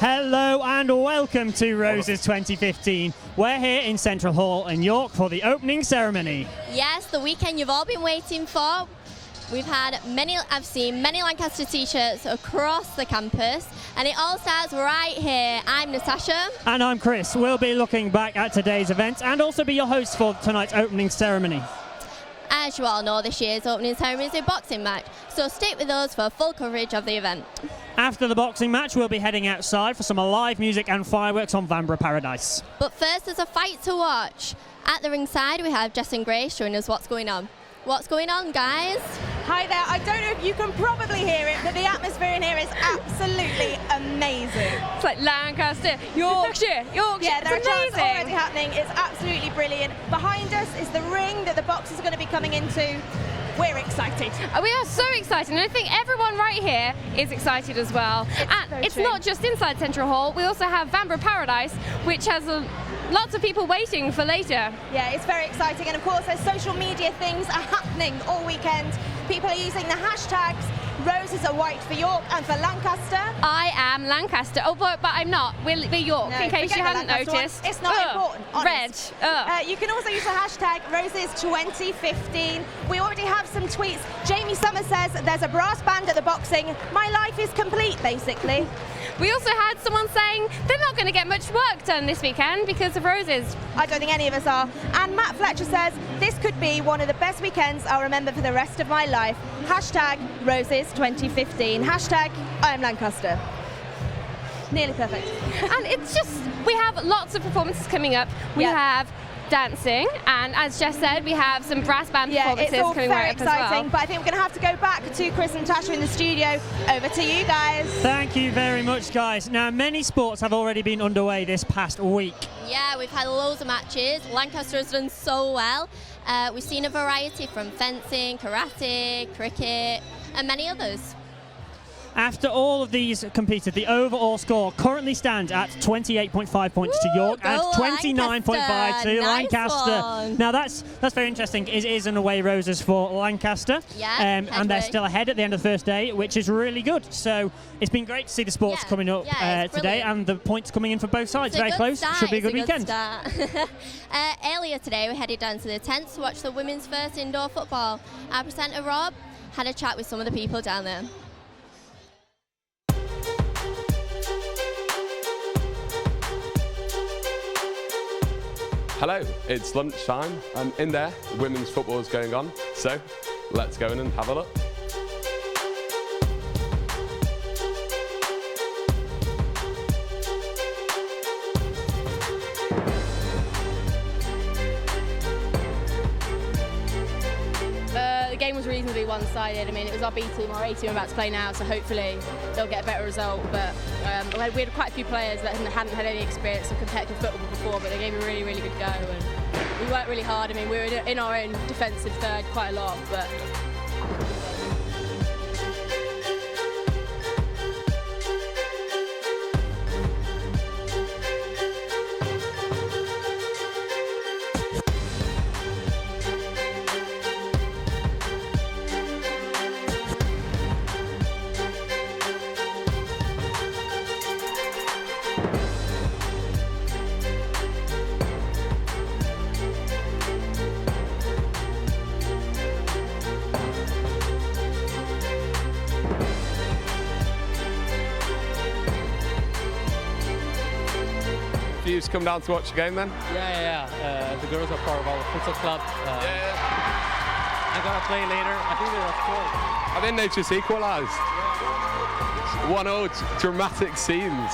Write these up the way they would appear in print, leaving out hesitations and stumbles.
Hello and welcome to Roses 2015. We're here in Central Hall in York for the opening ceremony. Yes, the weekend you've all been waiting for. I've seen many Lancaster t-shirts across the campus, and it all starts right here. I'm Natasha. And I'm Chris. We'll be looking back at today's events and also be your hosts for tonight's opening ceremony. As you all know, this year's opening ceremony is a boxing match, so stick with us for full coverage of the event. After the boxing match, we'll be heading outside for some live music and fireworks on Vanbrugh Paradise. But first, there's a fight to watch. At the ringside, we have Jess and Grace showing us what's going on. What's going on, guys? Hi there. I don't know if you can probably hear it, but the atmosphere in here is absolutely amazing. It's like Lancaster, Yorkshire. Yeah, there are it's chants amazing. already happening. It's absolutely brilliant. Behind us is the ring that the boxers are going to be coming into. We're excited. We are so excited, and I think everyone right here is excited as well. And it's true. not just inside Central Hall. We also have Vanbrugh Paradise, which has lots of people waiting for later. Yeah, it's very exciting. And of course, there's social media things are happening all weekend. People are using the hashtags Roses are white for York and for Lancaster. I am Lancaster. Oh, but I'm not. We're York, No, in case forget you the hadn't Lancaster one. noticed. It's not important, honest. Red. You can also use the hashtag Roses2015. We already have some tweets. Jamie Summers says there's a brass band at the boxing. My life is complete, basically. We also had someone saying they're not going to get much work done this weekend because of Roses. I don't think any of us are. And Matt Fletcher says this could be one of the best weekends I'll remember for the rest of my life. Hashtag Roses2015. Hashtag I am Lancaster. Nearly perfect. And it's just, we have lots of performances coming up. We have dancing, and as Jess said, we have some brass band performances it's all coming very right up as well. exciting, but I think we're going to have to go back to Chris and Tasha in the studio. Over to you guys. Thank you very much, guys. Now, many sports have already been underway this past week. Yeah, we've had loads of matches. Lancaster has done so well. We've seen a variety from fencing, karate, cricket, and many others. After all of these competed, the overall score currently stands at 28.5 points to York and go 29.5 to Lancaster. Lancaster. Nice one. Now that's very interesting. It is an away Roses for Lancaster, Yeah, and they're headway. still ahead at the end of the first day, which is really good. So it's been great to see the sports Yeah, coming up yeah, it's today, brilliant. and the points coming in for both sides. It's a Very good close. start. Should be a good It's weekend. start. Earlier today, we headed down to the tent to watch the women's first indoor football. Our presenter Rob had a chat with some of the people down there. Hello, it's lunchtime. In there, women's football is going on, so let's go in and have a look. The game was reasonably one-sided. I mean, it was our B team, our A team are about to play now, so hopefully they'll get a better result. But we had quite a few players that hadn't had any experience of competitive football before, but they gave a really, really good go. And we worked really hard. I mean, we were in our own defensive third quite a lot, but You've come down to watch the game then? Yeah. The girls are part of our futsal club. I'm gonna play later. I think they're scored. I think they've just equalised. 1-0, dramatic scenes.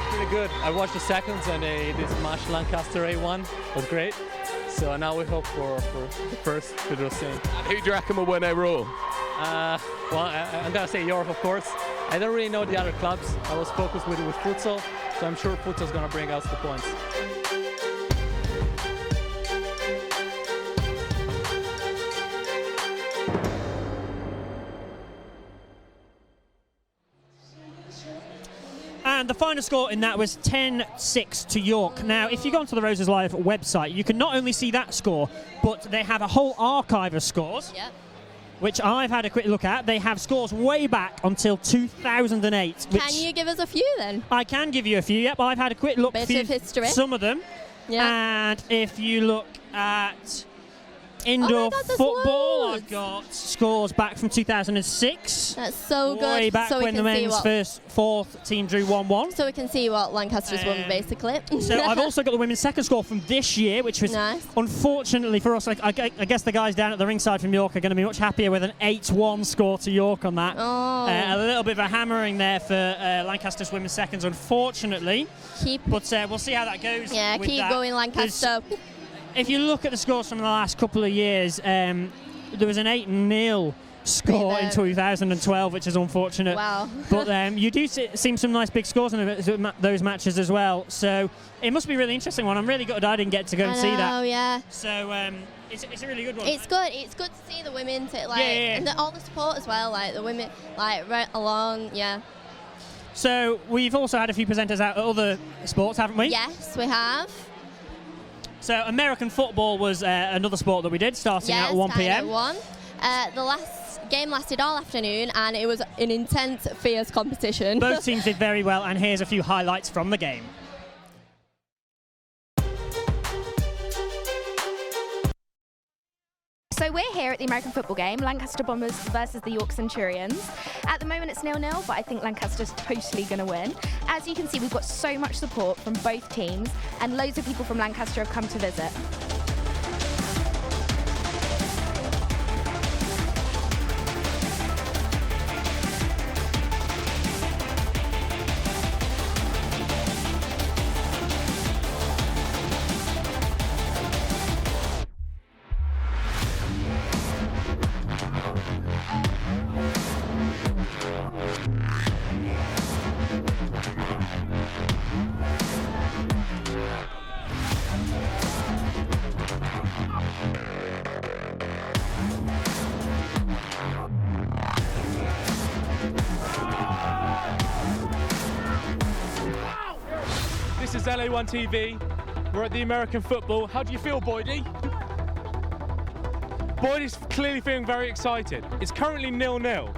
Pretty good. I watched the seconds and they smashed Lancaster A1. It was great. So now we hope for the first to do the same. And who do you reckon will win overall? Well, I'm gonna say Europe, of course. I don't really know the other clubs. I was focused with futsal, so I'm sure futsal's gonna bring us the points. And the final score in that was 10-6 to York. Now, if you go onto the Roses Live website, you can not only see that score, but they have a whole archive of scores. Yep. which I've had a quick look at. They have scores way back until 2008. Can you give us a few then? I can give you a few, yep. I've had a quick look Bit through of history. some of them. Yeah. And if you look at indoor God, there's football, loads. I've got scores back from 2006. That's so good. Way back so we when the can see men's fourth team drew 1-1. So we can see what Lancaster's won, basically. So I've also got the women's second score from this year, which was Nice. unfortunately for us, I guess the guys down at the ringside from York are going to be much happier with an 8-1 score to York on that. Oh. A little bit of a hammering there for Lancaster's women's seconds, unfortunately. But we'll see how that goes. Yeah, with keep that. going, Lancaster. If you look at the scores from the last couple of years, there was an 8-0 score in 2012, which is unfortunate. Wow. But you do see some nice big scores in those matches as well. So it must be a really interesting one. I'm really gutted I didn't get to go and see that. Oh, yeah. So it's a really good one. It's good. It's good to see the women Yeah. and all the support as well. Like the women, right along. Yeah. So we've also had a few presenters out at other sports, haven't we? Yes, we have. So American football was another sport that we did, starting at 1 p.m. The last game lasted all afternoon, and it was an intense, fierce competition. Both teams did very well, and here's a few highlights from the game. So we're here at the American football game, Lancaster Bombers versus the York Centurions. At the moment it's 0-0, but I think Lancaster's totally going to win. As you can see, we've got so much support from both teams, and loads of people from Lancaster have come to visit. This is LA1 TV. We're at the American football. How do you feel, Boydie? Boydie's clearly feeling very excited. It's currently 0-0,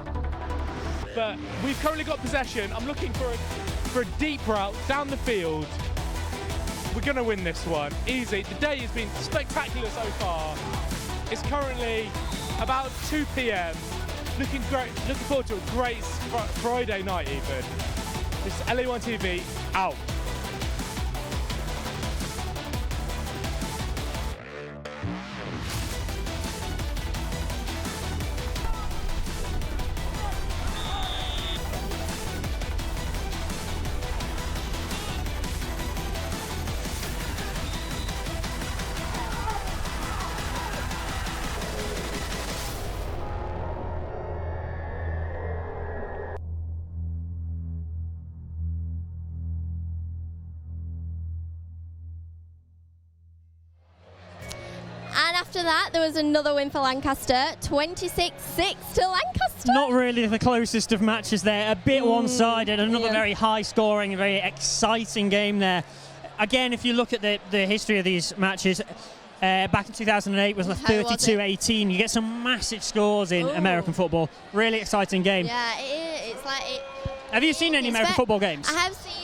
but we've currently got possession. I'm looking for a deep route down the field. We're going to win this one easy. The day has been spectacular so far. It's currently about 2 p.m. Looking great. Looking forward to a great Friday night even. This is LA1 TV out. And after that, there was another win for Lancaster, 26-6 to Lancaster. Not really the closest of matches there, a bit one-sided, another very high-scoring, very exciting game there. Again, if you look at the history of these matches, back in 2008 was 32-18. You get some massive scores in American football. Really exciting game. Yeah, it is. It's like it. Have you seen any American football games? I have seen.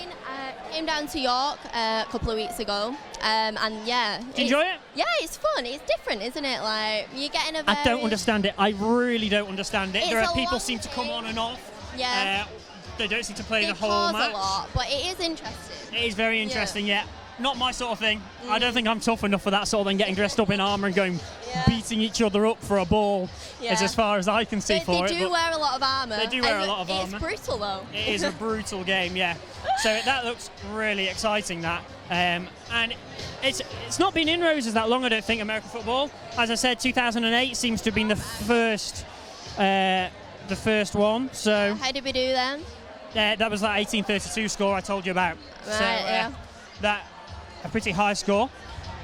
Came down to York a couple of weeks ago, and yeah. Do you enjoy it? Yeah, it's fun. It's different, isn't it? Like you're getting a very. I don't understand it. I really don't understand it. It's There are a people long seem to come on and off. Yeah. They don't seem to play They the whole pause match. a lot, but it is interesting. It is very interesting, yeah. Not my sort of thing. I don't think I'm tough enough for that sort of thing, getting dressed up in armour and going beating each other up for a ball is as far as I can see for it. They do wear a lot of armour. They do wear a lot of armour. It's brutal though. It is a brutal game, yeah. So that looks really exciting, that. And it's not been in Roses that long, I don't think, American football. As I said, 2008 seems to have been the first one. So how did we do then? That was that 1832 score I told you about. Right, so yeah. that a pretty high score.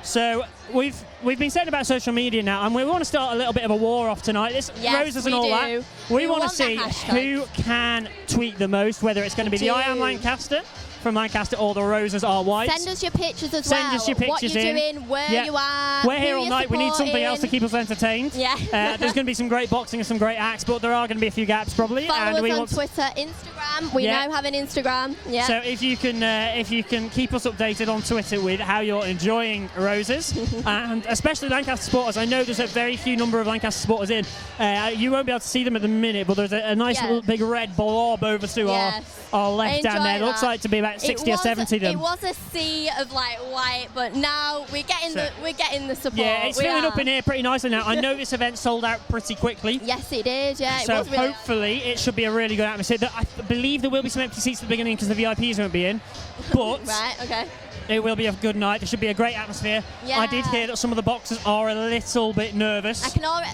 So we've been saying about social media now, and we want to start a little bit of a war off tonight. This Roses and all that. We want to see who can tweet the most, whether it's going to be the I Am Lancaster from Lancaster, or the roses are white. Send us your pictures as Send well. us your What pictures you're in. doing, where Yeah. you are. We're here who all you're night. We need something else to supporting. keep us entertained. Yeah. There's going to be some great boxing and some great acts, but there are going to be a few gaps probably. Follow and us we on want Twitter, Instagram. We Yeah. now have an Instagram. Yeah. So if you can keep us updated on Twitter with how you're enjoying Roses, and especially Lancaster supporters, I know there's a very few number of Lancaster supporters in. You won't be able to see them at the minute, but there's a nice Yeah. little big red blob over to Yes. our left down Enjoy there. It looks that. like to be about 60 or 70 of them. It was a sea of like white, but now we're getting the support. Yeah, it's We filling are. up in here pretty nicely now. I know this event sold out pretty quickly. Yes, it did. Yeah, it So was really. hopefully it should be a really good atmosphere. I believe there will be some empty seats at the beginning because the VIPs won't be in, but Right. Okay. it will be a good night. There should be a great atmosphere. Yeah. I did hear that some of the boxers are a little bit nervous. I can already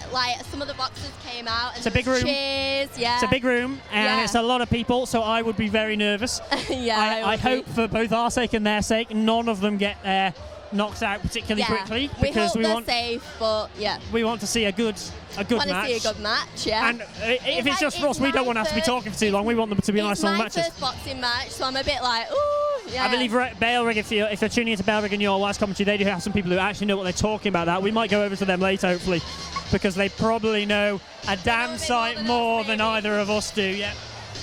some of the boxers came out. And It's a big room. Cheers. Yeah. It's a big room and Yeah. it's a lot of people, so I would be very nervous. Yeah. I hope for both our sake and their sake, none of them get knocked out particularly quickly, We because hope they're safe, but yeah. we want to see a good Want to match. see a good match, yeah. And if it's just for us, it's we don't my want to have to be first- talking for too long. We want them to be nice It's long my matches. first boxing match, so I'm a bit like, ooh, yeah. I believe Bailrig, if you're tuning into Bailrig and your last commentary, they do have some people who actually know what they're talking about. That we might go over to them later, hopefully, because they probably know a damn sight more than either of us do. Yeah,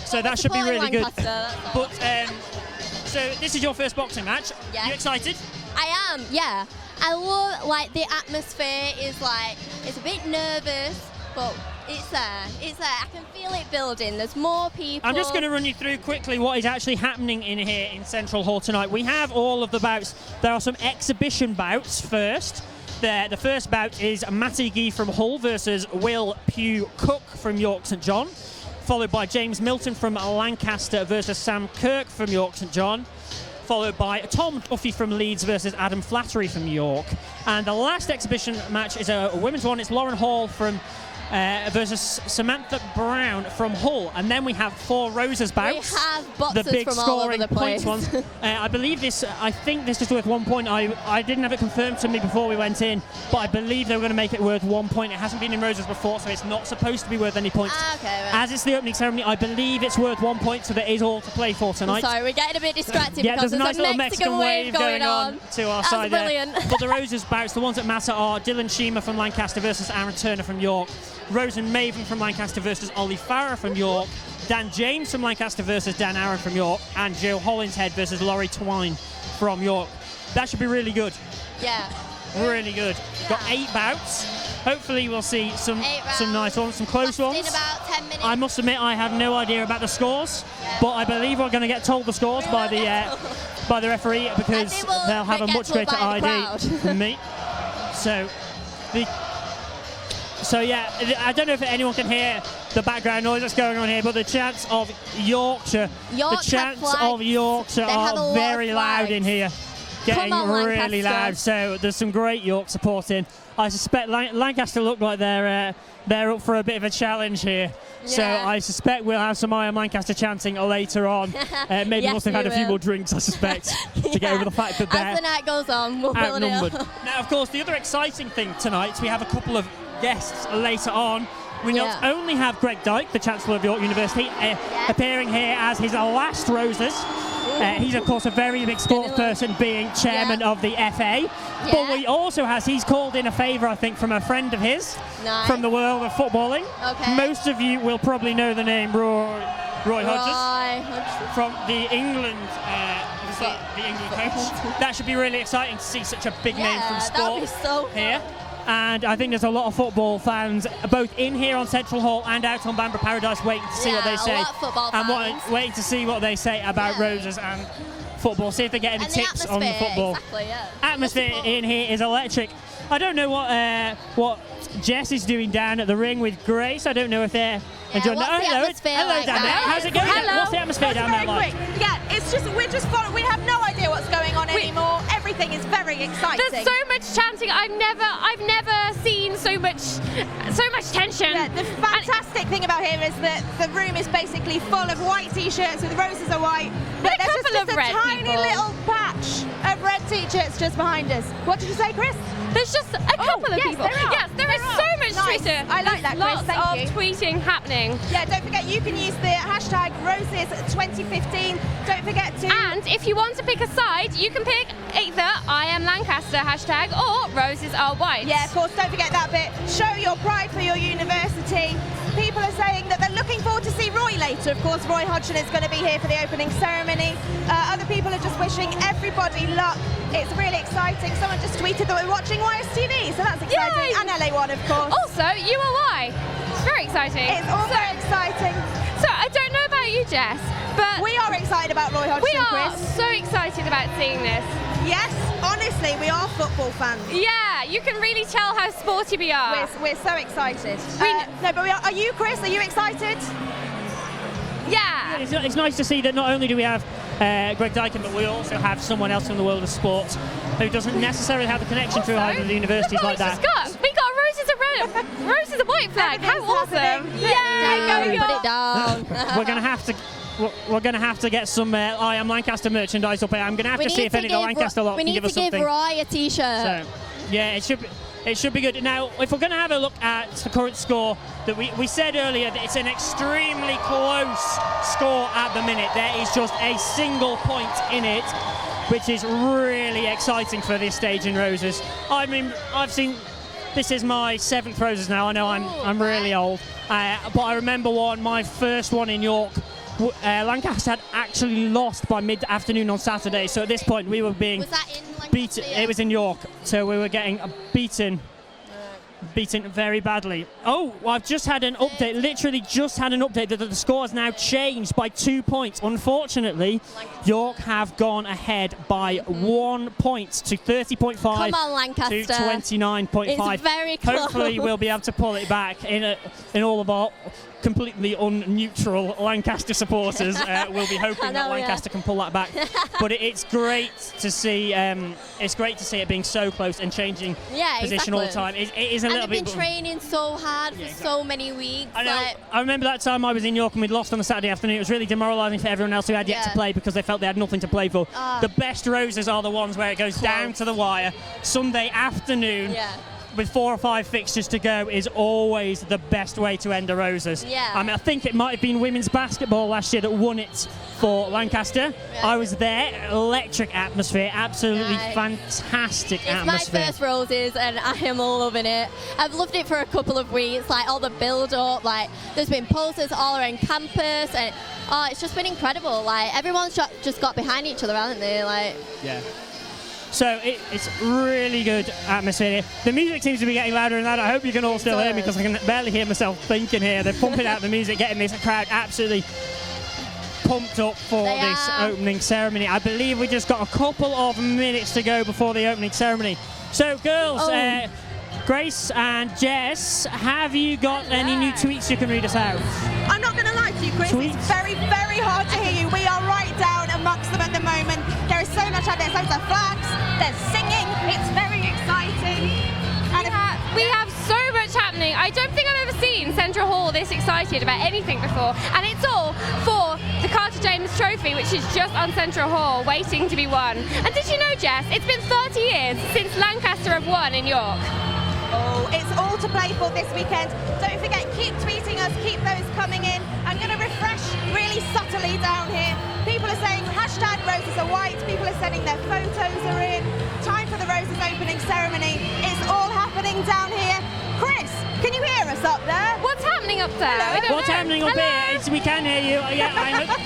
so that should be supporting really good. Lancaster, that's all. But so this is your first boxing match. Yeah. You excited? I am, yeah. I love, like, the atmosphere is like, it's a bit nervous, but it's there. It's there. I can feel it building. There's more people. I'm just going to run you through quickly what is actually happening in here in Central Hall tonight. We have all of the bouts. There are some exhibition bouts first. The first bout is Matty Gee from Hull versus Will Pugh Cook from York St John, followed by James Milton from Lancaster versus Sam Kirk from York St John, followed by Tom Duffy from Leeds versus Adam Flattery from York. And the last exhibition match is a women's one. It's Lauren Hall from versus Samantha Brown from Hull. And then we have 4 Roses bouts. We have boxers the big from all over scoring the place. points ones. I believe I think this is worth 1 point. I didn't have it confirmed to me before we went in, but I believe they were going to make it worth 1 point. It hasn't been in Roses before, so it's not supposed to be worth any points. Okay, right. As it's the opening ceremony, I believe it's worth 1 point, so there is all to play for tonight. Sorry, we're getting a bit distracted Yeah, because there's a nice little Mexican wave going on to our That's side brilliant. there. But the Roses bouts, the ones that matter, are Dylan Sheamer from Lancaster versus Aaron Turner from York, Rosen Maven from Lancaster versus Ollie Farrer from York, Dan James from Lancaster versus Dan Aaron from York, and Joe Hollinshead versus Laurie Twine from York. That should be really good. Yeah. Really good. Got 8 bouts. Hopefully we'll see some nice ones, some close ones. In about 10 minutes. I must admit I have no idea about the scores, but I believe we're going to get told the scores by the referee, because they'll have a much greater ID than me. So yeah, I don't know if anyone can hear the background noise that's going on here, but the chants of Yorkshire are very loud in here. Getting really loud, so there's some great York support in. I suspect Lancaster look like they're up for a bit of a challenge here. Yeah. So I suspect we'll have some I Am Lancaster chanting later on. Maybe Yes, must have had we a few will. more drinks, I suspect, to get over the fact that As they're the night goes on, we'll build it outnumbered. up. Now, of course, the other exciting thing tonight, we have a couple of guests later on. We not only have Greg Dyke, the Chancellor of York University, appearing here as his last Roses. He's, of course, a very big sports person, being chairman of the FA. But we also he's called in a favour, I think, from a friend of his from the world of footballing. Okay. Most of you will probably know the name Roy Hodges from the England coach. That should be really exciting to see such a big name from sport here. And I think there's a lot of football fans, both in here on Central Hall and out on Bamburgh Paradise, waiting to see what they say. A lot of football fans. Waiting to see what they say about Roses and football. See if they get any And the tips on the atmosphere, football. exactly, yeah. Atmosphere in here is electric. I don't know what Jess is doing down at the ring with Grace. I don't know if they're enjoying what's that. the atmosphere Hello like down there. down How's it going? Hello. What's the atmosphere down there like? Yeah, it's just we're we have no idea what's going on anymore. Everything is very exciting. There's so much chanting. I've never seen so much tension. Yeah, the fantastic thing about here is that the room is basically full of white t-shirts with Roses are white, but there's just of a red tiny people. little patch of red t-shirts just behind us. What did you say, Chris? There's just a couple of yes, people. there are. Yes, there is so much Nice. Twitter. I like that, There's Chris. lots Thank of you. tweeting happening. Yeah, don't forget you can use the hashtag Roses2015. Don't forget to. And if you want to pick a side, you can pick either I am Lancaster hashtag or Roses are white. Yeah, of course, don't forget that bit. Show your pride for your university. People are saying that they're looking forward to see Roy later. Of course, Roy Hodgson is going to be here for the opening ceremony. Other people are just wishing everybody luck. It's really exciting. Someone just tweeted that we're watching YSTV, so that's exciting. Yay! And LA1, of course. Also, UOY. It's very exciting. It's all very exciting. So I don't know about you, Jess, but We are excited about Roy Hodgson, we are Chris. so excited about seeing this. Yes, honestly, we are football fans. Yeah, you can really tell how sporty we are. We're so excited. We- No, but we are you, Chris? Are you excited? Yeah. It's nice to see that not only do we have Greg Dykin, but we also have someone else from the world of sports who doesn't necessarily have the connection to either of the universities like that. We got Roses and red, Roses and white flag. How awesome! happening. Yay, go Put it down. We're going to have to. We're going to have to get some I Am Lancaster merchandise up here. I'm going to have to see if any of the Lancaster lot we can need give to us something. give Roy a t-shirt. So, yeah, it should be good. Now, if we're going to have a look at the current score, that we said earlier that it's an extremely close score at the minute. There is just a single point in it, which is really exciting for this stage in Roses. I mean, I've seen. This is my 7th Roses now. I know I'm really old, but I remember my first one in York. Lancaster had actually lost by mid-afternoon on Saturday, so at this point we were being Was that in Lancaster? beaten. Yeah. It was in York, so we were getting beaten very badly. Oh, I've just had an update, literally just had an update that the score has now changed by 2 points. Unfortunately, York have gone ahead by 1 point to 30.5 Come on, Lancaster. to 29.5. It's very close. Hopefully we'll be able to pull it back in all of our completely unneutral Lancaster supporters. We'll be hoping that Lancaster can pull that back. But it's great to see. It's great to see it being so close and changing position all the time. It is a And little they've bit. been training so hard for so many weeks. I know. Like, I remember that time I was in York and we'd lost on the Saturday afternoon. It was really demoralising for everyone else who had yet to play because they felt they had nothing to play for. The best Roses are the ones where it goes down to the wire. Sunday afternoon. With 4 or 5 fixtures to go is always the best way to end a Roses. Yeah. I mean, I think it might have been women's basketball last year that won it for Lancaster. I was there, electric atmosphere, absolutely fantastic atmosphere. It's my first Roses and I am loving it. I've loved it for a couple of weeks, like all the build up, like there's been posters all around campus and it's just been incredible. Like everyone's just got behind each other, haven't they? Like yeah. So it's really good atmosphere here. The music seems to be getting louder and louder. I hope you can all still hear me because I can barely hear myself thinking here. They're pumping out the music, getting this crowd absolutely pumped up for this opening ceremony. I believe we just got a couple of minutes to go before the opening ceremony. So girls, Grace and Jess, have you got any new tweets you can read us out? I'm not going to lie to you, Chris. Tweets. It's very, very hard to hear you. We are right down amongst them at the moment. There is so much out there. There's loads of flags. There's singing. It's very exciting. And we have so much happening. I don't think I've ever seen Central Hall this excited about anything before. And it's all for the Carter James Trophy, which is just on Central Hall, waiting to be won. And did you know, Jess, it's been 30 years since Lancaster have won in York. Oh, it's all to play for this weekend. Don't forget, keep tweeting us, keep those coming in. I'm going to refresh really subtly down here. People are saying hashtag Roses are white. People are sending their photos are in. Time for the Roses opening ceremony. It's all happening down here. Chris, can you hear us up there? What's happening up there? Hello? What's happening up here? We can hear you. Yeah, I hope.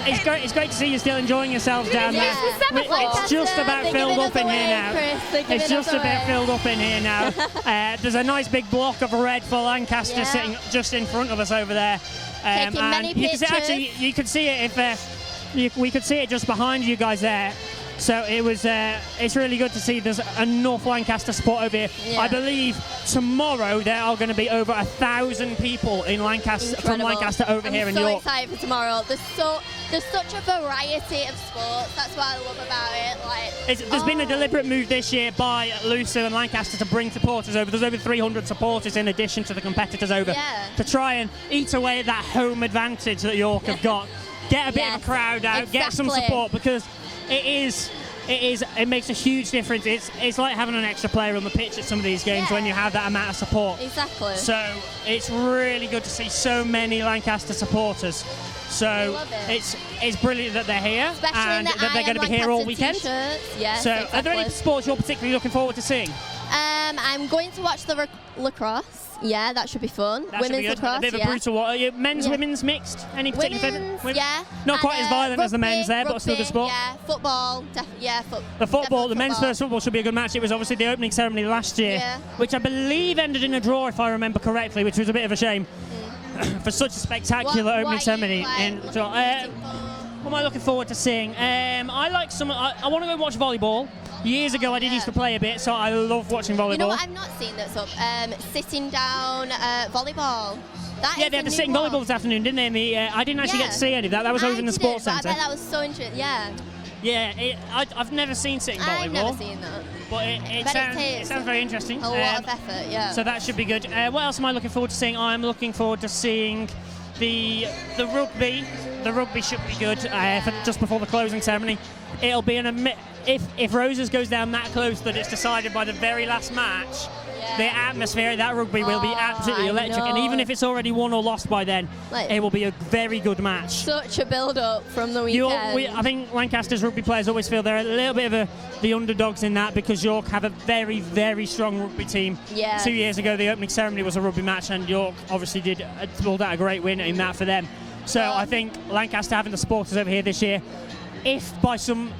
It's great to see you still enjoying yourselves down there. It's just about filled up in here now. It's just a bit filled up in here now. There's a nice big block of red for Lancaster sitting just in front of us over there. Taking many you can see, pictures. actually, you could see it if we could see it just behind you guys there. So it was. It's really good to see there's enough Lancaster support over here. Yeah. I believe tomorrow there are going to be over 1,000 people in Lancaster from Lancaster over here in I'm so York. excited for tomorrow. There's such a variety of sports. That's what I love about it. Like There's been a deliberate move this year by Lucerne and Lancaster to bring supporters over. There's over 300 supporters in addition to the competitors over to try and eat away at that home advantage that York have got. Get a bit of a crowd out, get some support because it is it makes a huge difference. It's like having an extra player on the pitch at some of these games when you have that amount of support. Exactly. So it's really good to see so many Lancaster supporters. So it's brilliant that they're here Especially and in the that they're going to be here all Lancaster weekend. t-shirts. Yes, So exactly. are there any sports you're particularly looking forward to seeing? I'm going to watch the lacrosse. Yeah, that should be fun. That should be Women's good. lacrosse. A bit of a yeah. brutal one. Men's, Yeah. women's mixed? Any particular Women's, favourite? yeah. Not And, quite as violent as the men's there, but still good rugby, sport. Yeah, football. The football, the definitely men's football. first football should be a good match. It was obviously the opening ceremony last year, Yeah. which I believe ended in a draw, if I remember correctly, which was a bit of a shame for such a spectacular What opening are ceremony. you, like, What am I looking forward to seeing? I like some. I want to go watch volleyball. Years ago, I did used to play a bit, so I love watching volleyball. You know what I've not seen that's up? Sitting down volleyball. That Yeah, is they had a the new sitting one. volleyball this afternoon, didn't they? In the, I didn't actually Yeah. get to see any of that. That was over in the I sports didn't, but centre. I bet that was so interesting. Yeah. Yeah, I've never seen sitting volleyball. I've never seen that. But it Bet sounds very interesting. A lot of effort, yeah. So that should be good. What else am I looking forward to seeing? I'm looking forward to seeing the rugby. The rugby should be good for just before the closing ceremony. It'll be if Roses goes down that close that it's decided by the very last match. The atmosphere at that rugby will be absolutely I electric, and know. even if it's already won or lost by then, Like- it will be a very good match. Such a build-up from the weekend. I think Lancaster's rugby players always feel they're a little bit of the underdogs in that because York have a very, very strong rugby team. Yeah. 2 years ago, the opening ceremony was a rugby match, and York obviously pulled out a great win in that for them. So I think Lancaster having the supporters over here this year, if by some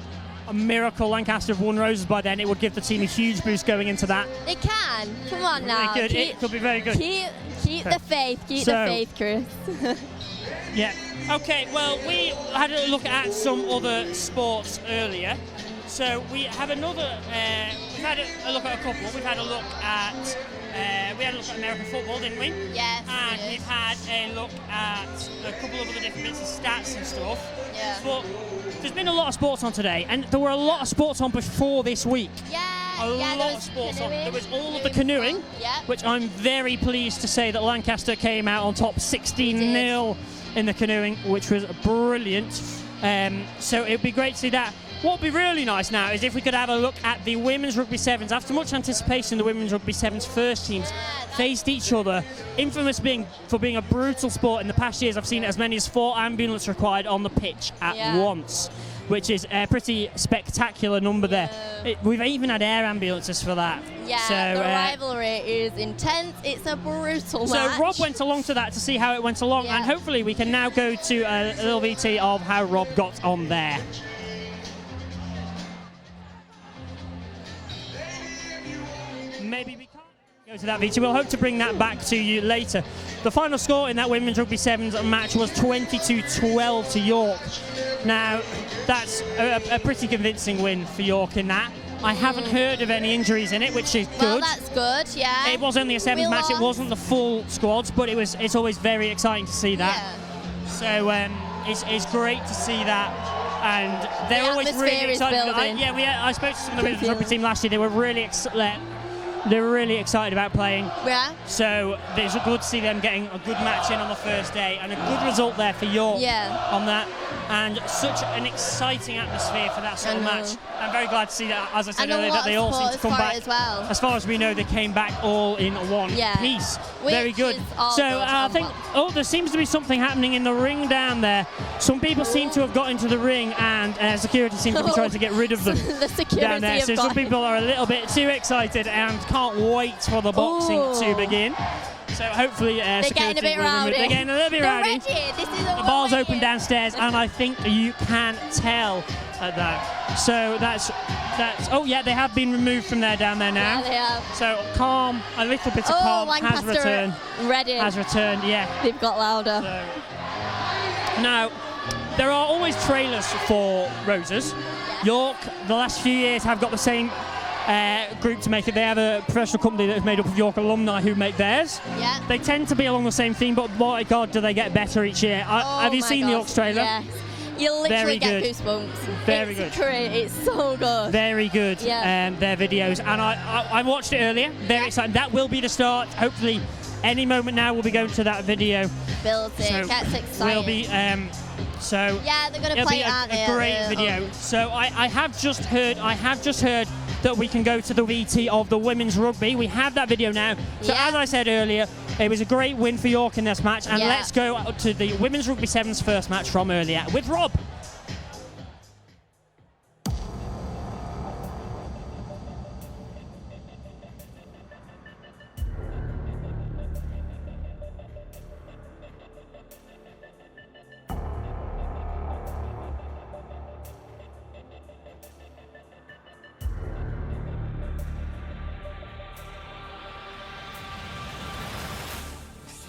miracle Lancaster have won Roses by then, it would give the team a huge boost going into that. It can. Come on Really now. good. It could be very good. Keep the faith. Keep So- the faith, Chris. Yeah. Okay, well, we had a look at some other sports earlier. So we have another, we've had a look at a couple. We've had a look at, American football, didn't we? Yes. And we've had a look at a couple of other different bits of stats and stuff. Yeah. But there's been a lot of sports on today, and there were a lot of sports on before this week. Yeah. A lot of sports on. There was all of the canoeing, which I'm very pleased to say that Lancaster came out on top 16-0 in the canoeing, which was brilliant. So it would be great to see that. What would be really nice now is if we could have a look at the women's rugby sevens. After much anticipation, the women's rugby sevens first teams faced each other. Infamous for being a brutal sport. In the past years, I've seen as many as 4 ambulances required on the pitch at once, which is a pretty spectacular number there. We've even had air ambulances for that. Yeah, So, the rivalry is intense. It's a brutal So match. Rob went along to that to see how it went along, and hopefully we can now go to a little VT of how Rob got on there. Maybe we can't go to that VT. We'll hope to bring that back to you later. The final score in that women's rugby sevens match was 22-12 to York. Now, that's a pretty convincing win for York in that. I haven't heard of any injuries in it, which is good. Well, that's good, yeah. It was only a sevens We match. It lost. wasn't the full squads, but it's always very exciting to see that. So it's great to see that, and they're The always atmosphere really is excited. building. I spoke to some of the women's rugby team last year. They were really excited about playing. Yeah. So it's good to see them getting a good match in on the first day and a good result there for York on that. And such an exciting atmosphere for that sort of I know. match. I'm very glad to see that, as I said And a earlier, lot that they of all seem to supporters come for it back. as well. As far as we know, they came back all in one piece. Very Which good. is all So good I and think, there seems to be something happening in the ring down there. Some people seem to have got into the ring, and security seems to be trying to get rid of them The security down there. have So got some people are a little bit too excited and can't wait for the boxing to begin. So hopefully They're security getting a bit will remove- rowdy. They're getting a little bit They're rowdy. ready. This is The bar's open downstairs, and I think you can tell at that. So that's. Oh yeah, they have been removed from there down there now. Yeah, they have. So calm, a little bit of calm has Lancaster returned. ready. Has returned, yeah. They've got louder. Now, there are always trailers for Roses. York, the last few years, have got the same group to make it. They have a professional company that is made up of York alumni who make theirs. Yeah. They tend to be along the same theme, but my God, do they get better each year. Have you my seen God, the York's trailer? Yes. You literally Very get good. goosebumps. Very It's good. great. It's so good. Very good, Yeah. their videos. And I watched it earlier. Very exciting. That will be the start. Hopefully, any moment now we'll be going to that video. Builds it. So Gets exciting. we'll be So Yeah, they're going to it'll play be it, aren't they? a great video. So I have just heard that we can go to the VT of the women's rugby. We have that video now. So Yeah. as I said earlier, it was a great win for York in this match. And Yeah. let's go to the women's rugby sevens first match from earlier with Rob.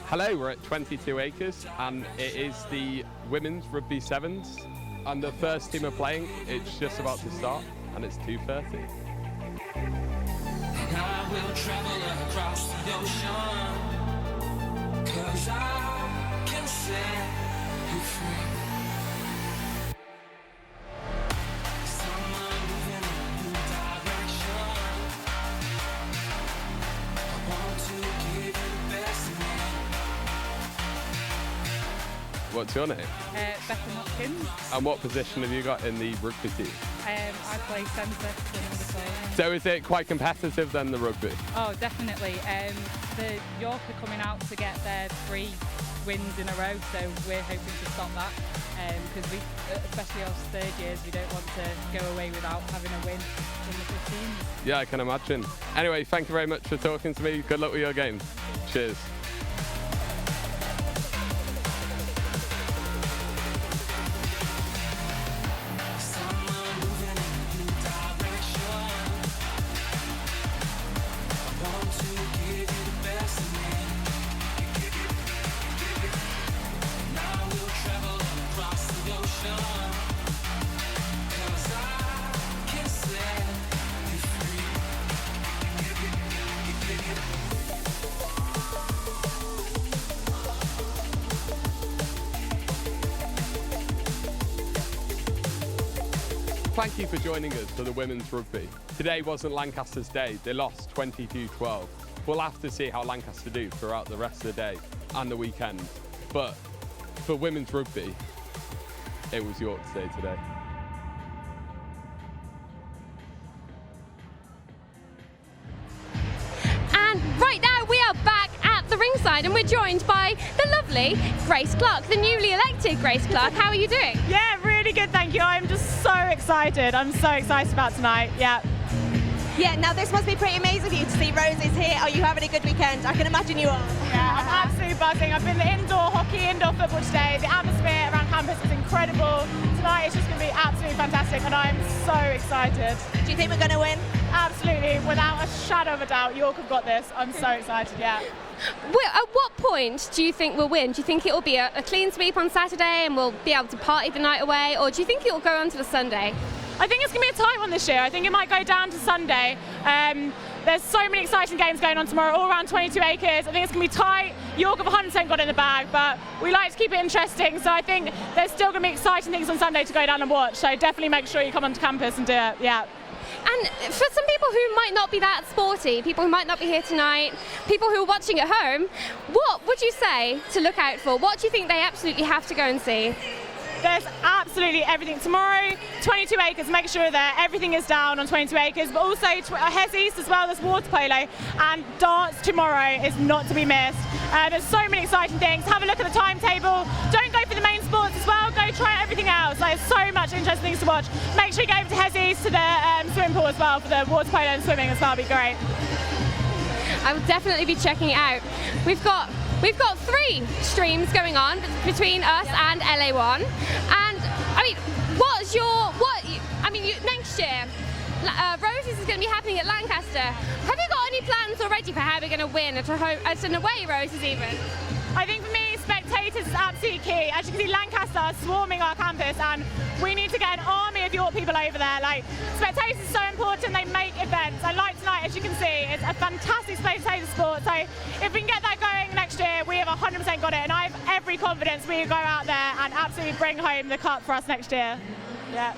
Hello, we're at 22 acres and it is the women's rugby sevens and the first team are playing. It's just about to start and it's 2:30. And I will travel across the ocean, 'cause I can set you free. Summer moving in a new direction. I want to give you the best of me. What's your name? Beckham Hopkins. And what position have you got in the rugby team? I play centre for number 2. So is it quite competitive then, the rugby? Oh, definitely. The York are coming out to get their 3 wins in a row, so we're hoping to stop that. Because we, especially us third years, we don't want to go away without having a win in the 15s. Yeah, I can imagine. Anyway, thank you very much for talking to me. Good luck with your game. Cheers. Thank you for joining us for the women's rugby. Today wasn't Lancaster's day. They lost 22-12. We'll have to see how Lancaster do throughout the rest of the day and the weekend. But for women's rugby, it was York's day today. And right now we are back at the ringside and we're joined by the lovely Grace Clark, the newly elected Grace Clark. How are you doing? Yeah, really good, thank you. I'm just so excited. I'm so excited about tonight, yeah. Yeah, now this must be pretty amazing for you to see Roses here. Are you having a good weekend? I can imagine you are. Yeah, I'm absolutely buzzing. I've been to indoor hockey, indoor football today. The atmosphere around campus is incredible. Tonight it's just going to be absolutely fantastic and I'm so excited. Do you think we're going to win? Absolutely, without a shadow of a doubt. York have got this. I'm so excited, yeah. Well, at what point do you think we'll win? Do you think it will be a clean sweep on Saturday and we'll be able to party the night away, or do you think it will go on to the Sunday? I think it's going to be a tight one this year. I think it might go down to Sunday. There's so many exciting games going on tomorrow, all around 22 acres. I think it's going to be tight. York have 100% got it in the bag, but we like to keep it interesting. So I think there's still going to be exciting things on Sunday to go down and watch. So definitely make sure you come onto campus and do it, yeah. And for some people who might not be that sporty, people who might not be here tonight, people who are watching at home, what would you say to look out for? What do you think they absolutely have to go and see? There's absolutely everything. Tomorrow, 22 acres, make sure that everything is down on 22 acres, but also Hes East as well as water polo, and darts tomorrow is not to be missed. There's so many exciting things. Have a look at the timetable. Don't go for the main sports as well, go try everything else. There's so much interesting things to watch. Make sure you go over to Hes East to the swimming pool as well for the water polo and swimming as well, it'll be great. I will definitely be checking it out. We've got 3 streams going on between us and LA1, and I mean, next year, Roses is going to be happening at Lancaster. Have you got any plans already for how we're going to win at an away Roses even? I think for me, spectators is absolutely key. As you can see, Lancaster are swarming our campus, and we need to get an army of York people over there. Like, spectators is so important, they make events. And like tonight, as you can see, it's a fantastic spectator sport. So if we can get that going next year, we have 100% got it. And I have every confidence we will go out there and absolutely bring home the cup for us next year. Yeah.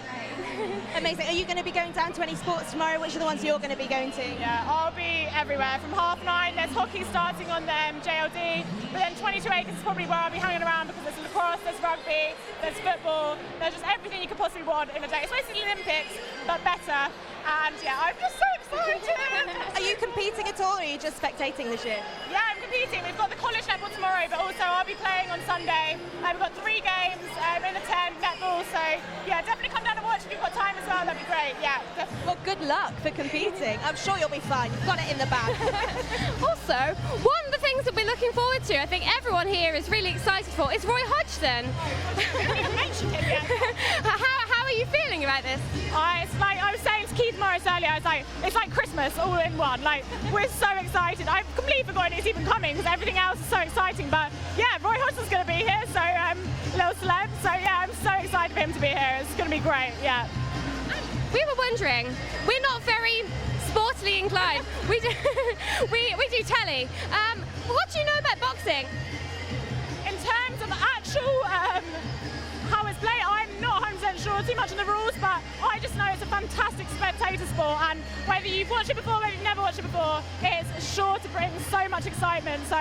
Amazing. Are you going to be going down to any sports tomorrow? Which are the ones you're going to be going to? Yeah, I'll be everywhere. From 9:30, there's hockey starting on JLD, but then 22 acres is probably where I'll be hanging around because there's lacrosse, there's rugby, there's football, there's just everything you could possibly want in a day. It's basically the Olympics, but better. And yeah, I'm just so excited. Are you competing at all, or are you just spectating this year? Yeah, I'm competing. We've got the college netball tomorrow, but also I'll be playing on Sunday. We've got 3 games in the 10 netball, so yeah, definitely come down and watch if you've got time as well. That'd be great. Yeah. Well, good luck for competing. I'm sure you'll be fine. You've got it in the bag. Also, one of the things that we're looking forward to, I think everyone here is really excited for, is Roy Hodgson. I haven't even mentioned him yet. How are you feeling about this? It's like I was saying to Keith Morris earlier, I was like, it's like Christmas all in one. Like, we're so excited. I've completely forgotten it's even coming because everything else is so exciting. But yeah, Roy Hodgson's going to be here, so little celeb. So yeah, I'm so excited for him to be here. It's going to be great. Yeah. We were wondering, we're not very sportily inclined. We do, we do telly. What do you know about boxing? In terms of actual how it's played, I'm not 100% sure too much on the rules, but I just know it's a fantastic spectator sport, and whether you've watched it before, whether you've never watched it before, it's sure to bring so much excitement. So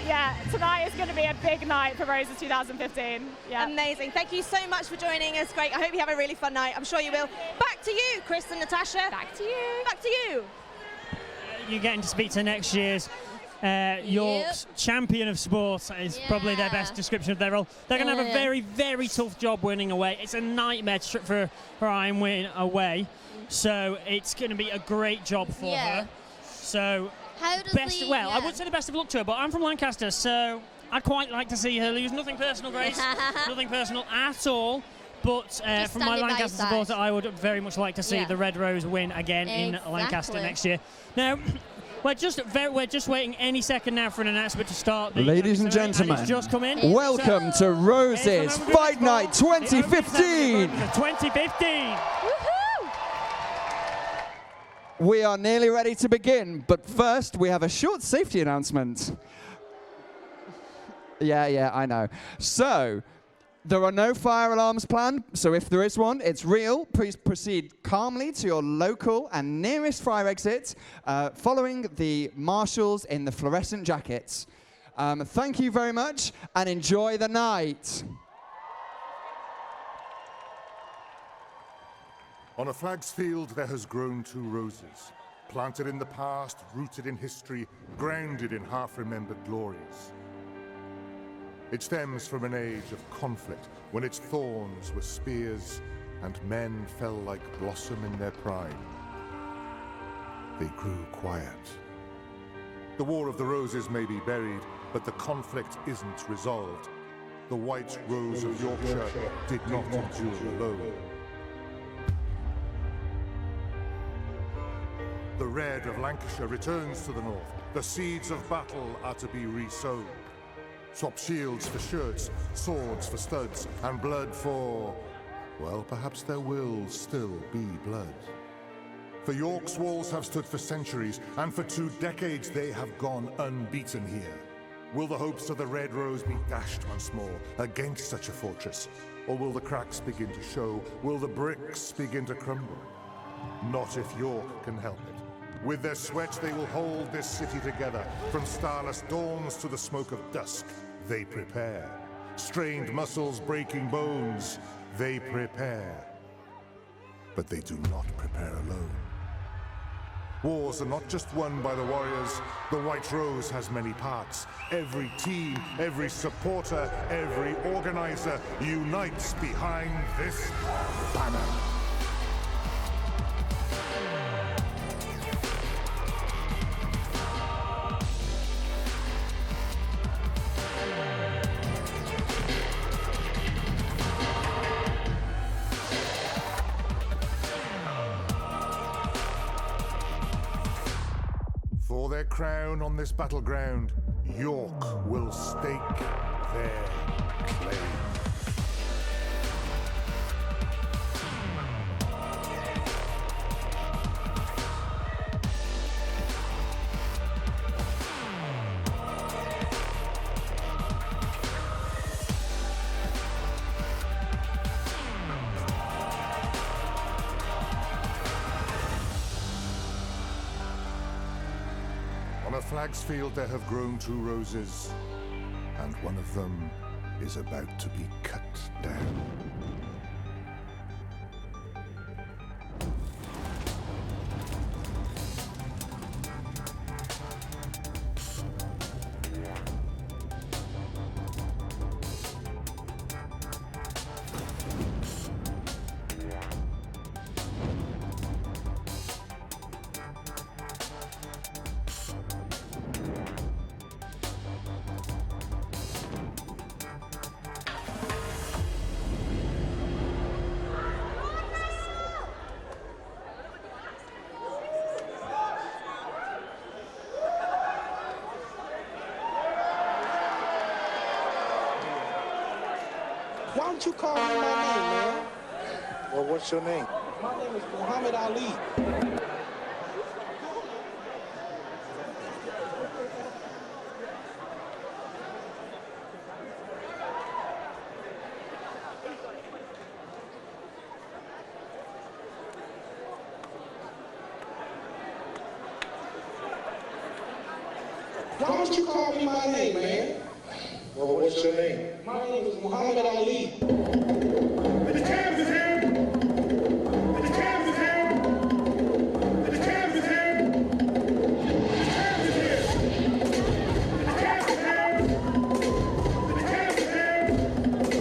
yeah, tonight is going to be a big night for Roses 2015. Yeah. Amazing. Thank you so much for joining us. Great. I hope you have a really fun night. I'm sure you will. Back to you, Chris and Natasha. Back to you. Back to you. You're getting to speak to next year's York's champion of sport is probably their best description of their role. They're going to have a very, very tough job winning away. It's a nightmare for Iron win away, so it's going to be a great job for her. So, how does I would say the best of luck to her, but I'm from Lancaster, so I'd quite like to see her lose. Nothing personal, Grace. Nothing personal at all. But from my Lancaster supporter, I would very much like to see the Red Rose win again in Lancaster next year. Now, we're just waiting any second now for an announcement to start. Ladies and gentlemen, it's just come in. Welcome to Roses Fight Night 2015. 2015. We are nearly ready to begin, but first we have a short safety announcement. Yeah, I know. So, there are no fire alarms planned, so if there is one, it's real. Please proceed calmly to your local and nearest fire exit, following the marshals in the fluorescent jackets. Thank you very much, and enjoy the night. On a flag's field, there has grown 2 roses, planted in the past, rooted in history, grounded in half-remembered glories. It stems from an age of conflict, when its thorns were spears, and men fell like blossom in their prime. They grew quiet. The War of the Roses may be buried, but the conflict isn't resolved. The White Rose of Yorkshire did not endure alone. The Red of Lancashire returns to the north. The seeds of battle are to be re-sown. Swap shields for shirts, swords for studs, and blood for... well, perhaps there will still be blood. For York's walls have stood for centuries, and for 2 decades they have gone unbeaten here. Will the hopes of the Red Rose be dashed once more against such a fortress? Or will the cracks begin to show? Will the bricks begin to crumble? Not if York can help it. With their sweat, they will hold this city together. From starless dawns to the smoke of dusk, they prepare. Strained muscles breaking bones, they prepare. But they do not prepare alone. Wars are not just won by the warriors. The White Rose has many parts. Every team, every supporter, every organizer unites behind this banner. For their crown on this battleground, York will stake their claim. On a flag's field there have grown 2 roses, and one of them is about to be cut down. Why don't you call me my name, man? Well, what's your name? My name is Muhammad Ali. Why don't you call me my name, man? Well, what's your name? My name is Muhammad Ali. The champ is here! The champ is here! The champ is here! The champ is here! The champ is here! The champ is here! The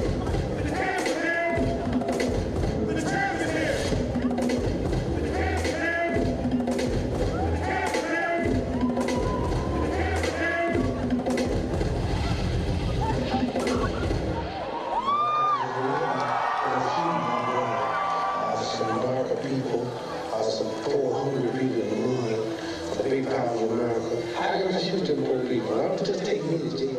champ is here! The champ is here! The champ is here! The champ is here! Some darker people, some poor, hungry people in the movement for the big power of America. I gotta shoot them poor people. I don't just take me to jail.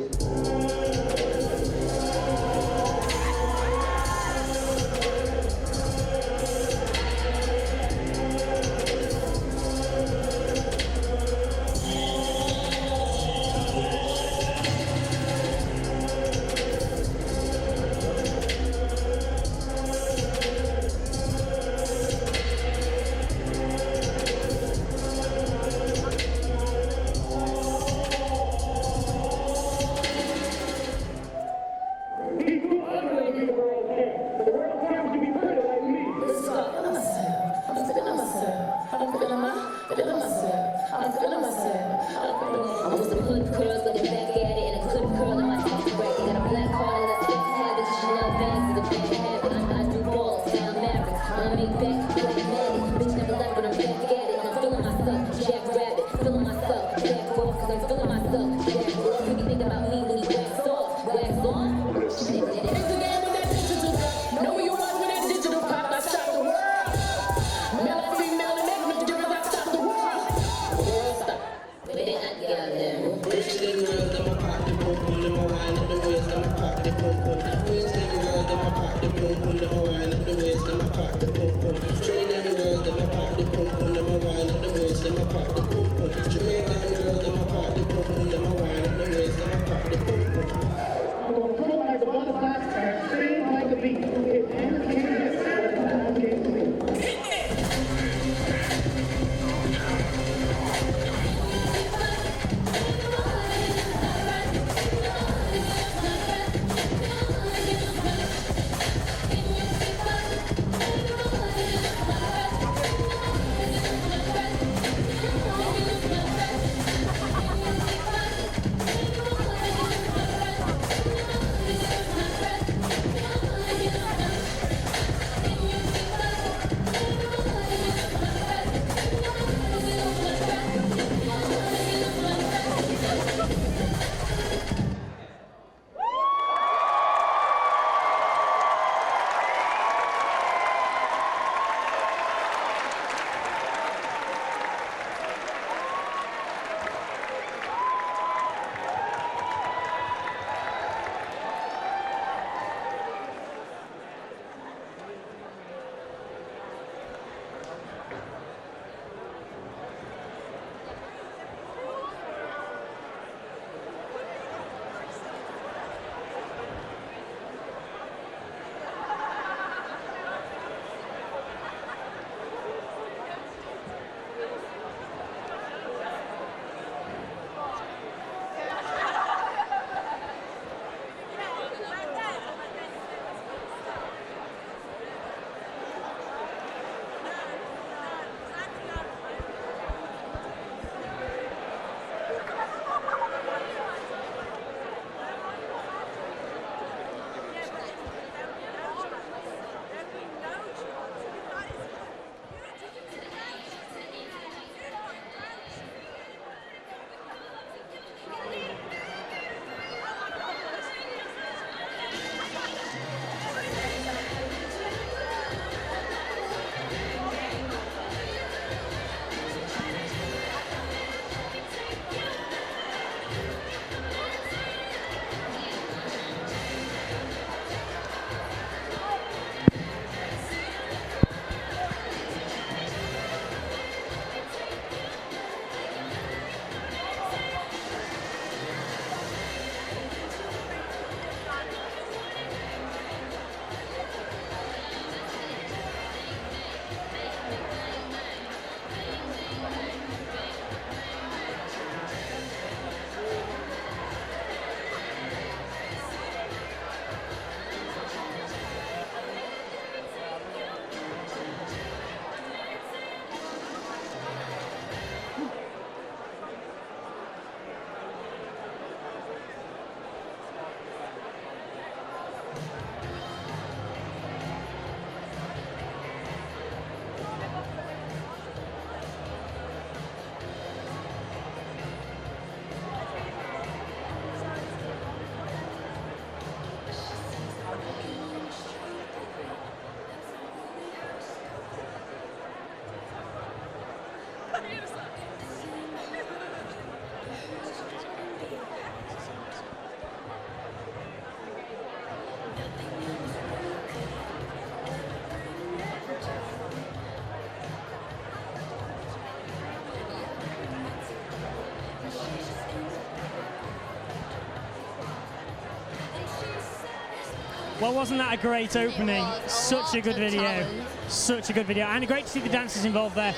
Well, wasn't that a great opening? Such a good video. Such a good video. And great to see the dancers involved there.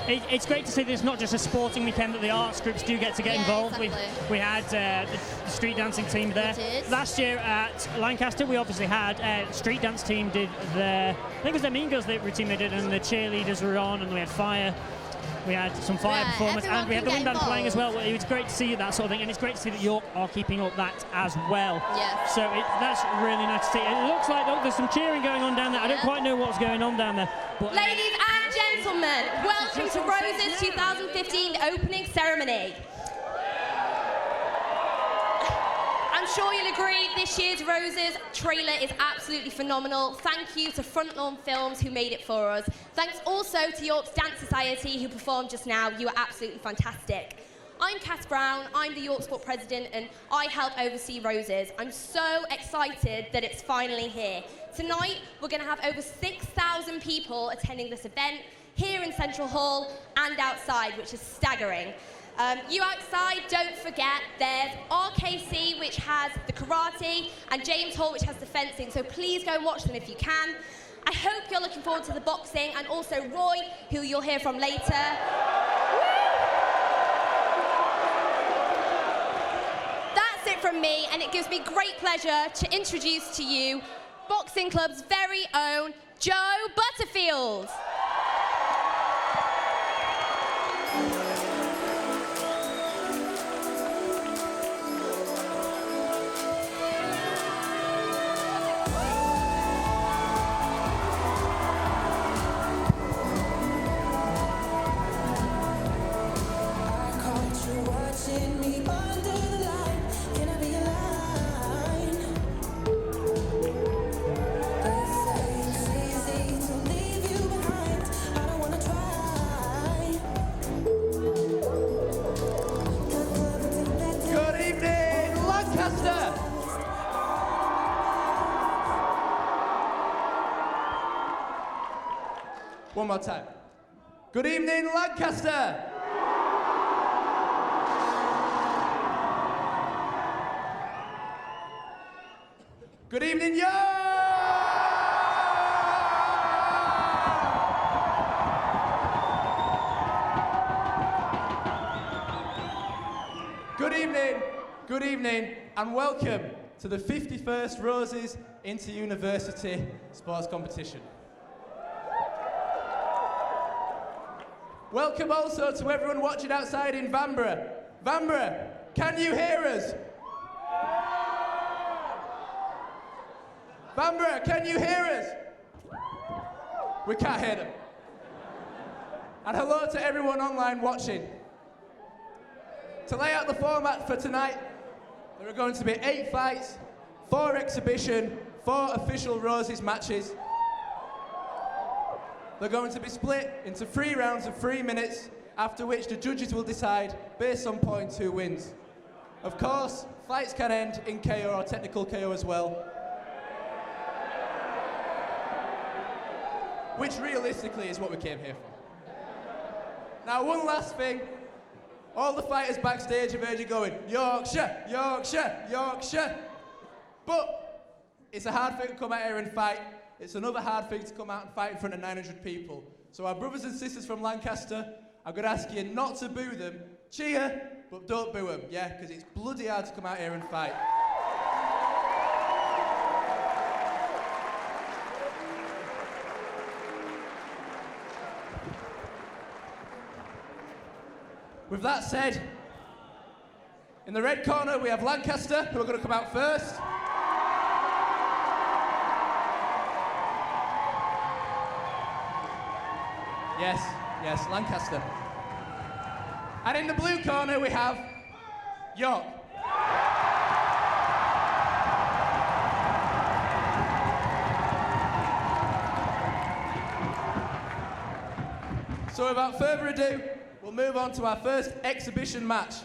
It's great to see that it's not just a sporting weekend, that the arts groups do get to get involved. We had the street dancing team there. Last year at Lancaster, we obviously had street dance team did I think it was the Mean Girls routine they did, and the cheerleaders were on, and we had fire. We had some fire performance, and we had the wind band playing as well. It was great to see that sort of thing, and it's great to see that York are keeping up that as well. Yes. So that's really nice to see. It looks like there's some cheering going on down there. I don't quite know what's going on down there. But Ladies and gentlemen, welcome to Rose's 2015 opening ceremony. I'm sure you'll agree this year's Roses trailer is absolutely phenomenal. Thank you to Front Lawn Films who made it for us. Thanks also to York's Dance Society who performed just now. You were absolutely fantastic. I'm Cass Brown, I'm the York Sport President, and I help oversee Roses. I'm so excited that it's finally here. Tonight, we're going to have over 6,000 people attending this event here in Central Hall and outside, which is staggering. You outside, don't forget, there's RKC, which has the karate, and James Hall, which has the fencing, so please go and watch them if you can. I hope you're looking forward to the boxing, and also Roy, who you'll hear from later. That's it from me, and it gives me great pleasure to introduce to you Boxing Club's very own Joe Butterfield. One more time. Good evening, Lancaster. Good evening, York. Good evening, and welcome to the 51st Roses Inter-University Sports Competition. Welcome also to everyone watching outside in Vanbrugh. Vanbrugh, can you hear us? Vanbrugh, can you hear us? We can't hear them. And hello to everyone online watching. To lay out the format for tonight, there are going to be 8 fights, 4 exhibition, 4 official Roses matches. They're going to be split into 3 rounds of 3 minutes, after which the judges will decide, based on points, who wins. Of course, fights can end in KO or technical KO as well. Which realistically is what we came here for. Now, one last thing. All the fighters backstage have heard you going, Yorkshire, Yorkshire, Yorkshire. But it's a hard thing to come out here and fight. It's another hard thing to come out and fight in front of 900 people. So our brothers and sisters from Lancaster, I'm going to ask you not to boo them. Cheer, but don't boo them, yeah? Because it's bloody hard to come out here and fight. With that said, in the red corner we have Lancaster, who are going to come out first. Yes, Lancaster. And in the blue corner we have York. So without further ado, we'll move on to our first exhibition match.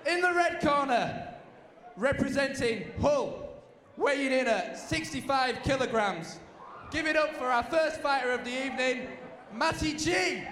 In the red corner, representing Hull, weighing in at 65 kilograms. Give it up for our first fighter of the evening, Matty G.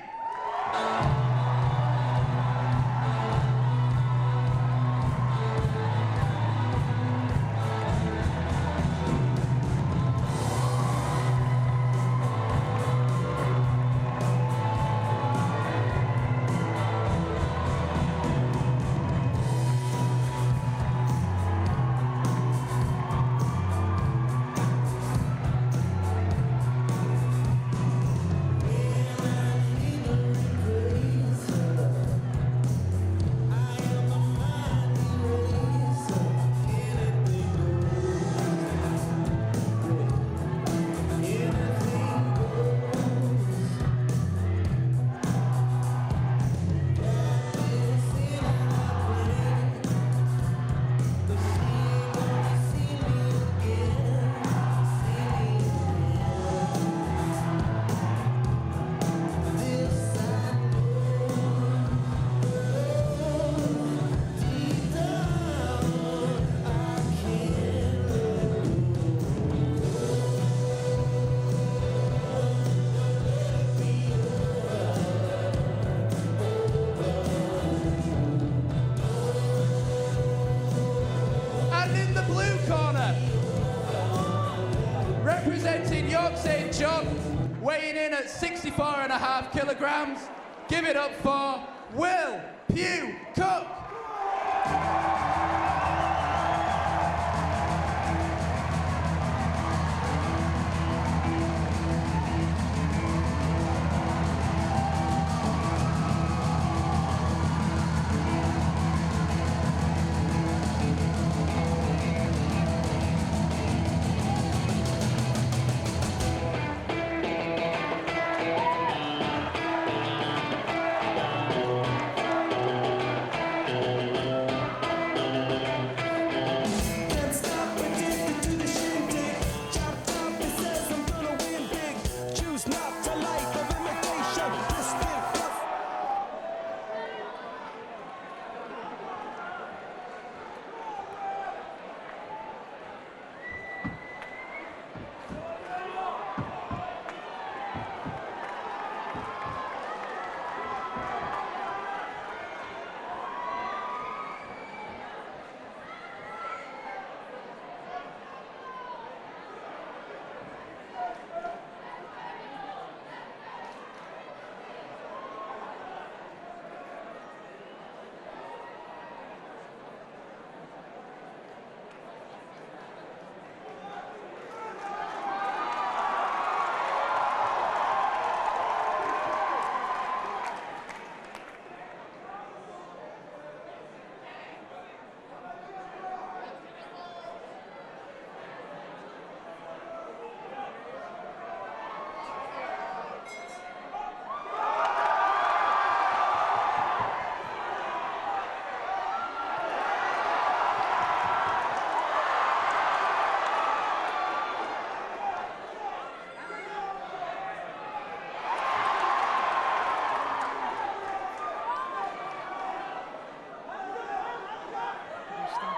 representing York St John, weighing in at 64.5 kilograms. Give it up for Will Pugh Cook.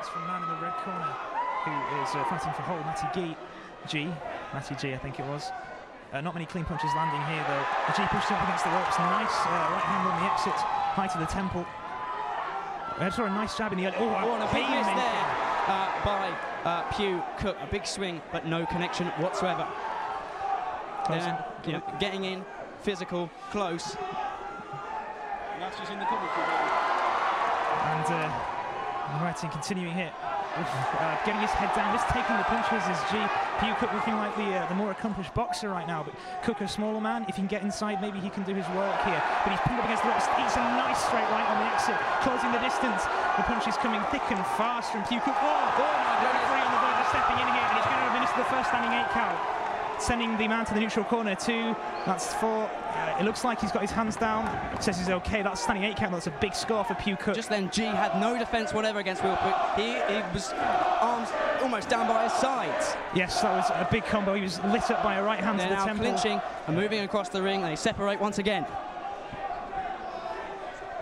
From man in the red corner, who is fighting for hold, Matty G, I think it was. Not many clean punches landing here though. G pushed him up against the ropes. Nice right hand on the exit, high to the temple. I saw a nice jab in the early. Oh, and a big miss there by Pugh Cook. A big swing, but no connection whatsoever. Getting in, physical, close. Matches in the commentary. And Martin continuing here, getting his head down, just taking the punches is G. Pugh Cook looking like the more accomplished boxer right now, but Cook, a smaller man, if he can get inside, maybe he can do his work here. But he's pinned up against the ropes. It's a nice straight right on the exit, closing the distance. The punch is coming thick and fast from Pugh Cook. Oh my referee on the verge of stepping in here, and he's going to administer the first standing 8 count, sending the man to the neutral corner. 2, that's 4. It looks like he's got his hands down. Says he's okay. That's standing 8 count. That's a big score for Pugh Cook. Just then, G had no defence whatever against Will Cook. He was arms almost down by his sides. Yes, that was a big combo. He was lit up by a right hand to the temple. They're now clinching and moving across the ring. They separate once again.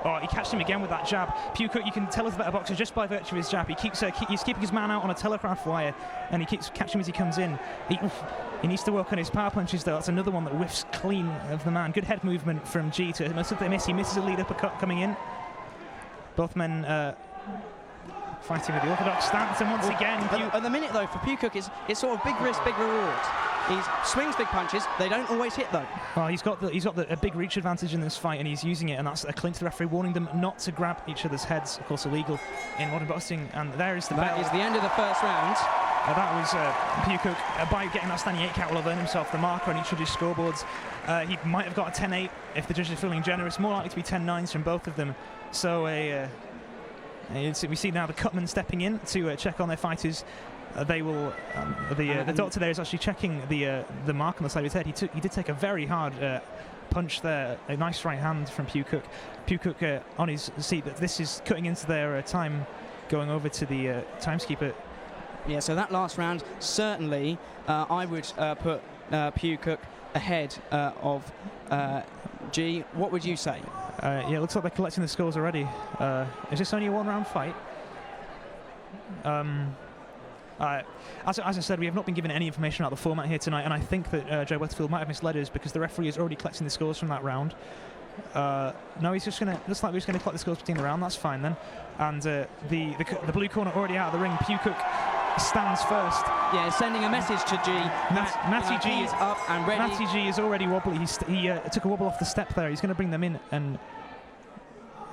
Oh, he catched him again with that jab. Pugh Cook, you can tell he's a better boxer just by virtue of his jab. He's keeping his man out on a telegraph wire, and he keeps catching him as he comes in. He needs to work on his power punches, though. That's another one that whiffs clean of the man. Good head movement from G to miss. He misses a lead uppercut coming in. Both men fighting with the orthodox stance, and once again... At the minute, though, for Pugh Cook, it's sort of big risk, big reward. He swings big punches. They don't always hit, though. Well, he's got a big reach advantage in this fight, and he's using it, and that's a clinch. The referee warning them not to grab each other's heads. Of course, illegal in modern boxing. And there is the bell. That is the end of the first round. That was Pugh Cook. By getting that standing 8 count, will have earned himself the marker on each of his scoreboards. He might have got a 10-8 if the judges are feeling generous. More likely to be 10-9s from both of them. So we see now the cutman stepping in to check on their fighters. They will. The doctor there is actually checking the mark on the side of his head. He did take a very hard punch there. A nice right hand from Pugh Cook. Pugh Cook on his seat. But this is cutting into their time, going over to the timeskeeper. Yeah. So that last round, certainly, I would put Pugh Cook ahead of G. What would you say? Yeah, it looks like they're collecting the scores already. Is this only a 1-round fight? As I said, we have not been given any information about the format here tonight, and I think that Joe Westerfield might have misled us because the referee is already collecting the scores from that round. No, he's just going to. Looks like we're just going to collect the scores between the round. That's fine then. And the blue corner already out of the ring. Pugh Cook stands first. Yeah, sending a message to G. Matty G is up and ready. Matty G is already wobbly. He took a wobble off the step there. He's going to bring them in, and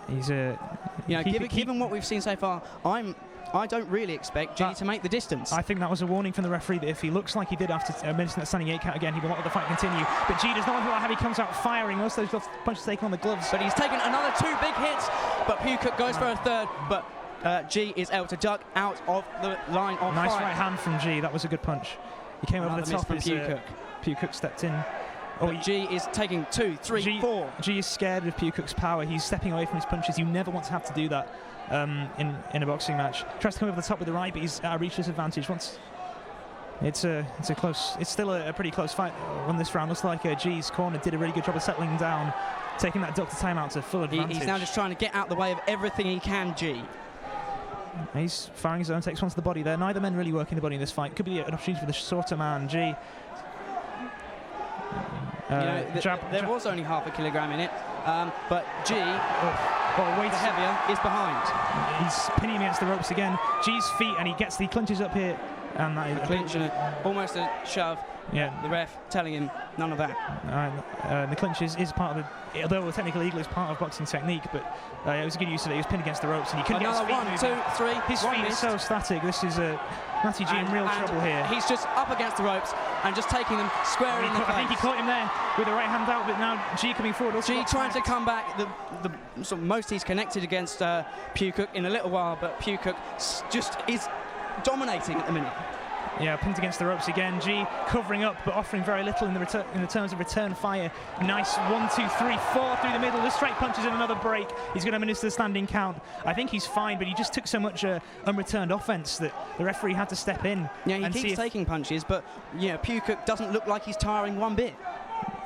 he's given what we've seen so far, I don't really expect G to make the distance. I think that was a warning from the referee that if he looks like he did after mentioning that standing 8 count again, he will not let the fight continue. But G does not look like how he comes out firing. Most of those punches taken on the gloves. But he's taken another 2 big hits. But Pewcook goes for a third. But G is able to duck out of the line of nice fire. right hand from G. That was a good punch. He came over the top from as Pewcook. Pewcook stepped in. G is taking 2, 3, 4. G is scared of Pewcook's power. He's stepping away from his punches. You never want to have to do that in a boxing match. Tries to come over the top with the right, but he's at a reach disadvantage. It's still a pretty close fight on this round. Looks like G's corner did a really good job of settling down, taking that doctor timeout to full advantage. He's now just trying to get out the way of everything he can, G. He's firing his own, takes one to the body there. Neither men really working the body in this fight. Could be an opportunity for the shorter man, G. There was only half a kilogram in it, but G, the heavier, is behind. He's pinning him against the ropes again. G's feet, and he clinches up here. And that a clinch and almost a shove. Yeah. The ref telling him none of that. The clinch is part of the, although technically legal, is part of boxing technique, but it was a good use of it. He was pinned against the ropes and he couldn't get his feet moving. 1, 2, 3. His feet are so static. This is Matty G in real trouble here. He's just up against the ropes and just taking them square in the face. I think he caught him there with the right hand out, but now G coming forward. G trying to come back. The sort of most he's connected against Pewcook in a little while, but Pewcook just is dominating at the minute. Yeah, pinned against the ropes again. G covering up, but offering very little in the terms of return fire. Nice 1, 2, 3, 4 through the middle. The straight punches in another break. He's going to administer the standing count. I think he's fine, but he just took so much unreturned offense that the referee had to step in. Yeah, he keeps taking punches, but Pewcook doesn't look like he's tiring one bit.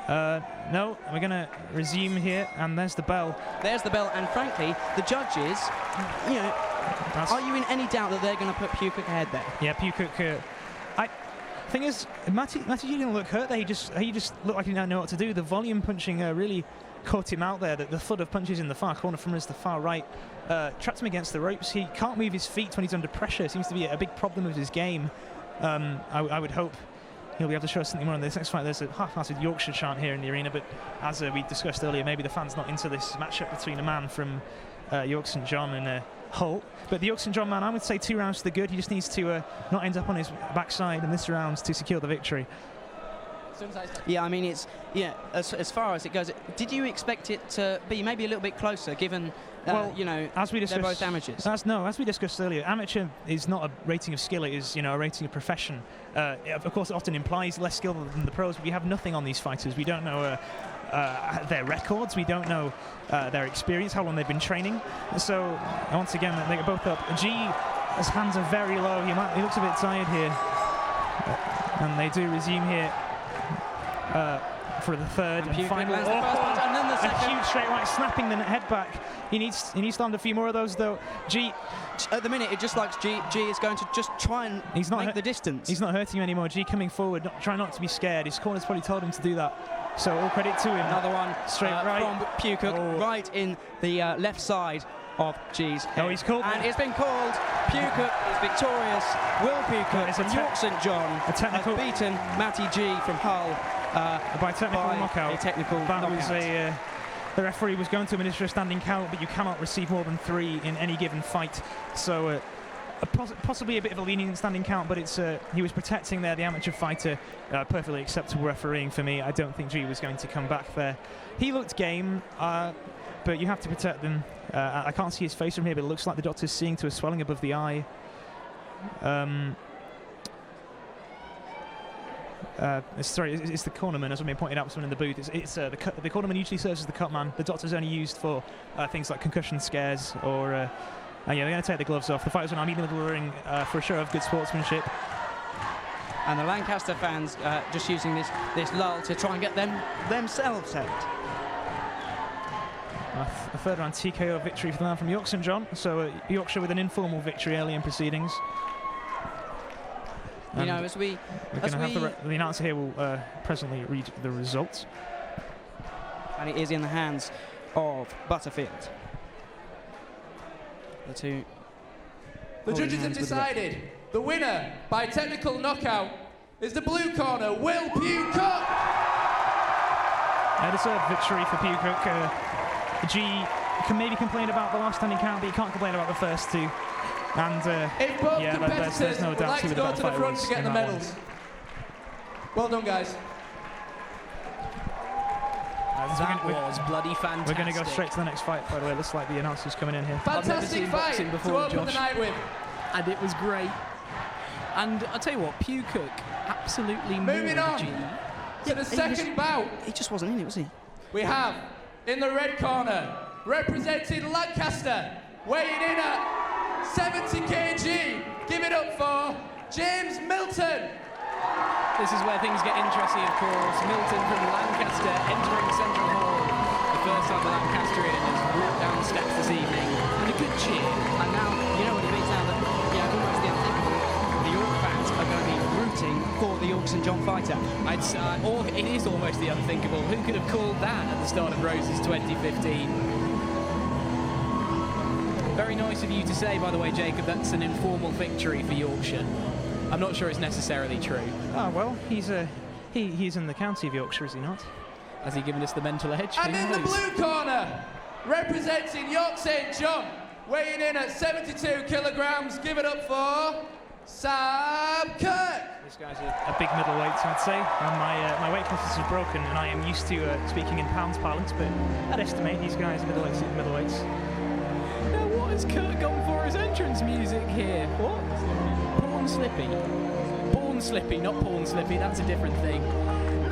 No, we're going to resume here, and there's the bell. There's the bell, and frankly, the judges, are you in any doubt that they're going to put Pewcook ahead there? Yeah, Pewcook. Thing is, Matty G didn't look hurt there. He just looked like he didn't know what to do. The volume punching really caught him out there. The flood of punches in the far corner from us, the far right, trapped him against the ropes. He can't move his feet when he's under pressure. It seems to be a big problem with his game. I would hope he'll be able to show us something more in this next fight. There's a half-hearted Yorkshire chant here in the arena, but as we discussed earlier, maybe the fans not into this matchup between a man from York St John and Hull. But the York St John man, I would say 2 rounds to the good. He just needs to not end up on his backside in this round to secure the victory. Yeah, I mean, it's as far as it goes. Did you expect it to be maybe a little bit closer, given as we discussed, they're both amateurs? As we discussed earlier, amateur is not a rating of skill; it is a rating of profession. Of course, it often implies less skill than the pros. But we have nothing on these fighters. We don't know their records. We don't know their experience, how long they've been training. So once again, they get both up. G, his hands are very low. He looks a bit tired here, and they do resume here. For the third and final. And then the second. A huge straight right, snapping the head back. He needs to land a few more of those though. G, at the minute, it just likes G is going to just try and make the distance. He's not hurting him anymore. G coming forward, trying not to be scared. His corner's probably told him to do that. So all credit to him. Another one straight right from Pewcook, right in the left side of G's head. Oh, he's called. And it's been called. Pewcook is victorious. Will Pewcook from York St John has beaten Matty G from Hull. By technical knockout. A technical knockout. The referee was going to administer a standing count, but you cannot receive more than 3 in any given fight. So possibly a bit of a lenient standing count, but he was protecting there the amateur fighter. Perfectly acceptable refereeing for me. I don't think G was going to come back there. He looked game, but you have to protect them. I can't see his face from here, but it looks like the doctor's seeing to a swelling above the eye. It's the cornerman, as I pointed out, someone in the booth. The cornerman usually serves as the cut man. The doctor's only used for things like concussion scares or. They're going to take the gloves off. The fighters are now meeting in the middle of the ring for a show of good sportsmanship. And the Lancaster fans just using this lull to try and get themselves out. A third round TKO victory for the man from York St John. So Yorkshire with an informal victory early in proceedings. The announcer here will presently read the results. And it is in the hands of Butterfield. The judges have decided the winner by technical knockout is the blue corner, Will Pugh Cook. A deserved victory for Pugh Cook. G can maybe complain about the last standing count, but he can't complain about the first two. And If both yeah, competitors there's no would doubt like who to the go better to the fighter front was to get in the that one. medals. Well done, guys. That was bloody fantastic. We're going to go straight to the next fight, by the way. Looks like the announcer's coming in here. I've never Fantastic seen fight boxing to before, open the Josh. night with. And it was great. And I'll tell you what, Pugh Cook absolutely Moving mauled on G. to the second bout. He just wasn't in it, was he? We have in the red corner, representing Lancaster, weighing in at 70 kg. Give it up for James Milton. This is where things get interesting, of course. Milton from Lancaster entering Central Hall. The first time the Lancastrian has walked down the steps this evening. And a good cheer. And now, you know what it means now that, almost the unthinkable. The York fans are going to be rooting for the York St John fighter. It is almost the unthinkable. Who could have called that at the start of Roses 2015? Very nice of you to say, by the way, Jacob, that's an informal victory for Yorkshire. I'm not sure it's necessarily true. Oh, well, he's in the county of Yorkshire, is he not? Has he given us the mental edge? And in the blue corner, representing York St John, weighing in at 72 kilograms. Give it up for Sam Kirk. This guy's a big middleweight, I'd say. And my weight class is broken, and I am used to speaking in pounds parlance, but I'd estimate these guys are middleweights. Now, what has Kirk gone for his entrance music here? What? Born Slippy. Born Slippy, not Porn Slippy, that's a different thing.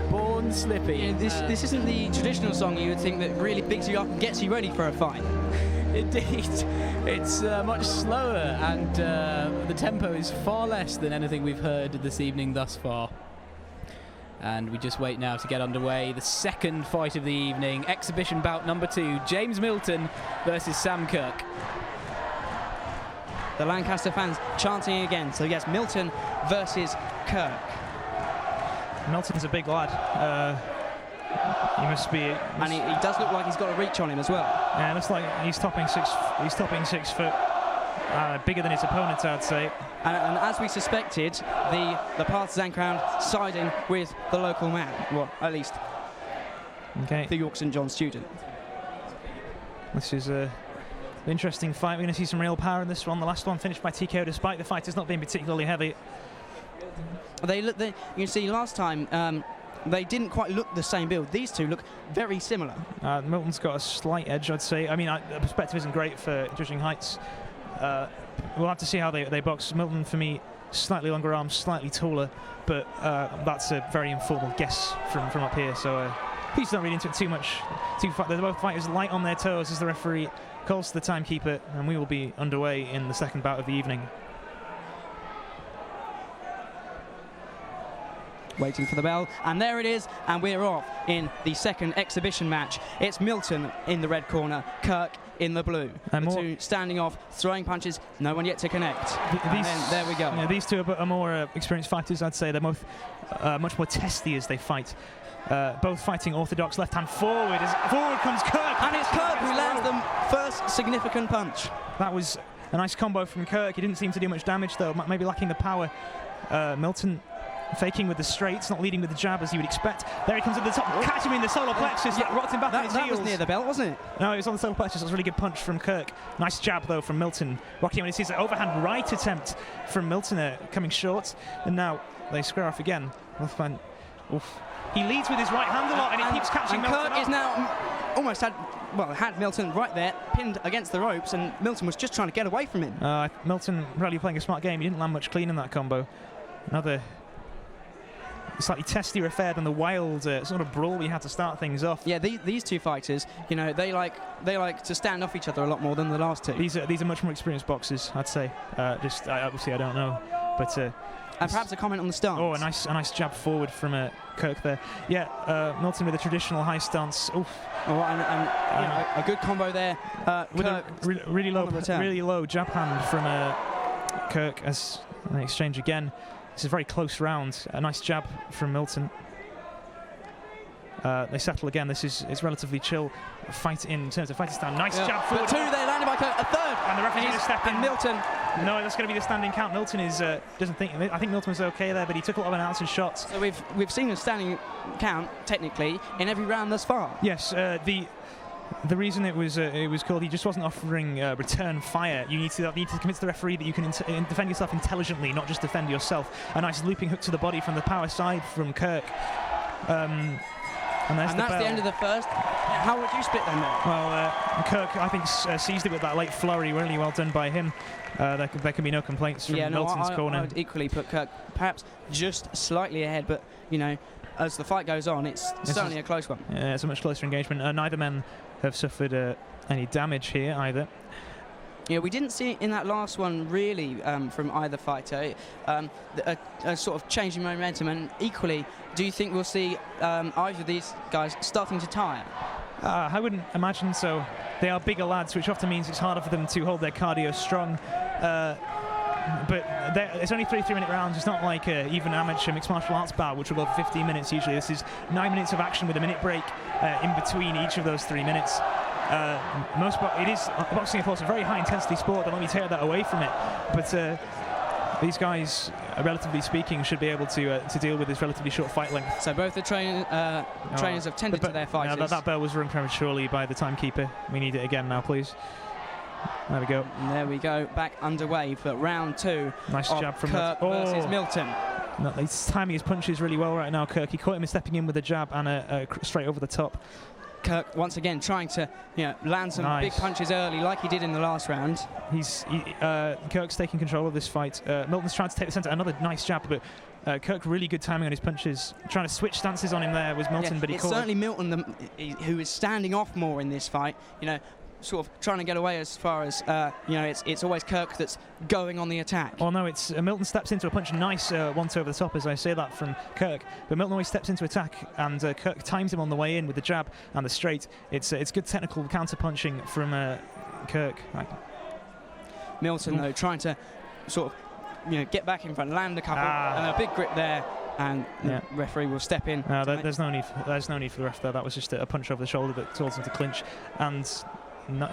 Born Slippy. Yeah, this isn't the traditional song you would think that really bigs you up and gets you ready for a fight. Indeed. It's much slower, and the tempo is far less than anything we've heard this evening thus far. And we just wait now to get underway. The second fight of the evening, exhibition bout number 2, James Milton versus Sam Kirk. The Lancaster fans chanting again. So yes, Milton versus Kirk. Milton's a big lad. He must be. And he does look like he's got a reach on him as well. Yeah, it looks like he's topping 6 foot. Bigger than his opponent, I'd say. And as we suspected, the partisan crowd siding with the local man. Well, at least the York St John student. This is an interesting fight. We're going to see some real power in this one. The last one finished by TKO, despite the fighters not being particularly heavy. You can see last time they didn't quite look the same build. These two look very similar. Milton's got a slight edge, I'd say. I mean, the perspective isn't great for judging heights. We'll have to see how they box. Milton, for me, slightly longer arms, slightly taller, but that's a very informal guess from up here. So please don't read into it too much. They're both fighters light on their toes as the referee calls to the timekeeper, and we will be underway in the second bout of the evening. Waiting for the bell, and there it is, and we're off in the second exhibition match. It's Milton in the red corner, Kirk in the blue. The two standing off, throwing punches, no one yet to connect. And then, there we go. Yeah, these two are more experienced fighters, I'd say. They're both much more testy as they fight. Both fighting orthodox left hand forward. Forward comes Kirk. And it's Kirk who lands the first significant punch. That was a nice combo from Kirk. He didn't seem to do much damage, though, maybe lacking the power. Milton faking with the straights, not leading with the jab as you would expect. There he comes at the top, catch him in the solar plexus. That rocked him back on his heels. That was near the belt, wasn't it? No, it was on the solar plexus. That was a really good punch from Kirk. Nice jab, though, from Milton. Rocking him on his heels. Overhand right attempt from Milton coming short. And now they square off again. Oof. He leads with his right hand a lot, and he keeps catching Milton. Kirk is now almost had Milton right there, pinned against the ropes, and Milton was just trying to get away from him. Milton really playing a smart game. He didn't land much clean in that combo. Another slightly testier affair than the wild sort of brawl we had to start things off. Yeah, these two fighters, they like to stand off each other a lot more than the last two. These are much more experienced boxers, I'd say. Obviously I don't know, but. And perhaps a comment on the stance. Oh, a nice jab forward from Kirk there. Yeah, Milton with a traditional high stance. Oof. Oh, and a good combo there. With Kirk a really low jab hand from Kirk as an exchange again. This is a very close round. A nice jab from Milton. They settle again. It's relatively chill fight in terms of fighting style. Nice jab forward. But two there landed by Kirk. A third. And the referee is stepping. And Milton No, that's going to be the standing count. Milton is doesn't think. I think Milton was okay there, but he took a lot of unanswered shots. So we've seen a standing count technically in every round thus far. Yes, the reason it was called, he just wasn't offering return fire. You need to convince the referee that you can defend yourself intelligently, not just defend yourself. A nice looping hook to the body from the power side from Kirk. And that's the end of the first. How would you split them there? Well, Kirk, I think, seized it with that late flurry. Really well done by him. There can be no complaints from Milton's corner. I would equally put Kirk perhaps just slightly ahead, but as the fight goes on, it's certainly a close one. Yeah, it's a much closer engagement. Neither men have suffered any damage here either. Yeah, we didn't see it in that last one really from either fighter, a sort of change in momentum. And equally, do you think we'll see either of these guys starting to tire? I wouldn't imagine so. They are bigger lads, which often means it's harder for them to hold their cardio strong. But it's only 3 3-minute rounds. It's not like even amateur mixed martial arts bout, which will go for 15 minutes usually. This is 9 minutes of action with a minute break in between each of those 3 minutes. Boxing, of course, a very high intensity sport. Don't let me take that away from it. But these guys, relatively speaking, should be able to deal with this relatively short fight length. So both the trainers have tended to their fighters. That bell was rung prematurely by the timekeeper. We need it again now, please. There we go. And there we go, back underway for round 2. Nice jab from Kirk versus Milton. No, he's timing his punches really well right now, Kirk. He caught him stepping in with a jab and straight over the top. Kirk once again trying to land some big punches early, like he did in the last round. Kirk's taking control of this fight. Milton's trying to take the centre. Another nice jab, but Kirk really good timing on his punches. Trying to switch stances on him there was Milton, but he it's caught. Certainly Milton who is standing off more in this fight. Sort of trying to get away as far as it's always Kirk that's going on the attack. Well, no, it's Milton steps into a punch. Nice once over the top, as I say that from Kirk. But Milton always steps into attack, and Kirk times him on the way in with the jab and the straight. It's good technical counter punching from Kirk. Milton though trying to sort of get back in front, land a couple, and a big grip there. And the referee will step in. There's no need for the ref there. That was just a punch over the shoulder that told him to clinch. And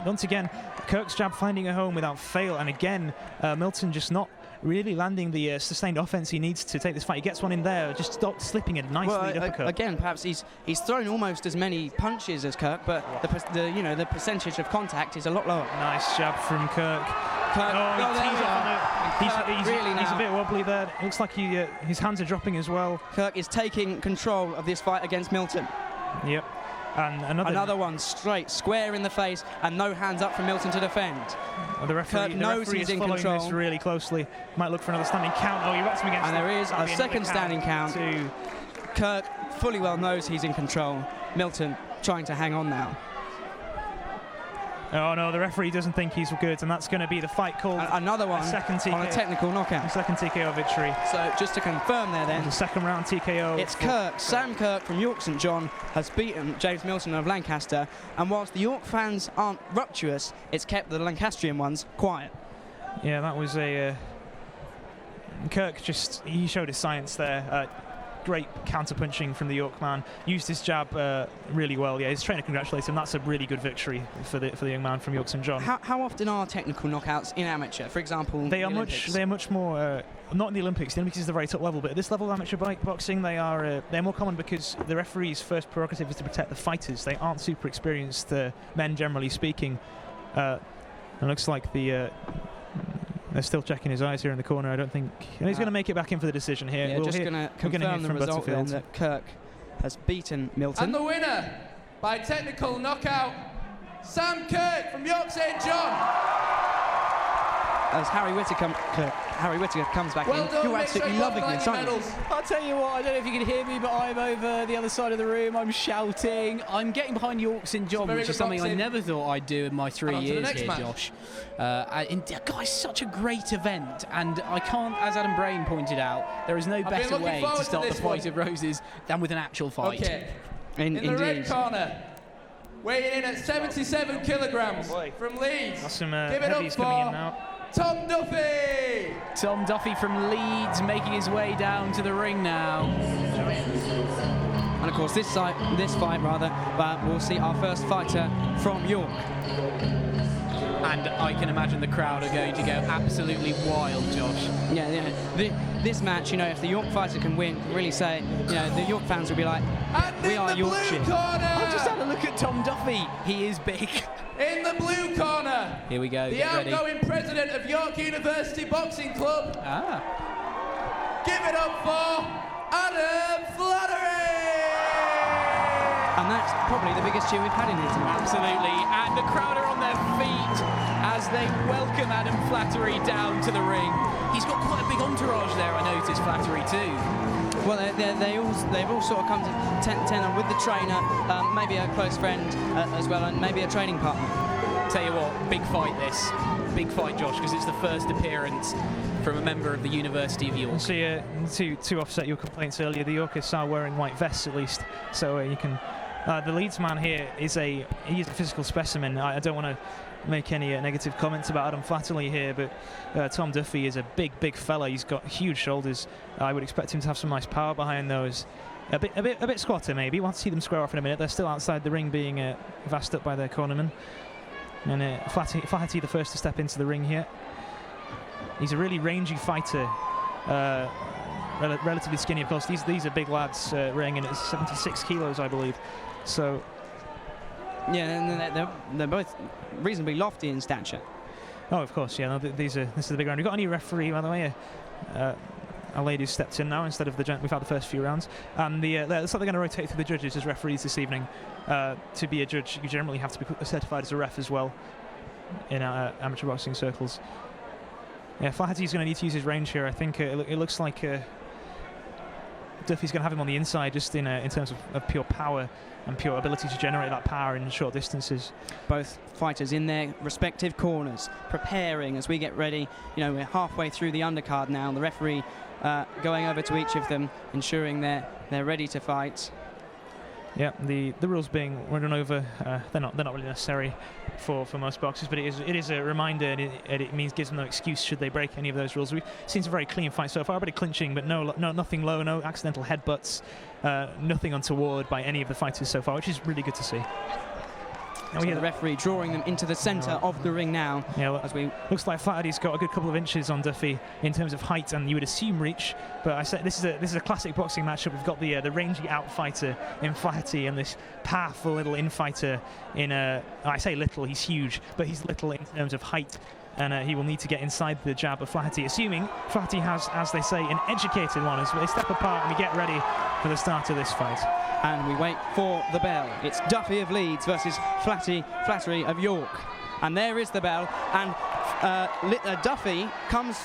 once again, Kirk's jab finding a home without fail. And again, Milton just not really landing the sustained offense he needs to take this fight. He gets one in there, just stopped slipping a nice lead uppercut. Again, perhaps he's thrown almost as many punches as Kirk, but the percentage of contact is a lot lower. Nice jab from Kirk. He's a bit wobbly there. It looks like his hands are dropping as well. Kirk is taking control of this fight against Milton. Yep. And another one straight, square in the face, and no hands up from Milton to defend. The referee knows he's in control. This really closely. Might look for another standing count. Oh, he wraps him against. And there is a second standing count. Kirk fully well knows he's in control. Milton trying to hang on now. Oh no, the referee doesn't think he's good, and that's going to be the fight called. Another one second TKO, on a technical knockout. Second TKO victory. So just to confirm there then. The second round TKO. It's Kirk, Sam Kirk from York St John has beaten James Milton of Lancaster, and whilst the York fans aren't rapturous, it's kept the Lancastrian ones quiet. Yeah, that was a... Kirk he showed his science there. Great counter-punching from the York man. Used his jab really well. Yeah, his trainer congratulates him. That's a really good victory for the young man from York St John. How often are technical knockouts in amateur? For example, they are much more. Not in the Olympics. The Olympics is the very top level, but at this level of amateur boxing, they're more common because the referee's first prerogative is to protect the fighters. They aren't super experienced men, generally speaking. It looks like they're still checking his eyes here in the corner. I don't think he's going to make it back in for the decision here. Yeah, just going to confirm the result then that Kirk has beaten Milton. And the winner by technical knockout, Sam Kirk from York St John. As Harry Whittaker comes back in, you're absolutely loving this, aren't you? I'll tell you what, I don't know if you can hear me, but I'm over the other side of the room. I'm shouting. I'm getting behind York St John, which is something I never thought I'd do in my 3 years here, Josh. Guys, such a great event, and I can't, as Adam Brain pointed out, there is no better way to start the Fight of Roses than with an actual fight. Okay. In the red corner, weighing in at 77 kilograms from Leeds. That's some Give it heavies up coming in for now. Tom Duffy! Tom Duffy from Leeds making his way down to the ring now. And of course this fight, we'll see our first fighter from York. and I can imagine the crowd are going to go absolutely wild, Josh. Yeah. This match, if the York fighter can win, really say, the York fans will be like, we are Yorkshire. I've just had a look at Tom Duffy. He is big. In the blue corner, Here we go. the Get ready. outgoing president of York University Boxing Club. Give it up for Adam Flattery! And that's probably the biggest cheer we've had in here tonight. Absolutely, and the crowd are on their feet as they welcome Adam Flattery down to the ring. He's got quite a big entourage there, I noticed, Flattery too. Well, they've all sort of come to tenor with the trainer, maybe a close friend as well, and maybe a training partner. Tell you what, big fight this. Big fight, Josh, because it's the first appearance from a member of the University of York. So, to offset your complaints earlier, the Yorkists are wearing white vests at least, so you can. The Leeds man here he's a physical specimen. I don't want to make any negative comments about Adam Flattery here, but Tom Duffy is a big fella. He's got huge shoulders. I would expect him to have some nice power behind those. A bit squatter maybe. We'll have to see them square off in a minute. They're still outside the ring, being vassed up by their cornerman. And Flaherty the first to step into the ring here. He's a really rangy fighter, relatively skinny, of course. These are big lads weighing in at 76 kilos, I believe. So, yeah, and they're both reasonably lofty in stature. Oh, of course, yeah. No, this is the big round. We've got a new referee, by the way. A lady who's stepped in now instead of we've had the first few rounds. And looks like they're going to rotate through the judges as referees this evening. To be a judge, you generally have to be certified as a ref as well in amateur boxing circles. Yeah, Flaherty's going to need to use his range here. I think it looks like Duffy's going to have him on the inside, just in terms of pure power and pure ability to generate that power in short distances. Both fighters in their respective corners, preparing as we get ready. We're halfway through the undercard now. The referee going over to each of them, ensuring they're ready to fight. Yeah, the rules being run over, they're not really necessary for most boxers, but it is a reminder, and it gives them no excuse should they break any of those rules. We've seen some very clean fights so far, a bit of clinching, but nothing low, no accidental headbutts, nothing untoward by any of the fighters so far, which is really good to see. So the referee drawing them into the centre of the ring now. Yeah, looks like Flaherty's got a good couple of inches on Duffy in terms of height, and you would assume reach. But I said this is a classic boxing matchup. We've got the rangy out fighter in Flaherty and this powerful little in fighter in I say little, he's huge, but he's little in terms of height. And he will need to get inside the jab of Flaherty, assuming Flaherty has, as they say, an educated one, as they step apart and we get ready for the start of this fight. And we wait for the bell. It's Duffy of Leeds versus Flattery of York. And there is the bell. And Duffy comes,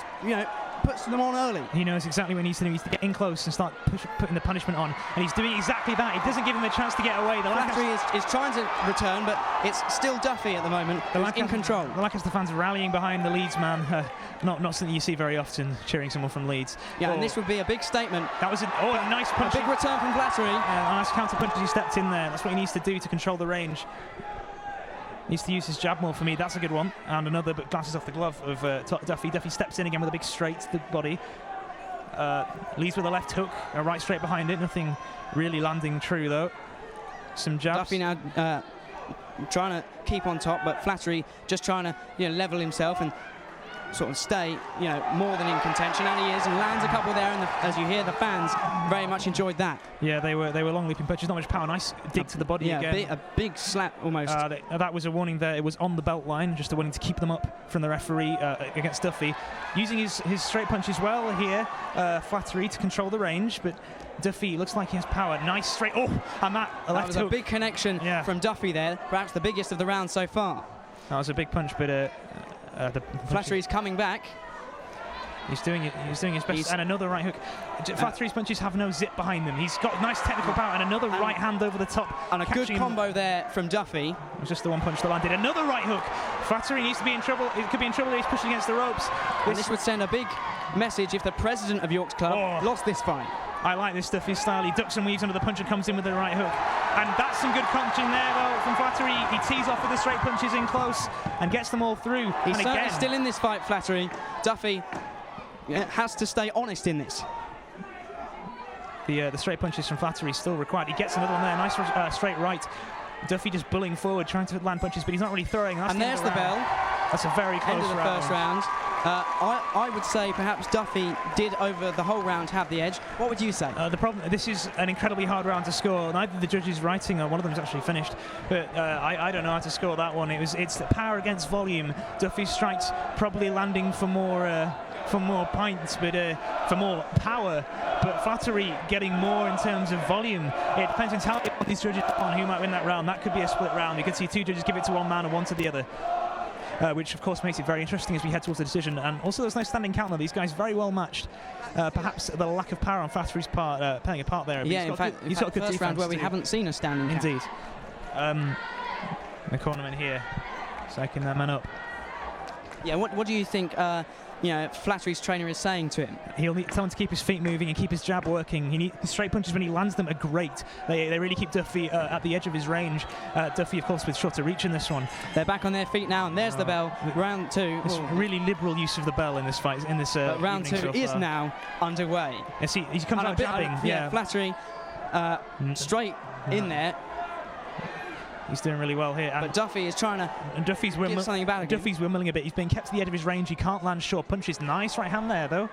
puts them on early. He knows exactly what he needs to do. He needs to get in close and start putting the punishment on. And he's doing exactly that. He doesn't give him a chance to get away. Flattery is trying to return, but it's still Duffy at the moment who's in control. The Lancaster fans are rallying behind the Leeds man. Not something you see very often, cheering someone from Leeds. Yeah, and this would be a big statement. That was a nice punch. A big return from Flattery. Nice counter punch as he stepped in there. That's what he needs to do to control the range. Needs to use his jab more for me. That's a good one. And another, but glances off the glove of Duffy. Duffy steps in again with a big straight to the body. Leads with a left hook, a right straight behind it. Nothing really landing true though. Some jabs. Duffy now trying to keep on top, but Flattery just trying to level himself and sort of stay more than in contention, and he is, and lands a couple there, and as you hear, the fans very much enjoyed that. Yeah, they were long leaping punches, not much power. Nice dig to the body again. A big slap almost. That was a warning there. It was on the belt line, just a warning to keep them up from the referee against Duffy. Using his straight punches well here, Flattery to control the range, but Duffy looks like he has power. Nice straight. Oh, and that was a big connection from Duffy there, perhaps the biggest of the round so far. That was a big punch, but Flattery's coming back. He's doing his best, and another right hook. Flattery's punches have no zip behind them. He's got nice technical power, and another right hand over the top. And a good combo there from Duffy. It was just the one punch that landed. Another right hook. Flattery needs to be in trouble. He could be in trouble. He's pushing against the ropes. This would send a big message if the president of York's club lost this fight. I like this Duffy style. He ducks and weaves under the punch and comes in with the right hook. And that's some good punching there, though, from Flattery. He tees off with the straight punches in close and gets them all through. He's certainly still in this fight, Flattery. Duffy has to stay honest in this. The straight punches from Flattery still required. He gets another one there. Nice straight right. Duffy just bullying forward, trying to land punches, but he's not really throwing. And there's the bell. That's a very close end of the round. first round. I would say perhaps Duffy did over the whole round have the edge. What would you say? The problem, this is an incredibly hard round to score. Neither the judges writing, one of them's actually finished, but I don't know how to score that one. It's the power against volume. Duffy's strikes probably landing for more pints, but for more power. But Flattery getting more in terms of volume. It depends entirely on these judges on who might win that round. That could be a split round. You could see two judges give it to one man and one to the other. Which of course makes it very interesting as we head towards the decision. And also there's no standing count now. These guys very well matched. Perhaps the lack of power on Flattery's part playing a part there. Yeah, in fact, he's got a good first round defense where we too. haven't seen a standing count. Indeed. The cornerman here, psyching that man up. Yeah, what do you think Flattery's trainer is saying to him? He'll need someone to keep his feet moving and keep his jab working. His straight punches when he lands them are great. They really keep Duffy at the edge of his range. Duffy, of course, with shorter reach in this one. They're back on their feet now, and there's the bell. Round two. It's really liberal use of the bell in this fight. In this round two is now underway. Yes, he comes out jabbing. Yeah, Flattery straight in there. He's doing really well here. But Duffy is trying to give something back again. Duffy's wimmling a bit. He's being kept to the edge of his range. He can't land short punches. Nice right hand there, though.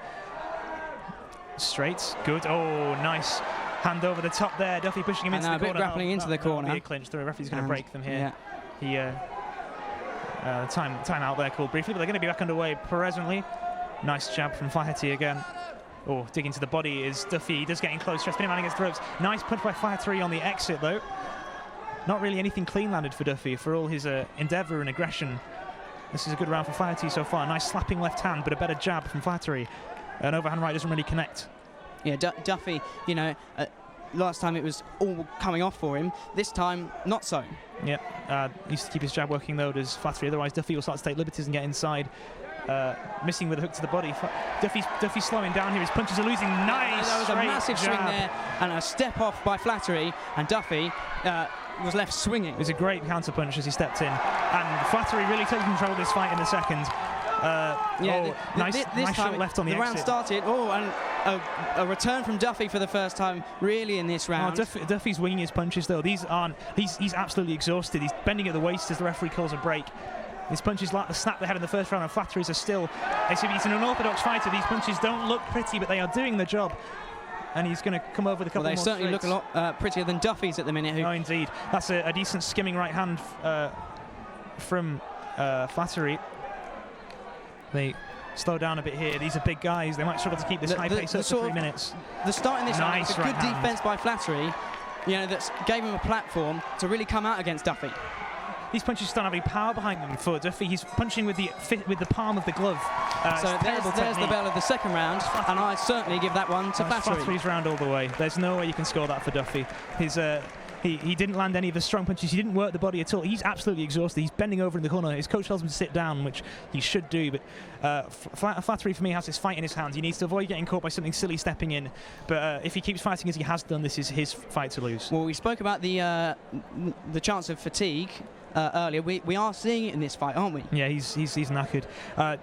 Straight. Good. Oh, nice. Hand over the top there. Duffy pushing him into the corner. a bit grappling into the corner. Be a clinch. The referee's going to break them here. Yeah. Time out there called briefly, but they're going to be back underway presently. Nice jab from Flaherty again. Oh, digging to the body is Duffy. He does get in close. Spinning man against the ropes. Nice punch by Flaherty on the exit, though. Not really anything clean landed for Duffy for all his endeavour and aggression. This is a good round for Flaherty so far. Nice slapping left hand, but a better jab from Flaherty. An overhand right doesn't really connect. Yeah, Duffy, last time it was all coming off for him. This time, not so. Yep. He needs to keep his jab working, though, does Flaherty. Otherwise, Duffy will start to take liberties and get inside. Missing with a hook to the body. Duffy's slowing down here. His punches are losing. Nice. There was a massive jab. swing there and a step off by Flattery, and Duffy was left swinging. It was a great counter punch as he stepped in, and Flattery really taking control of this fight in the second. Nice shot left on the exit. round started. And a return from Duffy for the first time, really, in this round. Duffy's winging his punches, though. These aren't. He's absolutely exhausted. He's bending at the waist as the referee calls a break. His punches like the snap they had in the first round, and Flattery's are still. He's an unorthodox fighter. These punches don't look pretty, but they are doing the job. And he's going to come over with a couple more. They certainly look a lot prettier than Duffy's at the minute. Oh, indeed. That's a decent skimming right hand from Flattery. They slow down a bit here. These are big guys. They might struggle to keep this high pace up for 3 minutes. The start in this round was a good defense by Flattery. That gave him a platform to really come out against Duffy. These punches don't have any power behind them for Duffy. He's punching with the palm of the glove. So there's the bell of the second round, and I certainly give that one to Flattery. Flattery's round all the way. There's no way you can score that for Duffy. He didn't land any of the strong punches. He didn't work the body at all. He's absolutely exhausted. He's bending over in the corner. His coach tells him to sit down, which he should do. But Flattery, for me, has this fight in his hands. He needs to avoid getting caught by something silly stepping in. But if he keeps fighting as he has done, this is his fight to lose. Well, we spoke about the chance of fatigue earlier. We are seeing it in this fight, aren't we? Yeah, he's knackered.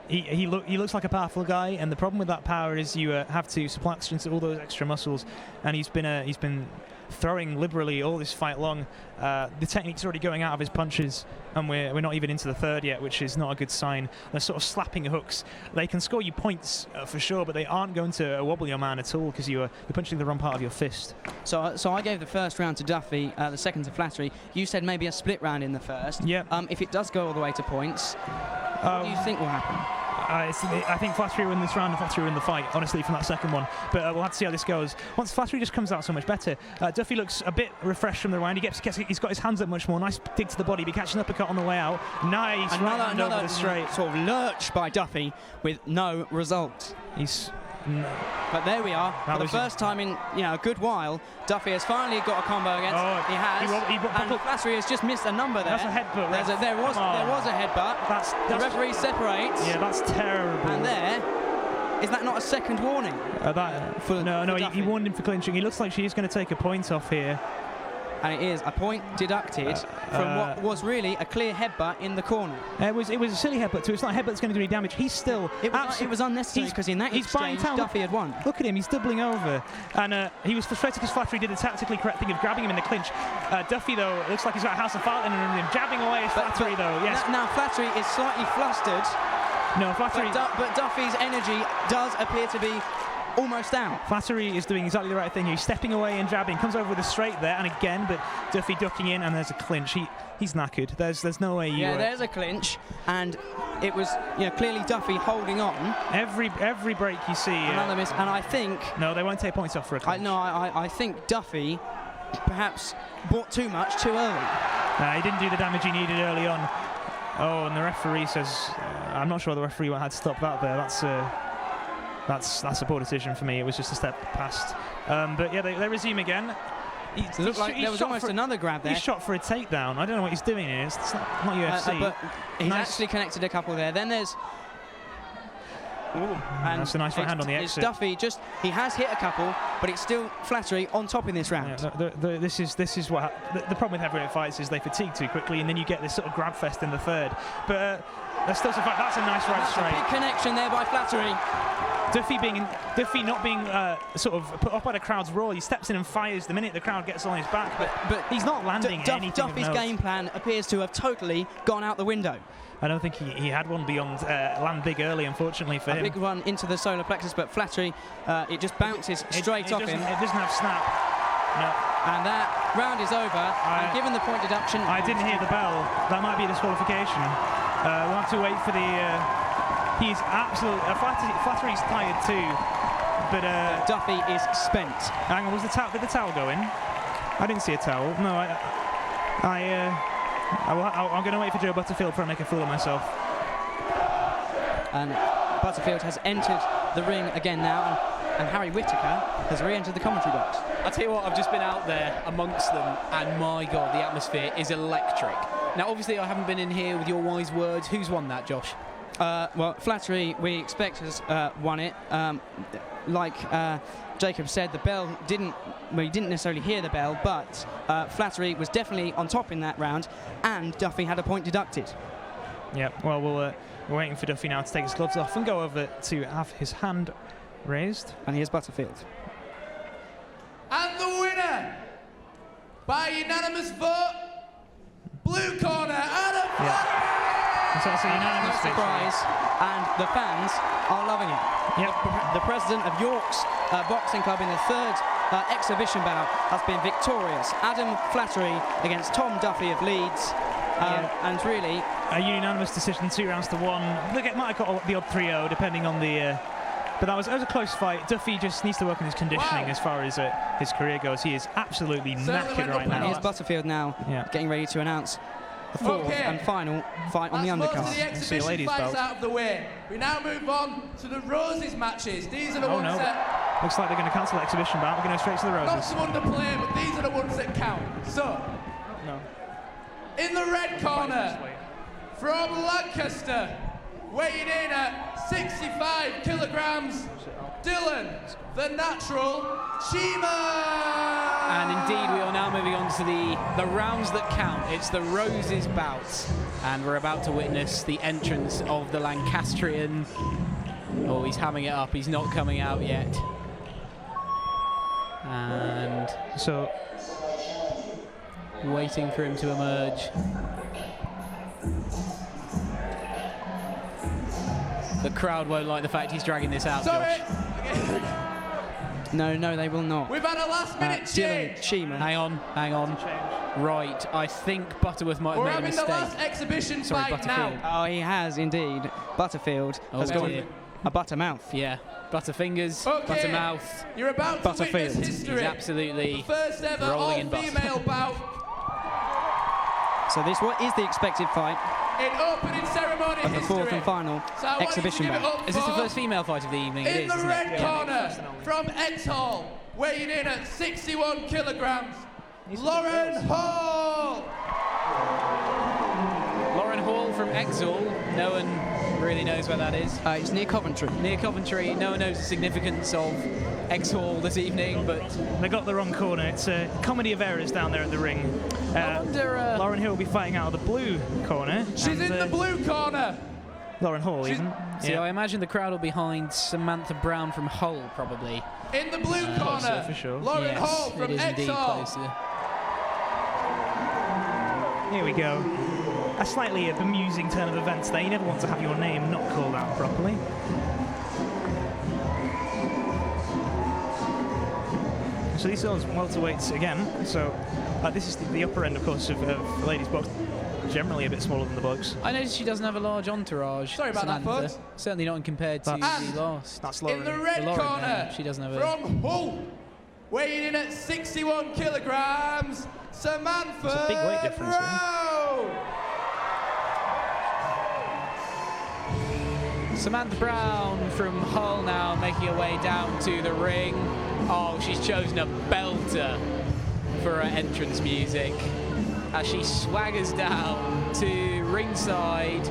He looks like a powerful guy, and the problem with that power is you have to supply oxygen to all those extra muscles. And he's been throwing liberally all this fight long. The technique's already going out of his punches, and we're not even into the third yet, which is not a good sign. They're sort of slapping hooks. They can score you points for sure, but they aren't going to wobble your man at all because you're punching the wrong part of your fist. So I gave the first round to Duffy, the second to Flattery. You said maybe a split round in the first. Yeah. If it does go all the way to points, what do you think will happen? I think Flattery win this round and Flattery win the fight, honestly, from that second one. But we'll have to see how this goes. Once Flattery just comes out so much better. Duffy looks a bit refreshed from the round. He's got his hands up much more. Nice dig to the body. Be catching an uppercut on the way out. Nice. Another over the straight. Sort of lurch by Duffy with no result. But there we are. For the first time in a good while, Duffy has finally got a combo against. He has. And Flattery has just missed a number there. That's a headbutt. There was a headbutt. The referee separates. Yeah, that's terrible. And is that not a second warning? No, he warned him for clinching. He looks like she's going to take a point off here. and it is a point deducted from what was really a clear headbutt in the corner. It was a silly headbutt too. It's not a headbutt that's going to do any damage. He's still... It was unnecessary because in that exchange, Duffy had won. Look at him, he's doubling over. And he was frustrated because Flattery did the tactically correct thing of grabbing him in the clinch. Duffy, though, it looks like he's got a house of fire in him, jabbing away at Flattery, though. Yes. Now Flattery is slightly flustered. No, Flattery... But Duffy's energy does appear to be almost out. Flattery is doing exactly the right thing. He's stepping away and jabbing, comes over with a straight there, and again, but Duffy ducking in, and there's a clinch. He's knackered. There's no way you... Yeah, there's a clinch, and it was clearly Duffy holding on. Every break you see... Another miss, and I think... No, they won't take points off for a clinch. I think Duffy perhaps bought too much too early. He didn't do the damage he needed early on. Oh, and the referee says... I'm not sure the referee had to stop that there. That's a poor decision for me. It was just a step past. But yeah, they resume again. It looked like there was almost another grab there. He's shot for a takedown. I don't know what he's doing here. It's not UFC. But he's actually connected a couple there. Then there's... And that's a nice right hand on the exit. Duffy he has hit a couple, but it's still Flattery on top in this round. Yeah, this is what the problem with heavyweight fights is they fatigue too quickly, and then you get this sort of grab fest in the third. But there's still some fight. That's a nice right straight. Big connection there by Flattery. Duffy not being sort of put off by the crowd's roar. He steps in and fires the minute the crowd gets on his back, but he's not landing anything. Duffy's game plan appears to have totally gone out the window. I don't think he had one beyond land big early, unfortunately for him. A big one into the solar plexus, but Flattery, it just bounces straight off him. It doesn't have snap. No. And that round is over. And given the point deduction... I didn't hear the bell. That might be a disqualification. We'll have to wait for the... he's absolutely... Flattery's tired too. But Duffy is spent. Hang on, did the towel go in? I didn't see a towel. No, I'm going to wait for Joe Butterfield before I make a fool of myself. And Butterfield has entered the ring again now, and Harry Whittaker has re-entered the commentary box. I'll tell you what, I've just been out there amongst them, and my God, the atmosphere is electric. Now, obviously, I haven't been in here with your wise words. Who's won that, Josh? Well, Flattery, we expect, has won it. Like Jacob said, the bell we didn't necessarily hear the bell, but Flattery was definitely on top in that round, and Duffy had a point deducted. Yeah, well, we're waiting for Duffy now to take his gloves off and go over to have his hand raised. And here's Butterfield. And the winner, by unanimous vote, blue corner, Adam Flattery! That's a unanimous surprise, and the fans are loving it. Yep. The president of York's Boxing Club in the third exhibition bout has been victorious. Adam Flattery against Tom Duffy of Leeds. And really... A unanimous decision, 2 rounds to 1. Might have got the odd 3-0, depending on the... But that was a close fight. Duffy just needs to work on his conditioning as far as his career goes. He is absolutely knackered right now. Here's Butterfield now, getting ready to announce the fourth and final fight on the undercard. Most of the exhibition fights out of the way. We now move on to the Roses matches. These are the ones that... Looks like they're going to cancel the exhibition bout. We're going to go straight to the Roses. Not to underplay, but these are the ones that count. So, in the red corner, from Lancaster, weighing in at 65 kilograms, Dylan, the natural Chima! And indeed, we are now moving on to the rounds that count. It's the Roses bout, and we're about to witness the entrance of the Lancastrian. Oh, he's hamming it up. He's not coming out yet. And so, waiting for him to emerge. The crowd won't like the fact he's dragging this out, Josh. No, they will not. We've had a last-minute change. Chima. Hang on. Right, I think Butterworth might have made a mistake. We're having the last exhibition fight now. Oh, he has indeed. Butterfield has gone a buttermouth. Yeah, butterfingers, buttermouth. You're about to witness history. He's absolutely the first ever rolling in all-female bout. So this is the expected fight in opening ceremony of the fourth and final exhibition bout. Is this the first female fight of the evening? In the red corner, from Exhall, weighing in at 61 kilograms, Lauren Hall. Lauren Hall from Exhall, known really knows where that is. It's near Coventry. Near Coventry. No one knows the significance of X-Hall this evening, but They got the wrong corner. It's a comedy of errors down there at the ring. Lauren Hill will be fighting out of the blue corner. She's in the blue corner. Lauren Hall, even. So I imagine the crowd will be behind Samantha Brown from Hull, probably. In the blue corner. Closer, for sure. Lauren Hall from it is indeed X-Hall. closer. Here we go. A slightly bemusing turn of events there. You never want to have your name not called out properly. So these are welterweights again. So this is the upper end, of course, of the ladies' box. Generally a bit smaller than the blokes. I noticed she doesn't have a large entourage. Sorry about that, Samantha. folks. Certainly not compared to the last. That's In the red Lauren, corner, she doesn't have a... from Hull, weighing in at 61 kilograms, Samantha It's a big weight difference, Brown. Samantha Brown from Hull now making her way down to the ring. Oh, she's chosen a belter for her entrance music as she swaggers down to ringside.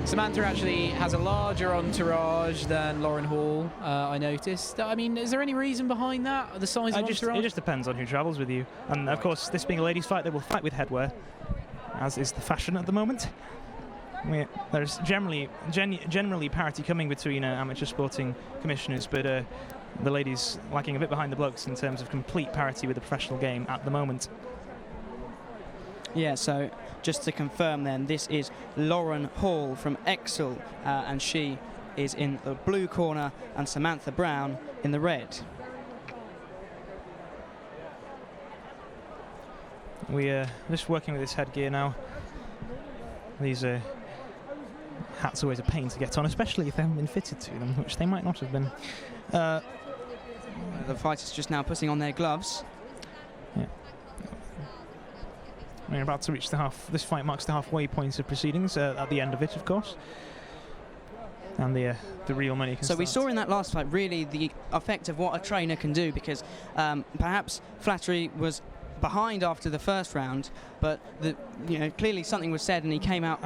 Samantha actually has a larger entourage than Lauren Hall, I noticed. I mean, is there any reason behind that, the size of entourage? It just depends on who travels with you. And of course, this being a ladies' fight, they will fight with headwear, as is the fashion at the moment. There's generally parity coming between amateur sporting commissioners, but the ladies lagging a bit behind the blokes in terms of complete parity with the professional game at the moment. Yeah, so just to confirm then, this is Lauren Hall from Exel, and she is in the blue corner, and Samantha Brown in the red. We're just working with this headgear now. These hats are always a pain to get on, especially if they haven't been fitted to them, which they might not have been. The fighters just now putting on their gloves. Yeah. We're about to reach the this fight marks the halfway point of proceedings, at the end of it, of course. And the real money can So we start. saw in that last fight really the effect of what a trainer can do, because perhaps Flattery was behind after the first round, but clearly something was said and he came out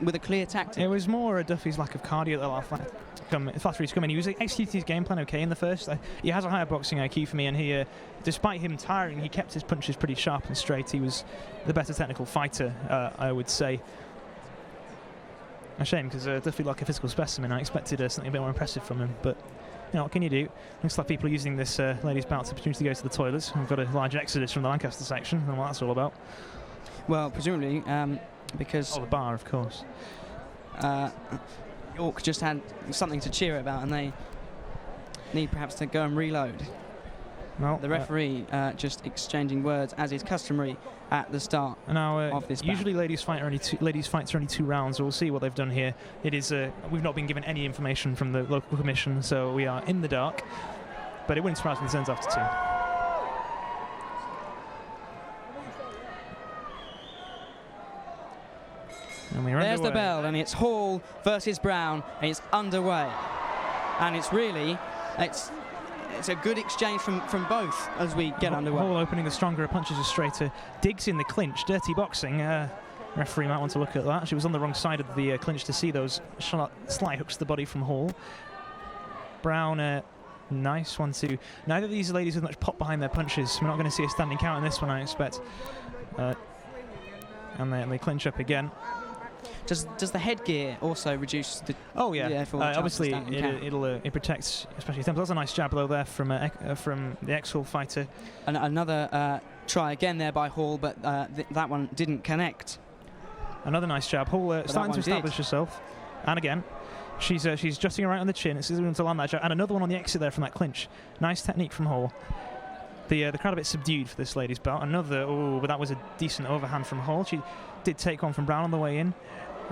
with a clear tactic. It was more Duffy's lack of cardio that allowed Flattery to come in. He was executing his game plan okay in the first. He has a higher boxing IQ for me, and he, despite him tiring, he kept his punches pretty sharp and straight. He was the better technical fighter, I would say. A shame, because Duffy, like a physical specimen, I expected something a bit more impressive from him, but what can you do? Looks like people are using this ladies' bout as an opportunity to go to the toilets. We've got a large exodus from the Lancaster section, and what that's all about. Well, presumably because... Oh, the bar, of course. York just had something to cheer about, and they need perhaps to go and reload. Well, the referee just exchanging words, as is customary at the start of this bout. Usually ladies' fights are only 2 rounds, so we'll see what they've done here. It is we've not been given any information from the local commission, so we are in the dark, but it wouldn't surprise me if it turns after 2. There's the bell, and it's Hall versus Brown, and it's underway. And it's really, it's a good exchange from both as we get underway. Hall opening the stronger, punches a straighter, digs in the clinch, dirty boxing. Referee might want to look at that. She was on the wrong side of the clinch to see those sly hooks to the body from Hall. Brown, nice 1-2. Neither of these ladies with much pop behind their punches. We're not going to see a standing count in this one, I expect. And they clinch up again. Does the headgear also reduce the? Oh yeah, obviously it protects, especially temples. That's a nice jab though there from the X-Hall fighter. And another try again there by Hall, but that one didn't connect. Another nice jab. Hall starting to establish herself, and again, she's jutting her right on the chin. It's going to land that jab, and another one on the exit there from that clinch. Nice technique from Hall. The crowd a bit subdued for this ladies' bout. But that was a decent overhand from Hall. She did take one from Brown on the way in.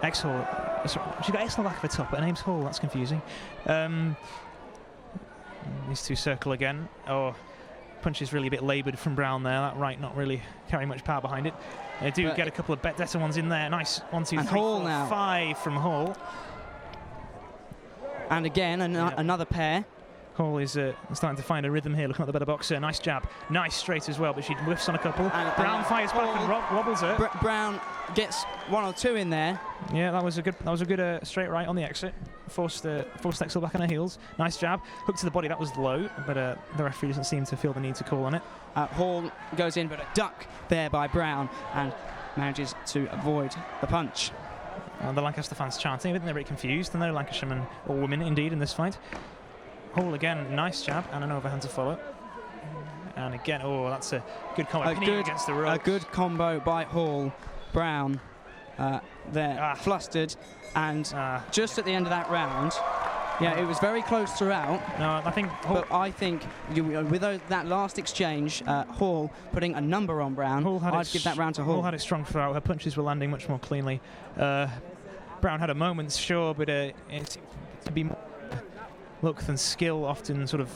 X-Hall, she got X on the back of her top, but her name's Hall, that's confusing. These two circle again. Punch is really a bit laboured from Brown there, that right not really carrying much power behind it. They do get a couple of better ones in there. Nice 1, 2, 3, 4, 5 from Hall. And again, another pair. Hall is starting to find a rhythm here, looking at the better boxer. Nice jab, nice straight as well, but she whiffs on a couple. Brown fires back and wobbles her. Brown gets 1 or 2 in there. Yeah, that was a good straight right on the exit. Forced Exel back on her heels. Nice jab, hook to the body. That was low, but the referee doesn't seem to feel the need to call on it. Hall goes in, but a duck there by Brown and manages to avoid the punch. The Lancaster fans chanting. I think they're a bit confused. There are no Lancashiremen or women indeed in this fight. Hall again, nice jab and an overhand to follow. And again, oh, that's a good combo. Against the ropes. A good combo by Hall. Brown there, flustered, and just at the end of that round, yeah, it was very close throughout. No, I think. But I think with that last exchange, Hall putting a number on Brown, I'd give that round to Hall. Hall had it strong throughout. Her punches were landing much more cleanly. Brown had a moment, sure, but it seemed to be more luck than skill, often sort of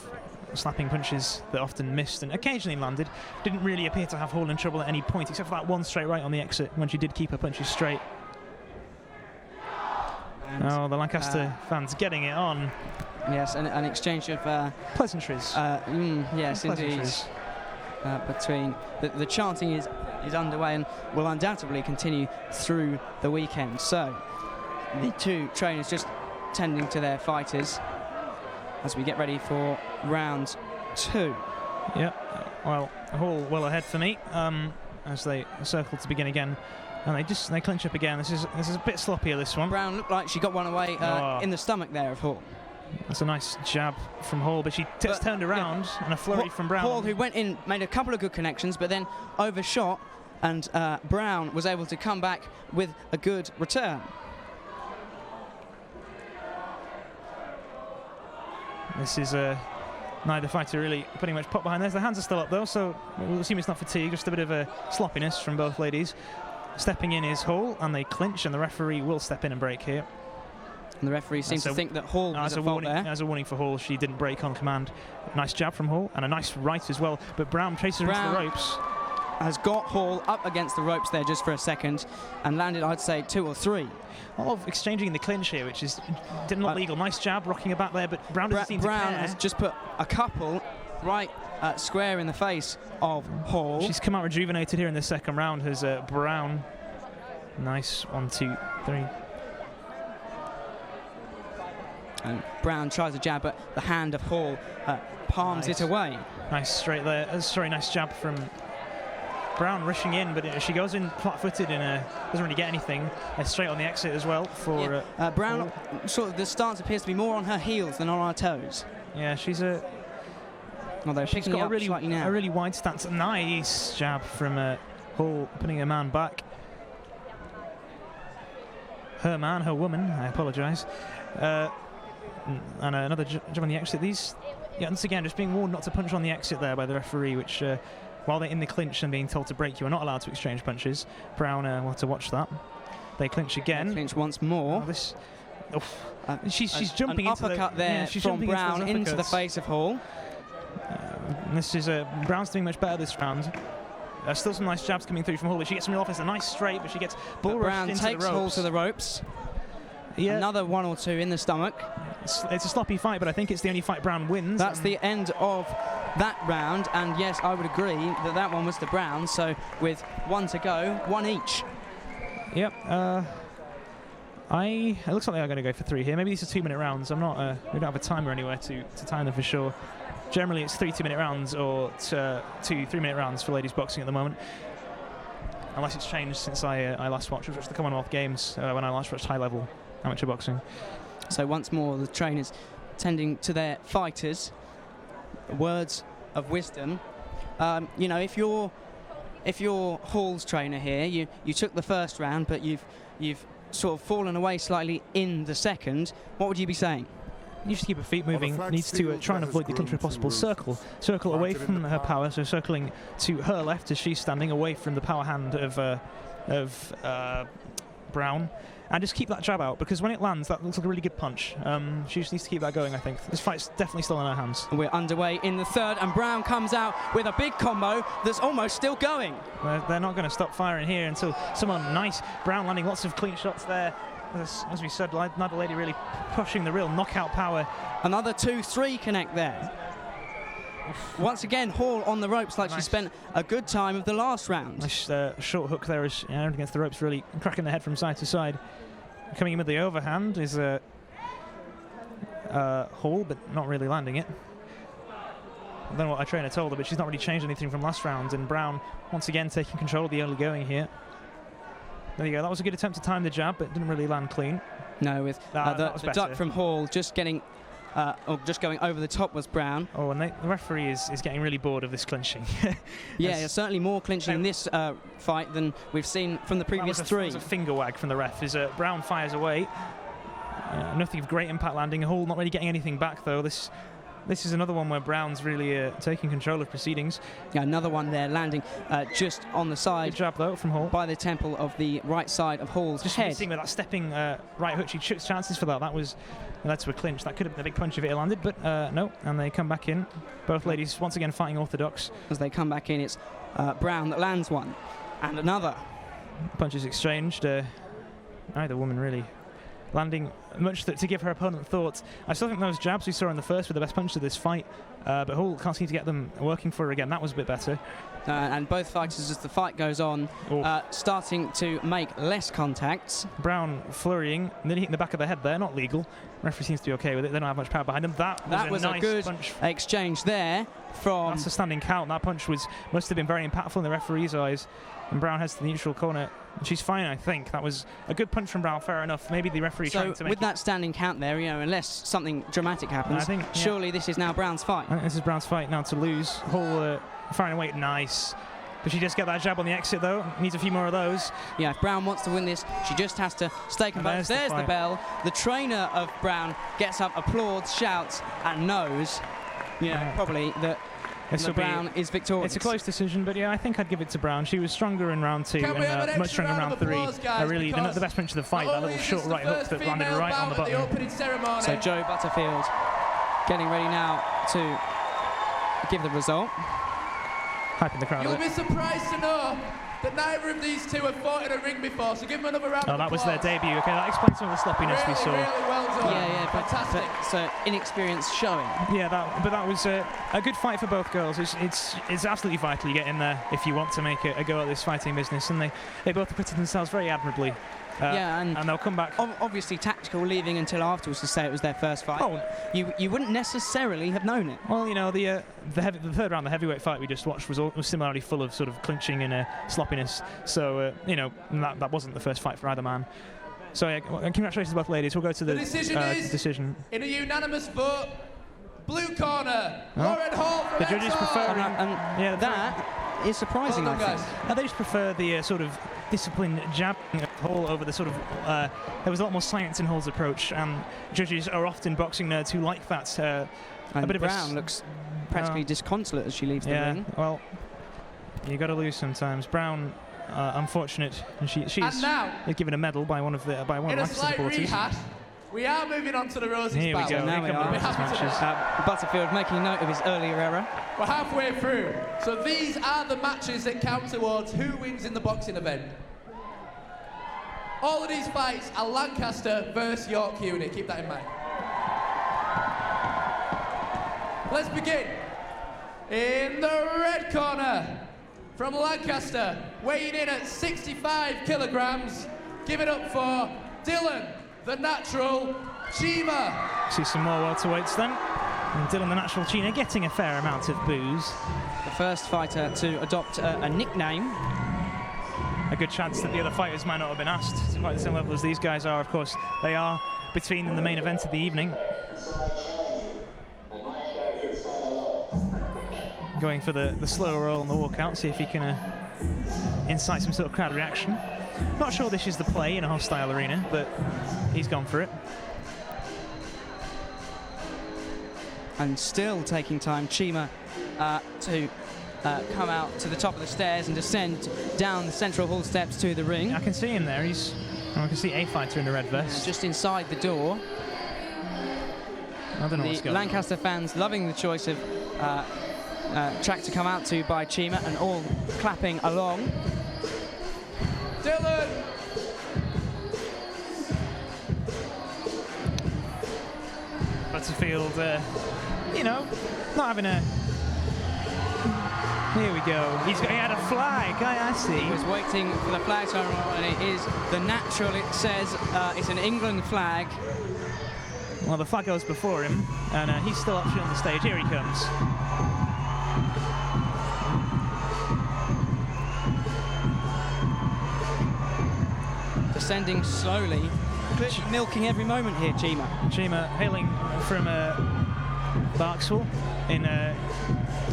slapping punches that often missed and occasionally landed. Didn't really appear to have Hall in trouble at any point, except for that one straight right on the exit when she did keep her punches straight. And the Lancaster fans getting it on. Yes, an exchange of pleasantries. Yes, indeed. Between the chanting is underway and will undoubtedly continue through the weekend. So the two trainers just tending to their fighters as we get ready for round 2. Yep. Well, Hall well ahead for me as they circle to begin again. And they clinch up again. This is a bit sloppier, this one. Brown looked like she got one away in the stomach there of Hall. That's a nice jab from Hall, but she turned around and a flurry from Brown. Hall, who went in, made a couple of good connections, but then overshot, and Brown was able to come back with a good return. This is neither fighter really putting much pop behind theirs. The hands are still up though, so we'll assume it's not fatigue, just a bit of a sloppiness from both ladies. Stepping in is Hall, and they clinch, and the referee will step in and break here. And the referee seems to think that Hall was at fault there. As a warning for Hall, she didn't break on command. Nice jab from Hall, and a nice right as well, but Brown chases her into the ropes. Has got Hall up against the ropes there just for a second, and landed, I'd say, 2 or 3. A lot of exchanging in the clinch here, which is not legal. Nice jab, rocking her back there, but Brown doesn't seem to care. Brown has just put a couple right square in the face of Hall. She's come out rejuvenated here in the second round, has Brown. Nice, 1, 2, 3. And Brown tries a jab, but the hand of Hall palms it away. Nice straight there. Nice jab from Brown rushing in, but she goes in flat-footed and doesn't really get anything. Straight on the exit as well for Brown. Sort of the stance appears to be more on her heels than on her toes. Yeah, she's although she's got a really wide stance. Nice jab from Hall, putting her man back. Her man, her woman. I apologise. And another jab on the exit. These, once again, just being warned not to punch on the exit there by the referee, which. While they're in the clinch and being told to break, you are not allowed to exchange punches. Brown will have to watch that. They clinch again. They clinch once more. She's jumping an into the uppercut there from Brown into the face of Hall. This is Brown's doing much better this round. Still some nice jabs coming through from Hall, but she gets some real offense. A nice straight, but she gets bull rushed into the ropes. Brown takes Hall to the ropes. Yeah. Another 1 or 2 in the stomach. It's a sloppy fight, but I think it's the only fight Brown wins. That's the end of that round, and yes, I would agree that one was the Brown. So with 1 to go, 1 each. Yep. It looks like they are going to go for 3 here. Maybe these are 2-minute rounds. I'm not. We don't have a timer anywhere to time them for sure. Generally, it's 3 2-minute rounds or 2 3-minute rounds for ladies boxing at the moment. Unless it's changed since I last watched, which was the Commonwealth Games when I last watched high-level amateur boxing. So once more, the trainers tending to their fighters. Words of wisdom. If you're Hall's trainer here, you took the first round, but you've sort of fallen away slightly in the second. What would you be saying? You just keep her feet moving. Needs to try and avoid the clinch if possible. Circle away from her power. So circling to her left as she's standing away from the power hand of Brown. And just keep that jab out, because when it lands, that looks like a really good punch. She just needs to keep that going, I think. This fight's definitely still in her hands. We're underway in the third, and Brown comes out with a big combo that's almost still going. They're not going to stop firing here until someone nice. Brown landing lots of clean shots there. as we said, another lady really pushing the real knockout power. Another 2-3 connect there. Once again, Hall on the ropes like she spent a good time of the last round. Nice short hook there is against the ropes, really cracking the head from side to side. Coming in with the overhand is Hall, but not really landing it. I don't know what our trainer told her, but she's not really changed anything from last round. And Brown, once again, taking control of the early going here. There you go. That was a good attempt to time the jab, but didn't really land clean. No, with the duck from Hall just getting, or just going over the top was Brown. Oh, and the referee is getting really bored of this clinching. Yeah, certainly more clinching in this fight than we've seen from the previous three. That was a finger wag from the ref. As Brown fires away. Nothing of great impact landing. Hall not really getting anything back, though. This is another one where Brown's really taking control of proceedings. Yeah, another one there landing just on the side. Good jab though from Hall. By the temple of the right side of Hall's just head. Seeing with that stepping right hook, she took chances for that. That led to a clinch. That could have been a big punch if it had landed, but no. And they come back in. Both ladies once again fighting orthodox. As they come back in, it's Brown that lands one, and another. Punches exchanged. Neither woman really landing much to give her opponent thoughts. I still think those jabs we saw in the first were the best punches of this fight, but Hall can't seem to get them working for her again. That was a bit better. And both fighters, as the fight goes on, starting to make less contacts. Brown flurrying, nearly hitting the back of the head there, not legal. Referee seems to be okay with it. They don't have much power behind them. That was a nice good punch. Exchange there from... That's a standing count. That punch must have been very impactful in the referee's eyes. And Brown heads to the neutral corner. And she's fine, I think. That was a good punch from Brown, fair enough. Maybe the referee trying to make with that standing count there, unless something dramatic happens, surely this is now Brown's fight. I think this is Brown's fight now to lose. Hall firing away, nice. But she just get that jab on the exit, though. Needs a few more of those. Yeah, if Brown wants to win this, she just has to stay composed. There's the bell. The trainer of Brown gets up, applauds, shouts, and knows, probably that Brown is victorious. It's a close decision, but yeah, I think I'd give it to Brown. She was stronger in round 2 and much stronger in round 3. Really, the best punch of the fight, that little short right hook that landed right on the button. So Jo Butterfield getting ready now to give the result. Hyping the crowd. You'll be surprised to know that neither of these two have fought in a ring before, so give them another round of that was applause. their debut. Okay, that explains some of the sloppiness we saw. Really well done. Yeah, fantastic. So inexperience showing. Yeah, but that was a good fight for both girls. It's absolutely vital you get in there if you want to make a go at this fighting business, and they both acquitted themselves very admirably. And they'll come back. Obviously, tactical, leaving until afterwards to say it was their first fight. Oh, you wouldn't necessarily have known it. Well, the third round, the heavyweight fight we just watched was similarly full of sort of clinching and sloppiness. So that wasn't the first fight for either man. So congratulations to both ladies. We'll go to the decision. In a unanimous vote, blue corner, Lauren Hall from the judges prefer. That is surprising. Well done, guys. They just prefer the sort of disciplined jabbing of Hall over the sort of. There was a lot more science in Hall's approach, and judges are often boxing nerds who like that. And Brown looks practically disconsolate as she leaves the ring. Well, you got to lose sometimes. Brown, unfortunate, and she's given a medal by one of the Lancaster supporters. Rehash, we are moving on to the Roses Here we battle. go. Now we are. Butterfield making note of his earlier error. We're halfway through. So these are the matches that count towards who wins in the boxing event. All of these fights are Lancaster versus York Unit. Keep that in mind. Let's begin. In the red corner, from Lancaster, weighing in at 65 kilograms, give it up for Dylan, the Natural Chima. See some more welterweights then. And Dylan, the Natural Chima, getting a fair amount of booze. The first fighter to adopt a nickname. A good chance that the other fighters might not have been asked to fight the same level as these guys are. Of course, they are between the main event of the evening. Going for the slow roll on the walkout, see if he can incite some sort of crowd reaction. Not sure this is the play in a hostile arena, but he's gone for it. And still taking time, Chima, to come out to the top of the stairs and descend down the central hall steps to the ring. I can see him there. I can see a fighter in the red vest. Just inside the door. I don't know what's going on. Lancaster fans loving the choice of track to come out to by Chima, and all clapping along. Dylan! Butterfield, you know, not having a... Here we go. He had a flag. I see. He was waiting for the flag to unroll, and it is the natural. It says it's an England flag. Well, the flag goes before him, and he's still up on the stage. Here he comes. Descending slowly, milking every moment here, Chima. Chima hailing from Berksville in...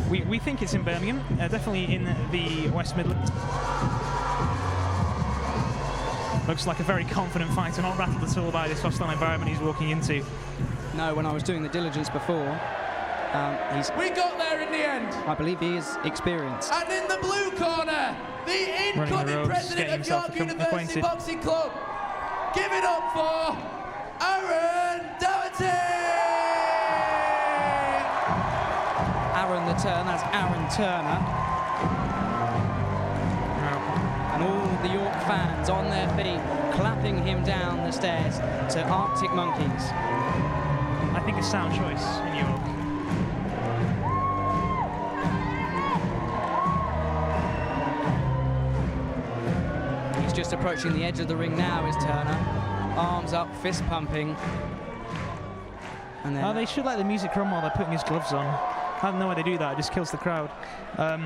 We think it's in Birmingham, definitely in the West Midlands. Looks like a very confident fighter, not rattled at all by this hostile environment he's walking into. No, when I was doing the diligence before, We got there in the end. I believe he is experienced. And in the blue corner, the incoming president of York University Boxing Club. Give it up for Aaron Doherty! Aaron the Turn, that's Aaron Turner. And all the York fans on their feet, clapping him down the stairs to Arctic Monkeys. I think a sound choice in York. He's just approaching the edge of the ring now, is Turner. Arms up, fist pumping. And then They should let the music run while they're putting his gloves on. I don't know why they do that, it just kills the crowd. I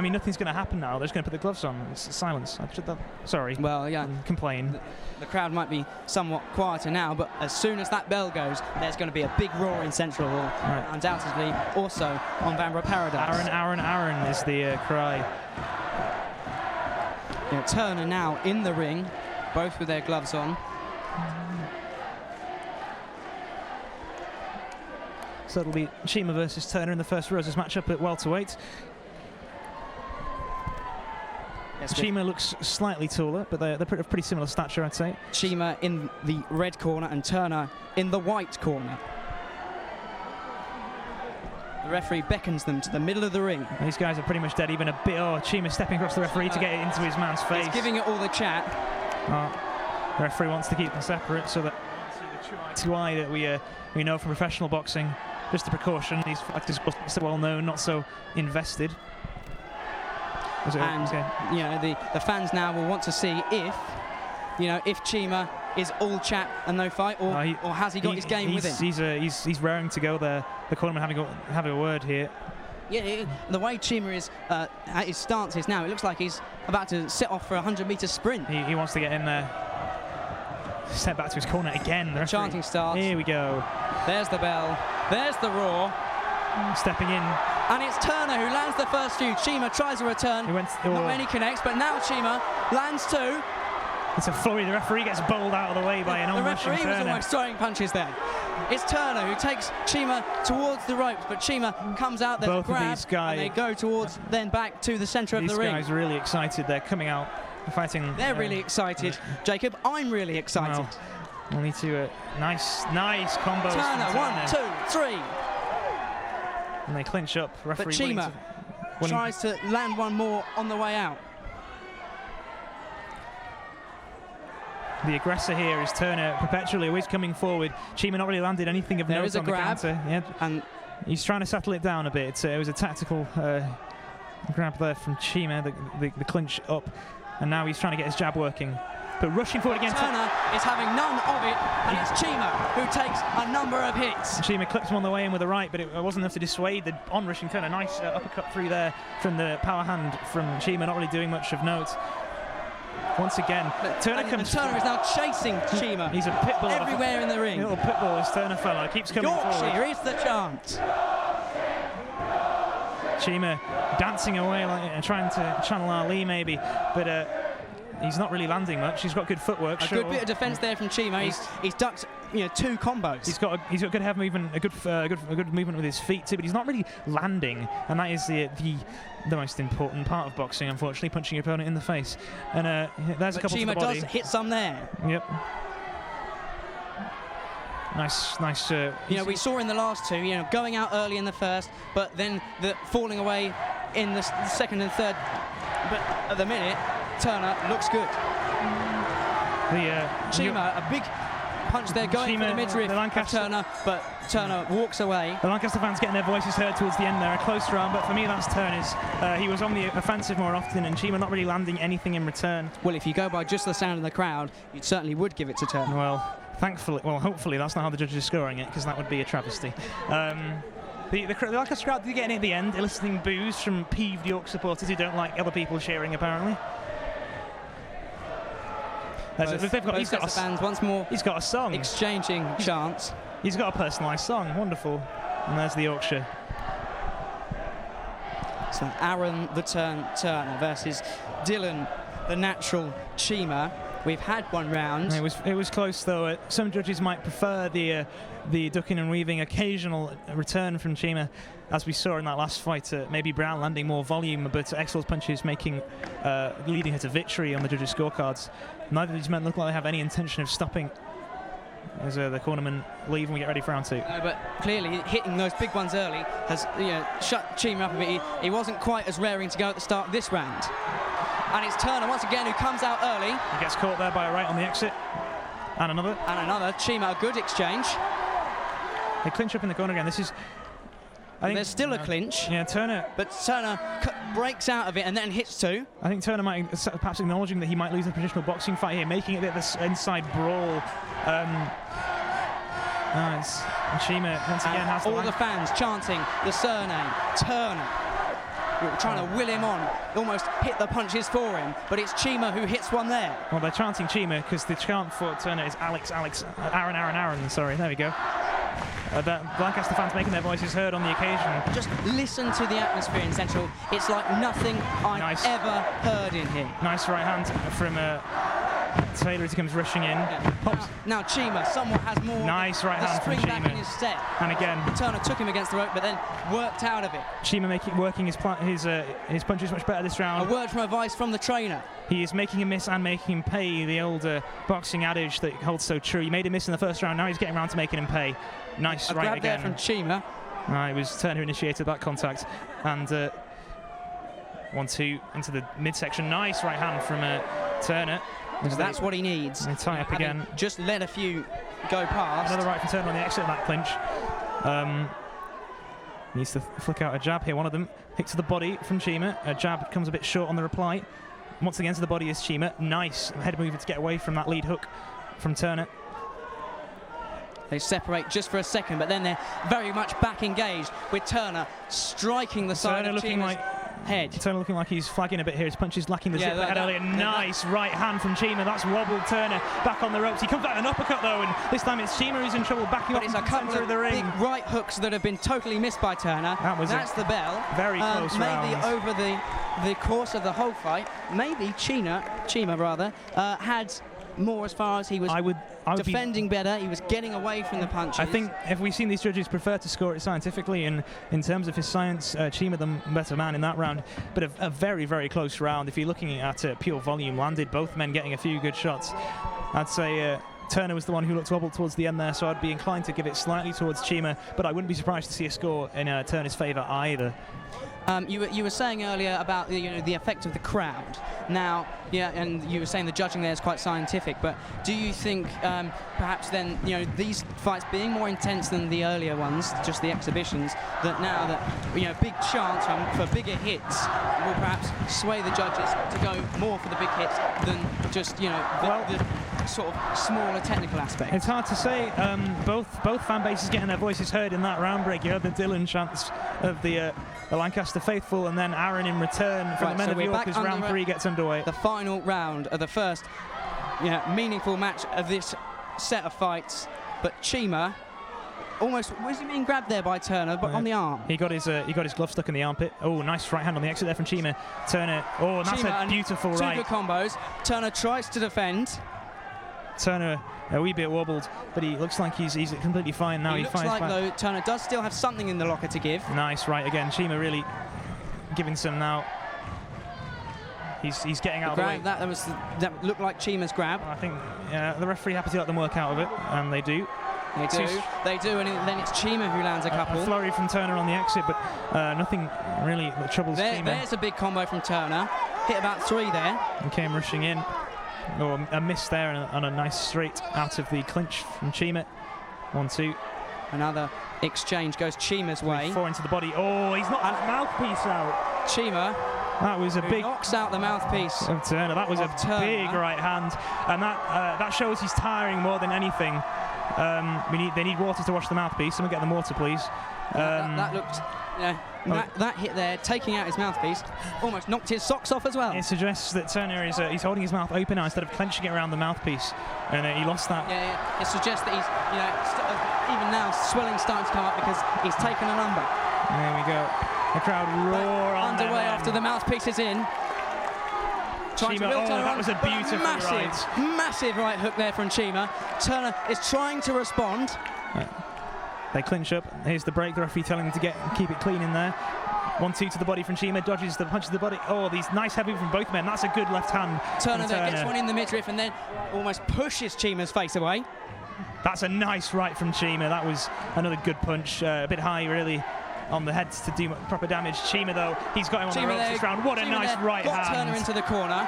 mean, nothing's going to happen now, they're just going to put the gloves on. It's silence. Sorry. Well, yeah. Complain. The crowd might be somewhat quieter now, but as soon as that bell goes, there's going to be a big roar in Central Hall. Right. Undoubtedly, also on Vanbrugh Paradise. Aaron is the cry. Yeah, Turner now in the ring, both with their gloves on. So it'll be Chima versus Turner in the first Roses matchup at welterweight. Yes, Chima looks slightly taller, but they're pretty similar stature, I'd say. Chima in the red corner and Turner in the white corner. The referee beckons them to the middle of the ring. These guys are pretty much dead, even a bit. Oh, Chima stepping across the referee to get it into his man's face. He's giving it all the chat. The referee wants to keep them separate so that two eye that we know from professional boxing. Just a precaution. These fighters are so well known, not so invested. And you know, the fans now will want to see if Chima is all chat and no fight, or has he got his game with him? He's raring to go there. The cornerman having a word here. Yeah, the way Chima is at his stance is now, it looks like he's about to set off for a 100-meter sprint. He wants to get in there. Step back to his corner again. The chanting starts. Here we go. There's the bell. There's the roar. Stepping in. And it's Turner who lands the first few. Chima tries a return. Not many connects, but now Chima lands two. It's a flurry. The referee gets bowled out of the way by an onrushing Turner. The referee was almost throwing punches there. It's Turner who takes Chima towards the ropes, but Chima comes out there to grab, of these guys, and they go towards then back to the centre of the ring. These guys are really excited. They're coming out fighting. They're really excited, Jacob. I'm really excited. Well, we'll need to nice combos. Turner, 1, 2, 3. And they clinch up. Referee but Chima tries to land one more on the way out. The aggressor here is Turner, perpetually always coming forward. Chima not really landed anything of note on the counter. Yeah, and he's trying to settle it down a bit. It was a tactical grab there from Chima, the clinch up, and now he's trying to get his jab working. But rushing forward again. Turner is having none of it, and it's Chima who takes a number of hits. Chima clips him on the way in with the right, but it wasn't enough to dissuade the onrushing Turner. Nice uppercut through there from the power hand from Chima, not really doing much of note. Once again, Turner comes. Turner is now chasing Chima. He's a pitbull everywhere in the ring. Little pitbull, this Turner fella keeps coming forward. Yorkshire is the chant. Chima dancing away, trying to channel Ali maybe, but he's not really landing much. He's got good footwork. A good bit of defence there from Chima. He's ducked, 2 combos. He's got good head movement, a good movement with his feet too, but he's not really landing, and that is the most important part of boxing, unfortunately, punching your opponent in the face. And there's a couple to the body. Chima does hit some there. Yep. Nice. We saw in the last two, going out early in the first, but then falling away in the second and third. But at the minute, Turner looks good. Chima, a big punch there, going for the midriff of Turner, but Turner walks away. The Lancaster fans getting their voices heard towards the end there, a close round, but for me that's Turner's. He was on the offensive more often, and Chima not really landing anything in return. Well, if you go by just the sound of the crowd, you certainly would give it to Turner. Well, hopefully that's not how the judges are scoring it, because that would be a travesty. The Lancaster crowd did get in at the end, eliciting boos from peeved York supporters who don't like other people cheering, apparently. He's got fans once more. He's got a song. Exchanging chants. He's got a personalised song. Wonderful. And there's the Yorkshire. So Aaron the Turner versus Dylan the natural Chima. We've had one round. It was close though. Some judges might prefer the ducking and weaving occasional return from Chima, as we saw in that last fight. Maybe Brown landing more volume, but Exel's punches leading her to victory on the judges' scorecards. Neither of these men look like they have any intention of stopping as the cornermen leave and we get ready for round two. But clearly hitting those big ones early has shut Chima up a bit. He wasn't quite as raring to go at the start of this round. And it's Turner once again who comes out early. He gets caught there by a right on the exit. And another. And another. Chima, a good exchange. They clinch up in the corner again. I think there's still a clinch. Yeah, Turner. But Turner breaks out of it and then hits two. I think Turner might perhaps acknowledging that he might lose a traditional boxing fight here, making it a bit of this inside brawl. And Chima once again has all the fans chanting the surname Turner. Trying to will him on, almost hit the punches for him, but it's Chima who hits one there. Well, they're chanting Chima because the chant for Turner is Aaron. Sorry, there we go. The Lancaster fans making their voices heard on the occasion. Just listen to the atmosphere in Central. It's like nothing I've ever heard in here. Nice right hand from Taylor as he comes rushing in. Yeah. Pops. Now Chima somewhat has more. Nice right hand from Chima. Back in Chima. his step. And again, Turner took him against the rope, but then worked out of it. Chima working his punches much better this round. A word from advice from the trainer. He is making him miss and making him pay. The old boxing adage that holds so true. He made him miss in the first round. Now he's getting around to making him pay. Nice a right grab again. There from Chima. It was Turner who initiated that contact. And 1-2 into the midsection. Nice right hand from Turner. That's what he needs. They tie up again. Just let a few go past. Another right from Turner on the exit of that clinch. Needs to flick out a jab here. One of them hit to the body from Chima. A jab comes a bit short on the reply. Once again to the body is Chima. Nice head movement to get away from that lead hook from Turner. They separate just for a second, but then they're very much back engaged with Turner striking the side of Chima's head. Turner looking like he's flagging a bit here. His punch is lacking the zip that had earlier. Nice right hand from Chima. That's wobbled Turner back on the ropes. He comes out an uppercut though, and this time it's Chima who's in trouble, backing up into the center of the ring. Big right hooks that have been totally missed by Turner. That's the bell. Very close maybe round. Over the course of the whole fight, maybe Chima had more as far as he was defending better. He was getting away from the punches. I think if we've seen these judges prefer to score it scientifically, and in terms of his science, Chima the better man in that round. But a very, very close round. If you're looking at pure volume landed, both men getting a few good shots. I'd say Turner was the one who looked wobbled towards the end there, so I'd be inclined to give it slightly towards Chima, but I wouldn't be surprised to see a score in Turner's favour either. You were saying earlier about the effect of the crowd. Now, and you were saying the judging there is quite scientific, but do you think perhaps then these fights being more intense than the earlier ones, just the exhibitions, that now that big chance for bigger hits will perhaps sway the judges to go more for the big hits than just the sort of smaller technical aspect? It's hard to say. Both fan bases getting their voices heard in that round break. You heard the Dylan chants of the Lancaster faithful, and then Aaron in return from the men of York as round 3 gets underway. The final round of the first meaningful match of this set of fights, but Chima almost was he being grabbed there by Turner, but on the arm. He got his glove stuck in the armpit. Oh, nice right hand on the exit there from Chima. Turner. Oh, and that's a beautiful right. Two good combos. Turner tries to defend. Turner a wee bit wobbled, but he looks like he's completely fine now. He looks like, though, Turner does still have something in the locker to give. Nice right again. Chima really giving some now. He's getting out of the way. That looked like Chima's grab. I think the referee happy to let them work out of it, and they do. They do, and then it's Chima who lands a couple. A flurry from Turner on the exit, but nothing really that troubles Chima. There's a big combo from Turner. Hit about 3 there. And came rushing in. Oh, a miss there and a nice straight out of the clinch from Chima. 1-2. Another exchange goes Chima's way. 4 into the body. Oh, he's knocked his mouthpiece out. Chima. That was a big knocks out the mouthpiece of Turner. That was a Turner. big right hand, and that shows he's tiring more than anything. They need water to wash the mouthpiece. Someone get them water, please. That looked. Yeah, that hit there, taking out his mouthpiece, almost knocked his socks off as well. It suggests that Turner is he's holding his mouth open now instead of clenching it around the mouthpiece, and he lost that. Yeah, it suggests that he's, even now swelling's starting to come up because he's taken a number. There we go. The crowd roar on underway after the mouthpiece is in. Trying to build Turner that was a beautiful massive right hook there from Chima. Turner is trying to respond. They clinch up. Here's the break. The referee telling them to keep it clean in there. 1-2 to the body from Chima. Dodges the punch to the body. Oh, these nice heavy from both men. That's a good left hand. Turner there gets one in the midriff and then almost pushes Chima's face away. That's a nice right from Chima. That was another good punch. A bit high, really, on the heads to do proper damage. Chima, though, he's got him on the ropes this round. What a nice right hand. Got Turner into the corner.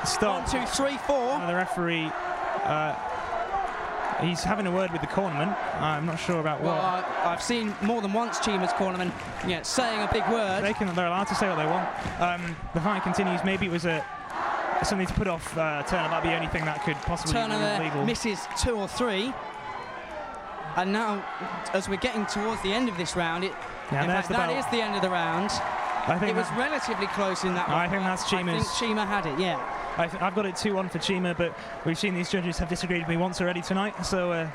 Stop. 1, 2, 3, 4. And the referee. He's having a word with the cornerman. I'm not sure about what. Well, I've seen more than once Chima's cornerman saying a big word. They're allowed to say what they want. The fight continues. Maybe it was something to put off Turner. That'd be the only thing that could possibly Turner be illegal. There misses 2 or 3. And now, as we're getting towards the end of this round, that is the end of the round. I think it was relatively close in that one. I think that's Chima's. I think Chima had it, yeah. I've got it 2-1 for Chima, but we've seen these judges have disagreed with me once already tonight, so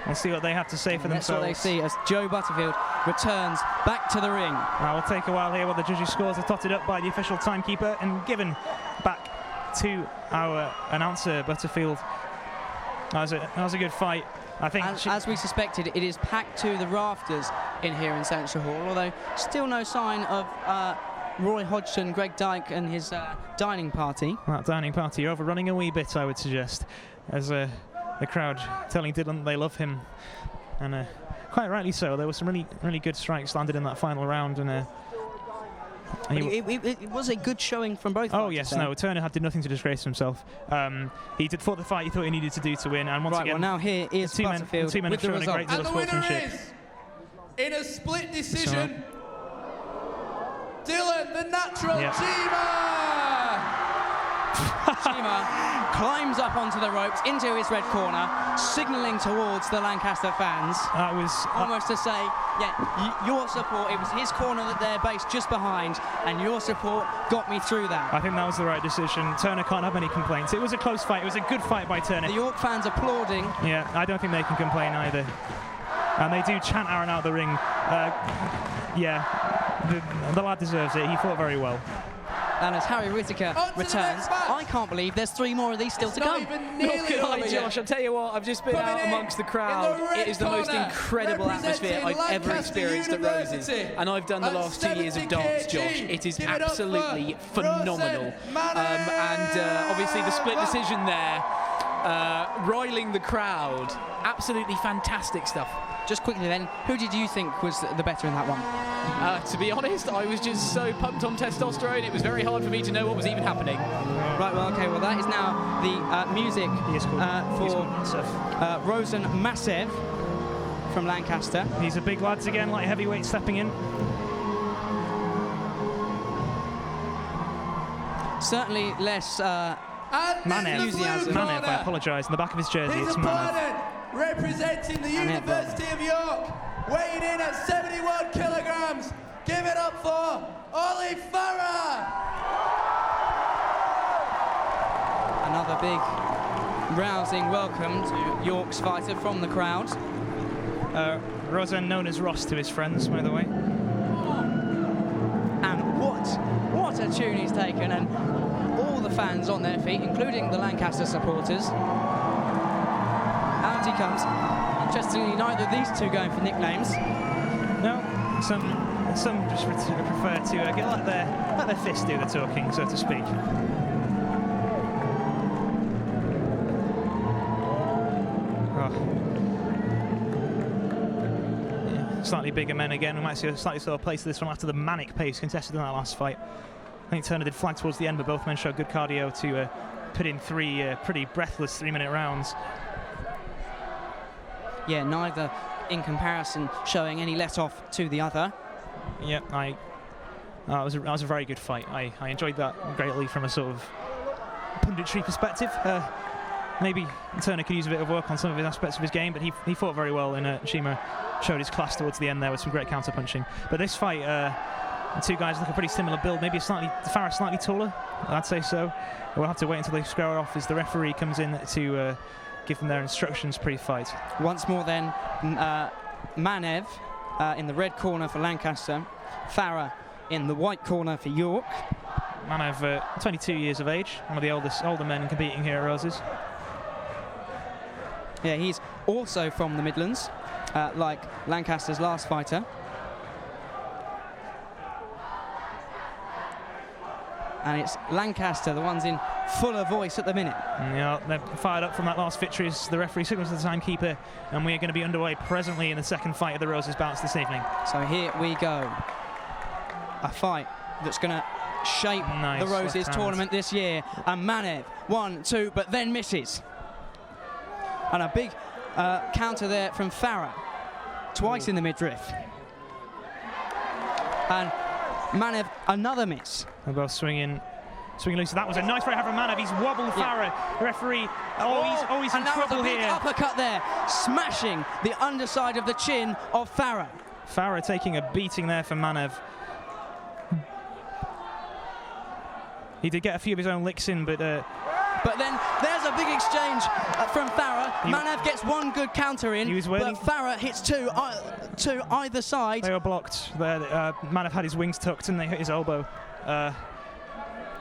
we'll see what they have to say for themselves. That's what they see as Joe Butterfield returns back to the ring. Now we'll take a while here while the judges' scores are totted up by the official timekeeper and given back to our announcer, Butterfield. That was a good fight. I think as we suspected, it is packed to the rafters in here in Central Hall, although still no sign of Roy Hodgson, Greg Dyke and his dining party. That dining party overrunning a wee bit, I would suggest, as the crowd telling Dylan they love him, and quite rightly so. There were some really good strikes landed in that final round, and it was a good showing from both. Oh yes, no, Turner did nothing to disgrace himself. He fought the fight he thought he needed to do to win, and once again, well, now here is the two men have shown a great deal of sportsmanship. In a split decision, Dylan the Natural Chima! Chima climbs up onto the ropes into his red corner, signalling towards the Lancaster fans. That was almost to say, your support. It was his corner that they're based just behind, and your support got me through that. I think that was the right decision. Turner can't have any complaints. It was a close fight. It was a good fight by Turner. The York fans applauding. Yeah, I don't think they can complain either. And they do chant Aaron out of the ring. The lad deserves it. He fought very well. And as Harry Whittaker returns, I can't believe there's 3 more of these still to come. Josh, I'll tell you what, I've just been out amongst the crowd. It is the most incredible atmosphere I've ever experienced at Roses. And I've done the last 2 years of dance, Josh. It is absolutely phenomenal. And obviously the split decision there, riling the crowd. Absolutely fantastic stuff. Just quickly then, who did you think was the better in that one? To be honest, I was just so pumped on testosterone, it was very hard for me to know what was even happening. Right, well, okay, well, that is now the music for Rosen Masev from Lancaster. He's a big lads again, like heavyweight stepping in. Certainly less enthusiasm. Manev, I apologise, in the back of his jersey, it's Manev. Representing the University of York, weighing in at 71 kilograms. Give it up for Ollie Farah. Another big, rousing welcome to York's fighter from the crowd. Rosen known as Ross to his friends, by the way. And what a tune he's taken, and all the fans on their feet, including the Lancaster supporters. Out he comes. Interestingly, neither of these two going for nicknames. No, some just prefer to let their fists do the talking, so to speak. Slightly bigger men again. We might see a slightly slower pace of this one after the manic pace contested in that last fight. I think Turner did flag towards the end, but both men showed good cardio to put in 3 pretty breathless 3-minute rounds. Yeah, neither in comparison showing any let off to the other. Yeah, that was a very good fight. I enjoyed that greatly from a sort of punditry perspective. Maybe Turner could use a bit of work on some of his aspects of his game, but he fought very well, and Shima showed his class towards the end there with some great counter punching. But this fight, the two guys look a pretty similar build. Maybe Farah slightly taller, I'd say so. We'll have to wait until they square off as the referee comes in to give them their instructions pre-fight. Once more then, Manev in the red corner for Lancaster, Farah in the white corner for York. Manev, 22 years of age, one of the older men competing here at Roses. Yeah, he's also from the Midlands, like Lancaster's last fighter. And it's Lancaster, the ones in fuller voice at the minute. Yeah, they're fired up from that last victory as the referee signals to the timekeeper, and we are going to be underway presently in the second fight of the Roses bouts this evening. So here we go. A fight that's going to shape the Roses tournament this year. And Manev, 1, 2, but then misses. And a big counter there from Farah, twice in the midriff. And Manev, another miss. They're both swinging loose. That was a nice right hand from Manev. He's wobbled Farah. The referee, he's in trouble here. Uppercut there, smashing the underside of the chin of Farah. Farah taking a beating there from Manev. He did get a few of his own licks in, but then there's a big exchange from Farah. Manev gets one good counter in, but Farah hits two either side. They were blocked. Manev had his wings tucked and they hit his elbow.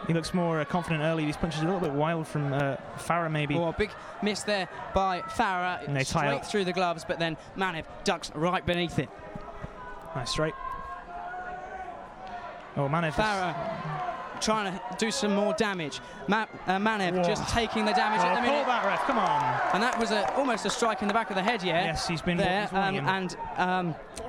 He looks more confident early. These punches are a little bit wild from Farah, maybe. Oh, a big miss there by Farah. And they tie straight up through the gloves, but then Manev ducks right beneath it. Nice straight. Oh, Manev. Farah trying to do some more damage. Manev just taking the damage at the minute. Call that, ref, come on. And that was almost a strike in the back of the head, yeah. Yes, he's been there. and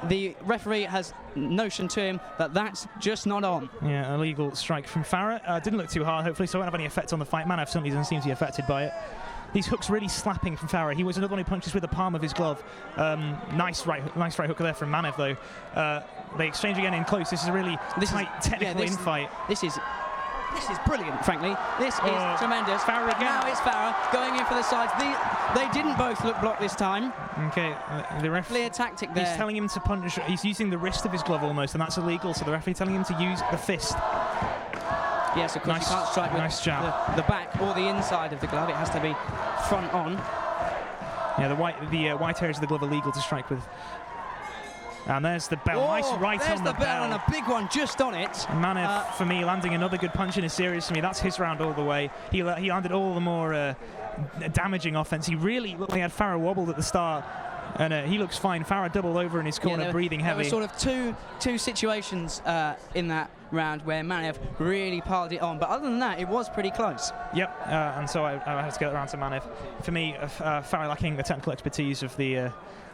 the referee has notioned to him that that's just not on. Yeah, illegal strike from Farah. Didn't look too hard, hopefully, so it won't have any effect on the fight. Manev certainly doesn't seem to be affected by it. These hooks really slapping from Farah. He was another one who punches with the palm of his glove. Nice right hook there from Manev, though. They exchange again in close. This is a really tight, technical infight. This is brilliant, frankly. This is tremendous. Farah again. Now it's Farah going in for the sides. They didn't both look blocked this time. Okay, the ref. Clear tactic there. He's telling him to punch. He's using the wrist of his glove almost, and that's illegal. So the referee telling him to use the fist. Yes, of course, you can't strike with the back or the inside of the glove. It has to be front on. Yeah, the white areas of the glove are legal to strike with. And there's the bell. Nice right on the bell. Bell and a big one just on it. Manev, for me, landing another good punch in a series for me. That's his round all the way. He landed all the more damaging offense. He really looked like he had Farah wobbled at the start. And he looks fine. Farah doubled over in his corner, breathing heavy. There were sort of two situations in that round where Manev really piled it on. But other than that, it was pretty close. Yep, and so I have to get around to Manev. For me, Farah lacking the technical expertise of the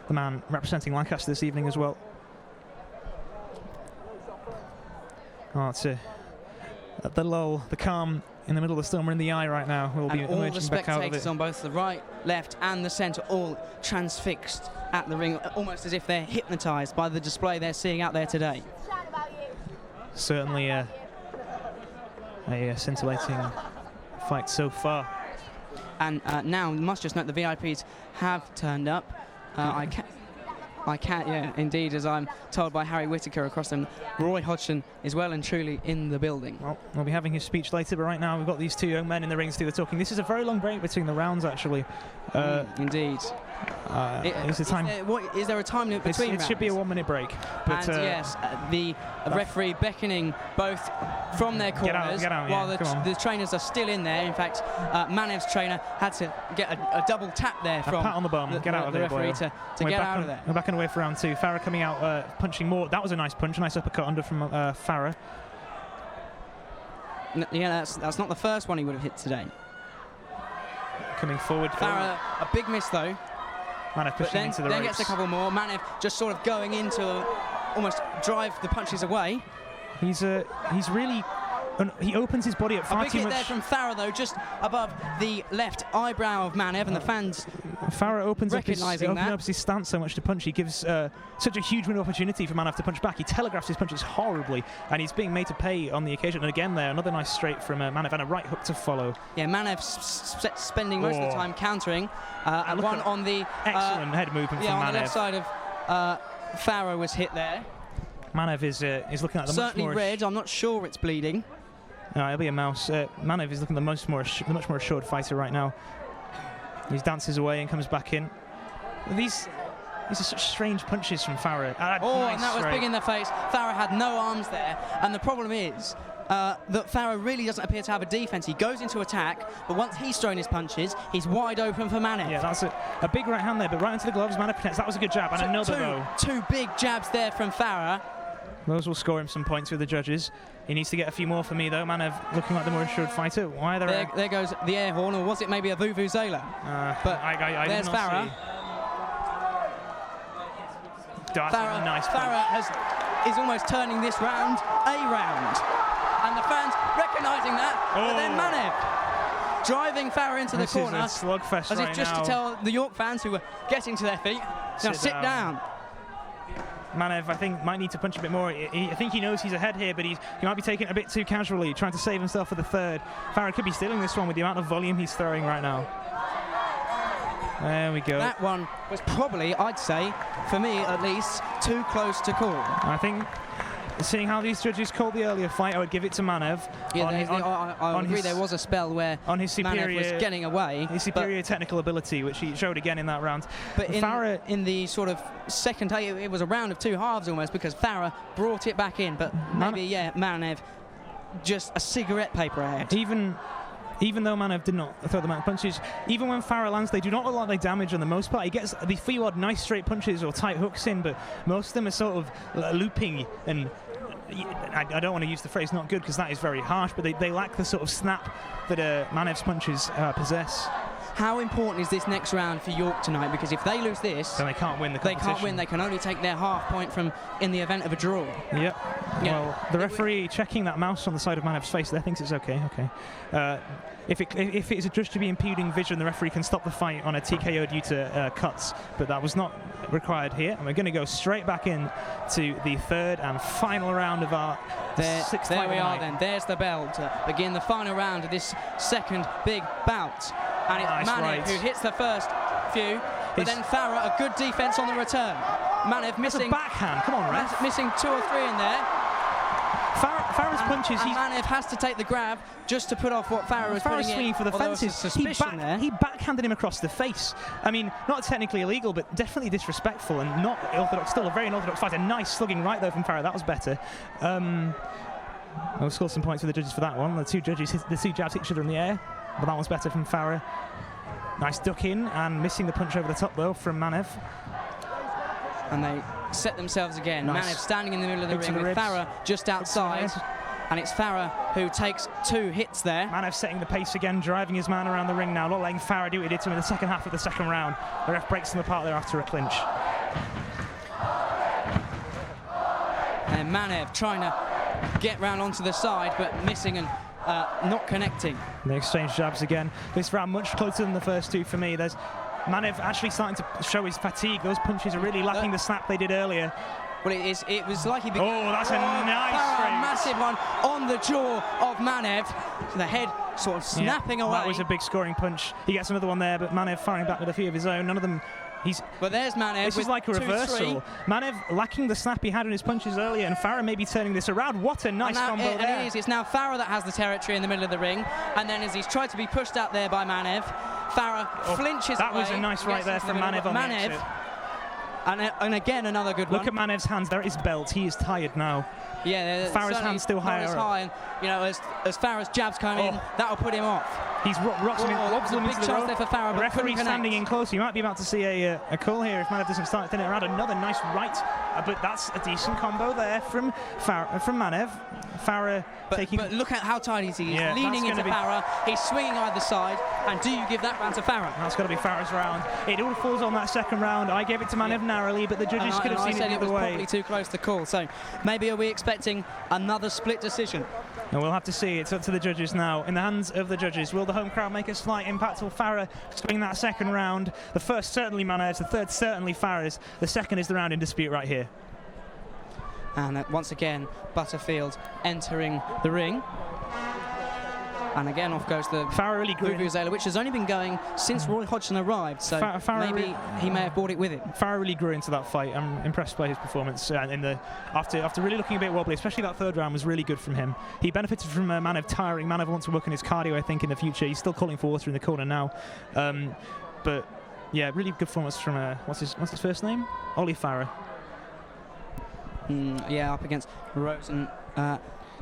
man representing Lancaster this evening as well. Oh, it's the lull, the calm in the middle of the storm. We're in the eye right now. We'll be all the emerging back out of it. spectators on both the right, left and the centre all transfixed at the ring, almost as if they're hypnotised by the display they're seeing out there today. Certainly a scintillating fight so far. And now, must just note, the VIPs have turned up. I can't, yeah, indeed, as I'm told by Harry Whittaker across them. Roy Hodgson is well and truly in the building. Well, we'll be having his speech later, but right now we've got these two young men in the rings to do the talking. This is a very long break between the rounds, actually. Indeed. Is there a time limit between rounds? It should be a 1 minute break. But, and yes, the referee beckoning both from their corners while the trainers are still in there. In fact, Manev's trainer had to get a double tap there from a pat on the bum. Get out of there, referee to get out of there. We're back and away for round two. Farah coming out, punching more. That was a nice punch, a nice uppercut under from Farah. Yeah, that's not the first one he would have hit today. Coming forward. Farah, a big miss though. Manev pushing into the ropes. Then gets a couple more. Manev just sort of going into almost drive the punches away. He's really And he opens his body up A far big too hit much. there from Farah, though, just above the left eyebrow of Manev, and the fans Farah opens up his recognising that. opens his stance so much to punch. He gives such a huge window of opportunity for Manev to punch back. He telegraphs his punches horribly, and he's being made to pay on the occasion. And again there, another nice straight from Manev, and a right hook to follow. Yeah, Manev spending most of the time countering. And one on the... excellent head movement from on Manev. the left side of Farah was hit there. Manev is looking like the Certainly much more... red, I'm not sure it's bleeding. No, it'll be a mouse. Manev is looking the much more assured fighter right now. He dances away and comes back in. These are such strange punches from Farah. Nice And that was straight. big in the face. Farah had no arms there, and the problem is that Farah really doesn't appear to have a defense. He goes into attack, but once he's thrown his punches, he's wide open for Manev. Yeah, that's a big right hand there, but right into the gloves. Manev protects. That was a good jab, and another though. Two big jabs there from Farah. Those will score him some points with the judges. He needs to get a few more for me, though. Manev looking like the more assured fighter. Why There goes the air horn, or was it maybe a Vuvuzela? But I there's did not Farah. see. That's a nice punch. Farah is almost turning this round a round. And the fans recognising that. But then Manev driving Farah into This the is corner. a slugfest as right if just now. to tell the York fans who were getting to their feet, now sit down. Manev, I think, might need to punch a bit more. I think he knows he's ahead here, but he might be taking it a bit too casually, trying to save himself for the third. Farah could be stealing this one with the amount of volume he's throwing right now. There we go. That one was probably, I'd say, for me at least, too close to call. I think, seeing how these judges called the earlier fight, I would give it to Manev. Yeah, I agree, there was a spell where on his superior, Manev was getting away. His superior technical ability, which he showed again in that round. But Farah, in the sort of second, it was a round of two halves almost, because Farah brought it back in. But maybe, Manev, just a cigarette paper ahead. Even though Manev did not throw the amount of punches, even when Farah lands, they do not look like they damage on the most part. He gets the few odd nice straight punches or tight hooks in, but most of them are sort of looping, and I don't want to use the phrase not good because that is very harsh, but they lack the sort of snap that Manev's punches possess. How important is this next round for York tonight? Because if they lose this, then they can't win the competition. They can't win. They can only take their half point from in the event of a draw. Yep. Well, the referee checking that mouse on the side of Manev's face there thinks it's okay. If it is adjudged to be impeding vision, the referee can stop the fight on a TKO due to cuts, but that was not required here. And we're going to go straight back in to the third and final round of our sixth There fight we of the are night. then. There's the bell to begin the final round of this second big bout. And it's Nice Manev right. who hits the first few, but then Farah, a good defence on the return. Manev missing... backhand, come on, ref. Missing 2 or 3 in there. Farah's punches... And Manev has to take the grab just to put off what Farah was Farah's putting in. swinging for the although there was a fences. suspicion there. He backhanded him across the face. I mean, not technically illegal, but definitely disrespectful and not orthodox. Still a very unorthodox fight. A nice slugging right, though, from Farah. That was better. We'll score some points for the judges for that one. The two jabs hit each other in the air, but that one's better from Farah. Nice duck in and missing the punch over the top, though, from Manev. And they set themselves again. Nice. Manev standing in the middle of the Hooks to ring the with ribs. Farah just outside. And it's Farah who takes 2 hits there. Manev setting the pace again, driving his man around the ring now, not letting Farah do what he did to him in the second half of the second round. The ref breaks them apart there after a clinch. And Manev trying to get round onto the side, but missing and not connecting. They exchange jabs again. This round much closer than the first two for me. There's Manev actually starting to show his fatigue. Those punches are really lacking the snap they did earlier. Well, it was like he began. Oh, that's a nice straight. A massive one on the jaw of Manev. The head sort of snapping away. That was a big scoring punch. He gets another one there, but Manev firing back with a few of his own. None of them. But there's Manev. This is like a reversal. Manev lacking the snap he had in his punches earlier, and Farah maybe turning this around. What a nice combo there. And it is. It's now Farah that has the territory in the middle of the ring, and then as he's tried to be pushed out there by Manev, Farah flinches That away. was a nice right there from Manev on the exit. And again, another good one. Look at Manev's hands. There is belt. He is tired now. Yeah, Farah's hands still higher as up. high, and you know, as Farah's jabs come in, that'll put him off. He's robs him big into the chance rope. there for Farah, The but couldn't referee connect. standing in close. You might be about to see a call here if Manev doesn't start thinning around. Another nice right, but that's a decent combo there from Manev. Farah taking. But look at how tight he is. He's Yeah, leaning that's into gonna be- Farah. He's swinging either side. And do you give that round to Farah? That's got to be Farah's round. It all falls on that second round. I gave it to Manev narrowly, but the judges could have seen I said it it the was other way. probably too close to call. So maybe are we expecting another split decision? And we'll have to see. It's up to the judges now. In the hands of the judges. Will the home crowd make a slight impact? Will Farah swing that second round? The first certainly Manev's, the third certainly Farah's. The second is the round in dispute right here. And once again, Butterfield entering the ring. And again, off goes the Farah really grew Vuvuzela, which has only been going since Roy Hodgson arrived, so maybe he may have brought it with him. Farah really grew into that fight. I'm impressed by his performance after really looking a bit wobbly, especially that third round was really good from him. He benefited from Manev tiring. Manev wants to work on his cardio, I think, in the future. He's still calling for water in the corner now. But yeah, really good performance from, what's his first name? Ollie Farah. Yeah, up against Rosen.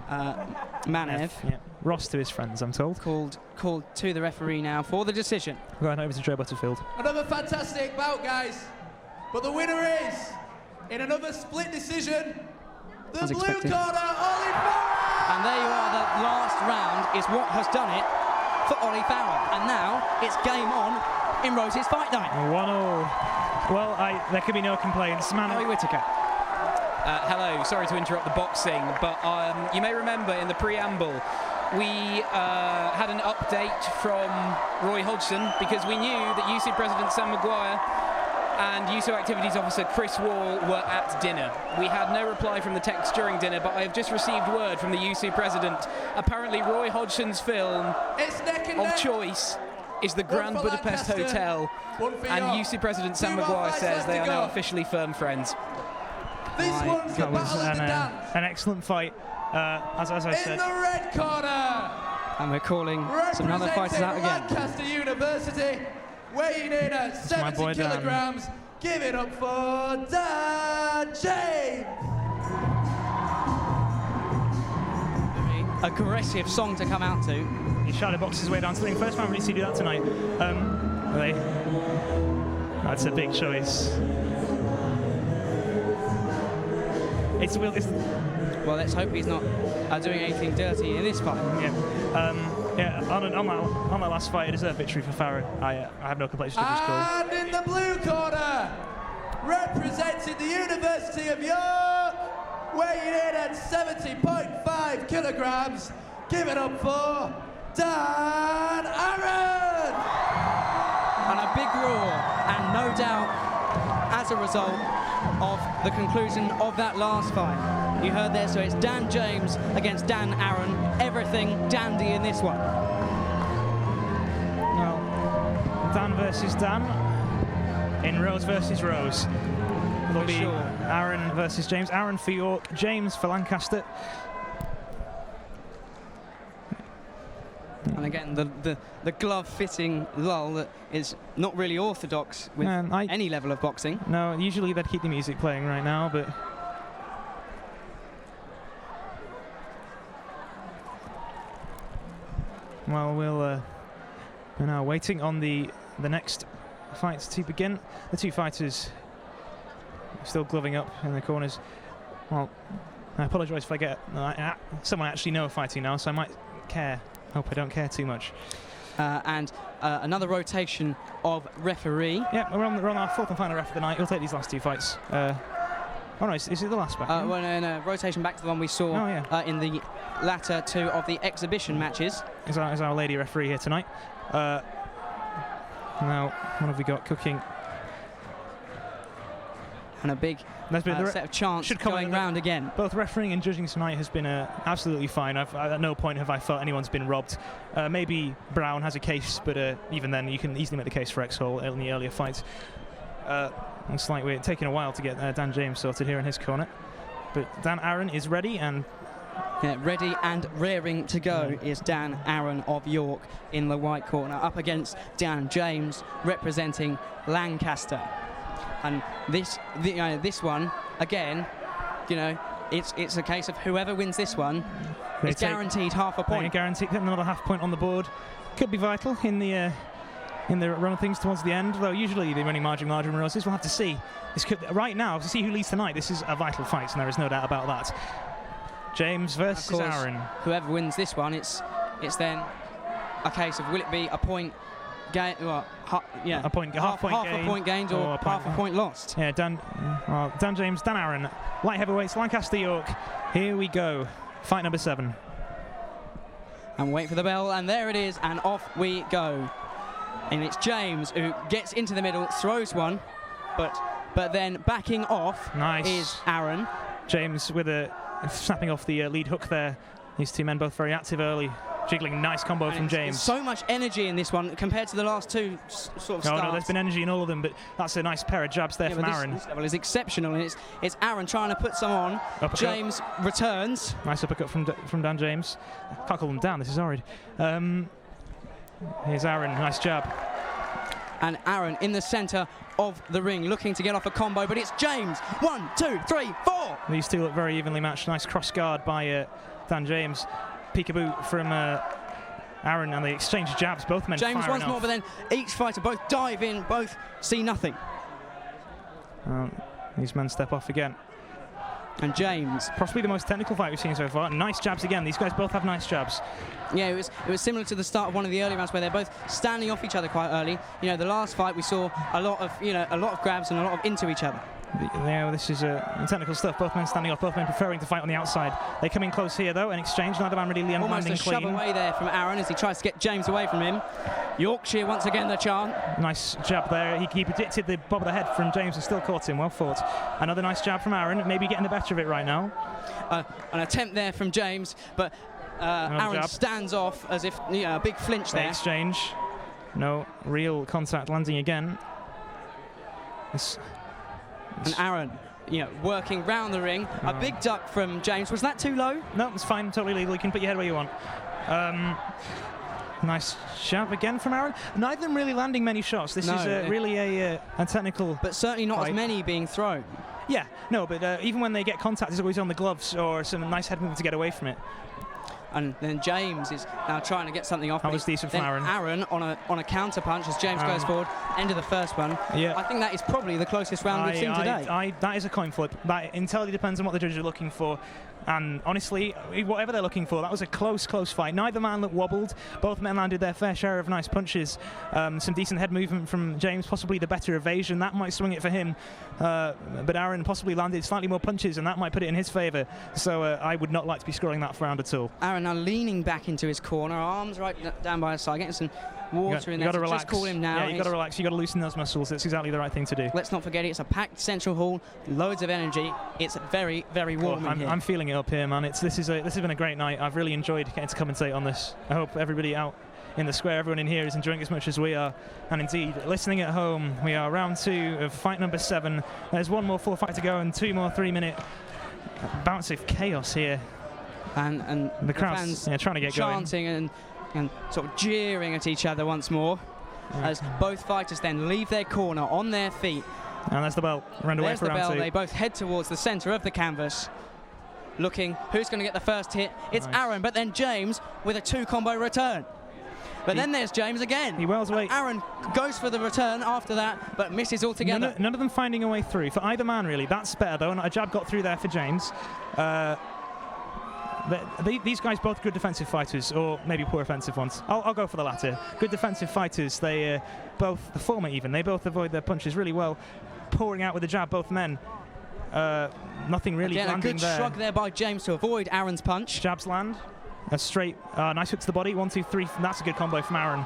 Manev. Yeah. Ross to his friends, I'm told. Called to the referee now for the decision. Going over to Joe Butterfield. Another fantastic bout, guys. But the winner is, in another split decision, the As blue expected. corner, Ollie Farah! And there you are, the last round is what has done it for Ollie Farah. And now it's game on in Rose's fight night. 1-0. Well, there could be no complaints. Harry Whittaker. Hello, sorry to interrupt the boxing, but you may remember in the preamble we had an update from Roy Hodgson because we knew that UC President Sam Maguire and USO Activities Officer Chris Wall were at dinner. We had no reply from the text during dinner, but I have just received word from the UC President. Apparently Roy Hodgson's film of choice is the Grand Budapest Hotel, and UC President Sam Maguire says they are now officially firm friends. That was an excellent fight, as I said. In the red corner, and we're calling some other fighters out again. Lancaster University, weighing in at 70 kilograms. Give it up for Dan James. Aggressive song to come out to. He shadow boxed his way down to the ring. First time really see do that tonight. That's a big choice. Well, let's hope he's not doing anything dirty in this fight. Yeah, on that last fight, a deserved victory for Farah. I have no complaints with his call. And in the blue corner, representing the University of York, weighing in at 70.5 kilograms. Give it up for Dan Aaron! And a big roar, and no doubt, as a result of the conclusion of that last fight. You heard there, so it's Dan James against Dan Aaron. Everything dandy in this one. Well, Dan versus Dan, in Rose versus Rose. It'll be Aaron versus James. Aaron for York, James for Lancaster. And again, the glove-fitting lull that is not really orthodox with any level of boxing. No, usually they'd keep the music playing right now, but... Well, we're now waiting on the next fights to begin. The two fighters still gloving up in the corners. Well, I apologise if I get someone I actually know fighting now, so I might care. Hope I don't care too much. And another rotation of referee. Yeah, we're on our fourth and final ref of the night. He'll take these last two fights. Oh no, is it the last back? Well, no, rotation back to the one we saw in the latter two of the exhibition matches. Is our lady referee here tonight. Now, what have we got cooking? And a big set of chants going round again. Both refereeing and judging tonight has been absolutely fine. At no point have I felt anyone's been robbed. Maybe Brown has a case, but even then you can easily make the case for Exhall in the earlier fights. Looks like we're taking a while to get Dan James sorted here in his corner. But Dan Aaron is ready and... Yeah, ready and raring to go is Dan Aaron of York in the white corner, up against Dan James representing Lancaster. And this one, again, it's a case of whoever wins this one is guaranteed half a point. Guaranteed another half point on the board. Could be vital in the run of things towards the end, though usually the running margin Roses. We'll have to see. Right now, to see who leads tonight, this is a vital fight, and there is no doubt about that. James versus of course, Aaron. Whoever wins this one, it's then a case of will it be a point gain? Well, half a point gained or half a point lost. Yeah, Dan James, Dan Aaron, light heavyweights, Lancaster York. Here we go. Fight number 7. And wait for the bell, and there it is, and off we go. And it's James who gets into the middle, throws one, but then backing off is Aaron. James with snapping off the lead hook there. These two men both very active early. Jiggling, nice combo from James. There's so much energy in this one compared to the last two sort of starts. No, there's been energy in all of them, but that's a nice pair of jabs there from Aaron. This level is exceptional, and it's Aaron trying to put some on. Uppercut. James returns. Nice uppercut from Dan James. Can't call them down, this is horrid. Here's Aaron, nice jab. And Aaron in the centre of the ring, looking to get off a combo, but it's James. 1, 2, 3, 4. These two look very evenly matched. Nice cross guard by Dan James. Peekaboo from Aaron, and they exchange jabs. Both men James firing once more, off. but then each fighter both dive in, both see nothing. These men step off again. And James, possibly the most technical fight we've seen so far. Nice jabs again. These guys both have nice jabs. Yeah, it was similar to the start of one of the early rounds where they're both standing off each other quite early. You know, the last fight we saw a lot of grabs and a lot of into each other. Yeah, this is technical stuff. Both men standing off, both men preferring to fight on the outside. They come in close here, though, and exchange. Neither man really landing Almost a shove away there from Aaron as he tries to get James away from him. Yorkshire once again the chant. Nice jab there. He predicted the bob of the head from James and still caught him. Well fought. Another nice jab from Aaron. Maybe getting the better of it right now. An attempt there from James, but Aaron jab. stands off as if a big flinch They there. exchange. No real contact landing again. And Aaron, working round the ring. A big duck from James. Was that too low? No, it's fine. Totally legal. You can put your head where you want. Nice jab again from Aaron. Neither of them really landing many shots. This is really a technical. But certainly not fight. as many being thrown. Yeah, no, but even when they get contact, it's always on the gloves or some nice head movement to get away from it. And then James is now trying to get something off. That was decent from Aaron. Aaron on a counter punch as James goes forward. End of the first one. Yeah. I think that is probably the closest round we've seen today. That is a coin flip. That entirely depends on what the judges are looking for. And honestly, whatever they're looking for, that was a close fight. Neither man looked wobbled. Both men landed their fair share of nice punches. Some decent head movement from James, possibly the better evasion. That might swing it for him. But Aaron possibly landed slightly more punches, and that might put it in his favour. So I would not like to be scoring that round at all. Aaron now leaning back into his corner, arms right down by his side, getting some water in there. You got to relax. Just call him now. Yeah, you got to relax. You got to loosen those muscles. It's exactly the right thing to do. Let's not forget it's a packed central hall, loads of energy. It's very, very warm in here. I'm feeling it up here, man. This has been a great night. I've really enjoyed getting to commentate on this. I hope everybody out in the square, everyone in here is enjoying as much as we are. And indeed, listening at home, we are round 2 of fight number 7. There's one more full fight to go and 2 more 3-minute bouts of chaos here. And the crowd's trying to get chanting going. And sort of jeering at each other once more as both fighters then leave their corner on their feet. And there's the bell. Round away for round 2. They both head towards the centre of the canvas, looking who's going to get the first hit. It's Aaron, but then James with a 2-combo return. But then there's James again. He wells away. Aaron goes for the return after that, but misses altogether. None of them finding a way through. For either man, really. That's better, though. A jab got through there for James. These guys both good defensive fighters, or maybe poor offensive ones. I'll go for the latter. Good defensive fighters. They both, the former even, they both avoid their punches really well. Pouring out with the jab, both men. Nothing really Again, landing a good there. shrug there by James to avoid Aaron's punch. Jabs land. A straight, nice hook to the body. 1, 2, 3. That's a good combo from Aaron.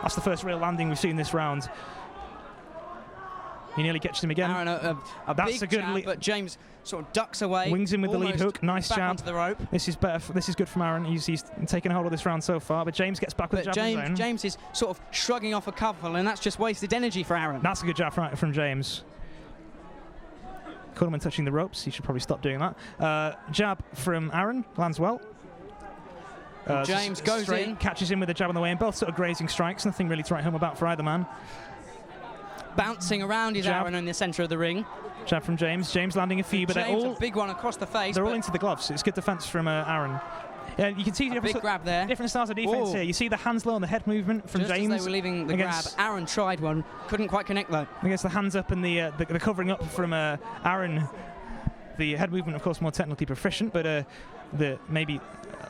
That's the first real landing we've seen this round. He nearly catches him again. Aaron, that's big a good jab, but James sort of ducks away. Wings in with the lead hook. Nice back jab. onto the rope. This is better. This is good from Aaron. He's taken hold of this round so far, but James gets back with the jab of his own. James is sort of shrugging off a couple, and that's just wasted energy for Aaron. That's a good jab from James. Caught him touching the ropes. He should probably stop doing that. Jab from Aaron lands well. James goes straight, in. catches him with a jab on the way in. Both sort of grazing strikes. Nothing really to write home about for either man. Bouncing around is Aaron in the centre of the ring. Jab from James. James landing a few, but they're all a big one across the face. They're all into the gloves. It's good defence from Aaron. Yeah, you can see a big grab there. Different styles of defence here. You see the hands low and the head movement from Just James. as they were leaving the grab, Aaron tried one, couldn't quite connect though. I guess the hands up and the covering up from Aaron. The head movement, of course, more technically proficient, but the maybe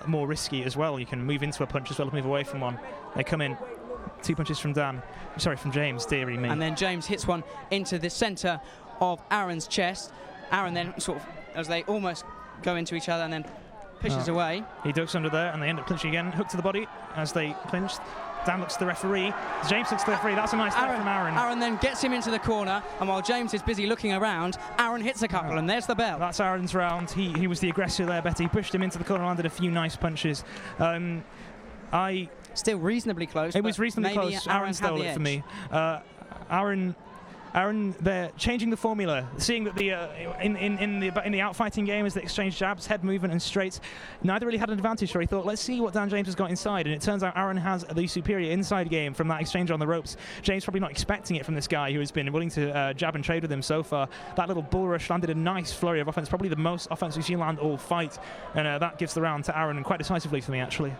more risky as well. You can move into a punch as well as move away from one. They come in. 2 punches from James, dearie me. And then James hits one into the centre of Aaron's chest. Aaron then sort of, as they almost go into each other, and then pushes away. He ducks under there, and they end up clinching again. Hook to the body as they clinched. Dan looks to the referee. James looks to the referee. That's a nice step from Aaron. Aaron then gets him into the corner, and while James is busy looking around, Aaron hits a couple, and there's the bell. That's Aaron's round. He was the aggressor there, Betty. He pushed him into the corner, landed a few nice punches. Still reasonably close. It was reasonably close. Aaron stole it for me. Aaron, they're changing the formula, seeing that the in the outfighting game as they exchange jabs, head movement and straights, neither really had an advantage. So he thought, let's see what Dan James has got inside, and it turns out Aaron has the superior inside game from that exchange on the ropes. James probably not expecting it from this guy who has been willing to jab and trade with him so far. That little bull rush landed a nice flurry of offense, probably the most offense we've seen land all fight, and that gives the round to Aaron, and quite decisively for me actually.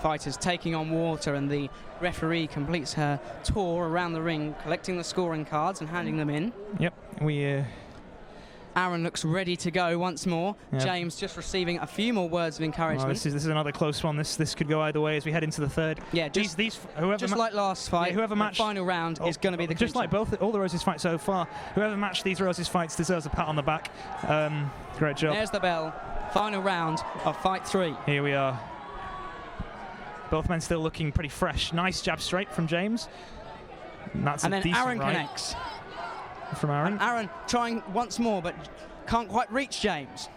Fighters taking on water, and the referee completes her tour around the ring, collecting the scoring cards and handing them in. Yep, Aaron looks ready to go once more. Yep. James just receiving a few more words of encouragement. Well, this is another close one. This could go either way as we head into the third. Yeah, just like last fight, whoever matched the final round is going to be the just clincher. like all the Roses fights so far. Whoever matched these Roses fights deserves a pat on the back. Great job. There's the bell. Final round of fight 3. Here we are. Both men still looking pretty fresh. Nice jab straight from James. And then Aaron connects. From Aaron. And Aaron trying once more, but can't quite reach James.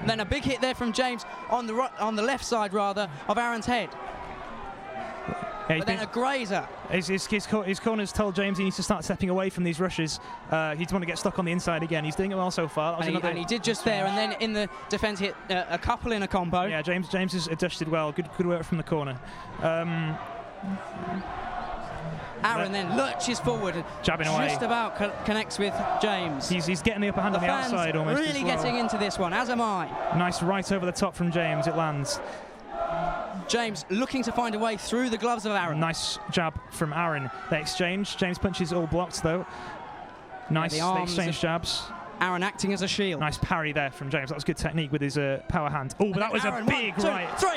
And then a big hit there from James on the left side, rather, of Aaron's head. Yeah, but then a grazer. His corner's told James he needs to start stepping away from these rushes. He doesn't want to get stuck on the inside again. He's doing it well so far. And he did just there, and then in the defence hit a couple in a combo. Yeah, James has adjusted well. Good work from the corner. Aaron then lurches forward and jabbing away. Just about connects with James. He's getting the upper hand on the outside almost. Really getting into this one, as am I. Nice right over the top from James. It lands. James looking to find a way through the gloves of Aaron. Nice jab from Aaron. They exchange. James punches all blocked though. Nice. They exchange jabs. Aaron acting as a shield. Nice parry there from James. That was good technique with his power hand. Oh, but that was Aaron, a big 1, 2, right. 3.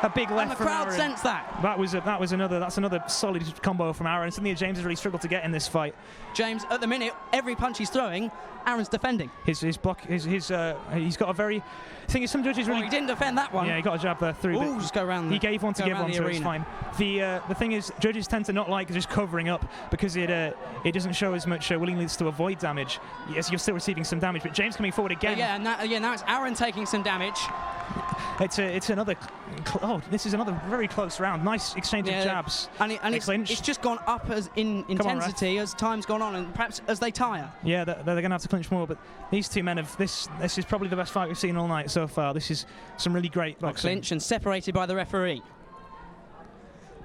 A big left from Aaron. And the crowd sensed that. That's another solid combo from Aaron. Something that James has really struggled to get in this fight. James, at the minute, every punch he's throwing, Aaron's defending. He's got a very. The thing is, some judges really. He didn't defend that one. Yeah, he got a jab there through. Ooh, just go around. He gave one to give one, so it's fine. The thing is, judges tend to not like just covering up because it doesn't show as much willingness to avoid damage. Yes, you're still receiving some damage, but James coming forward again. Yeah, now it's Aaron taking some damage. It's another. This is another very close round. Nice exchange of jabs. And it's just gone up as in intensity as time's gone on, and perhaps as they tire. Yeah, they're going to have to clinch more. But these two men have this is probably the best fight we've seen all night so far. This is some really great boxing. Clinch and separated by the referee.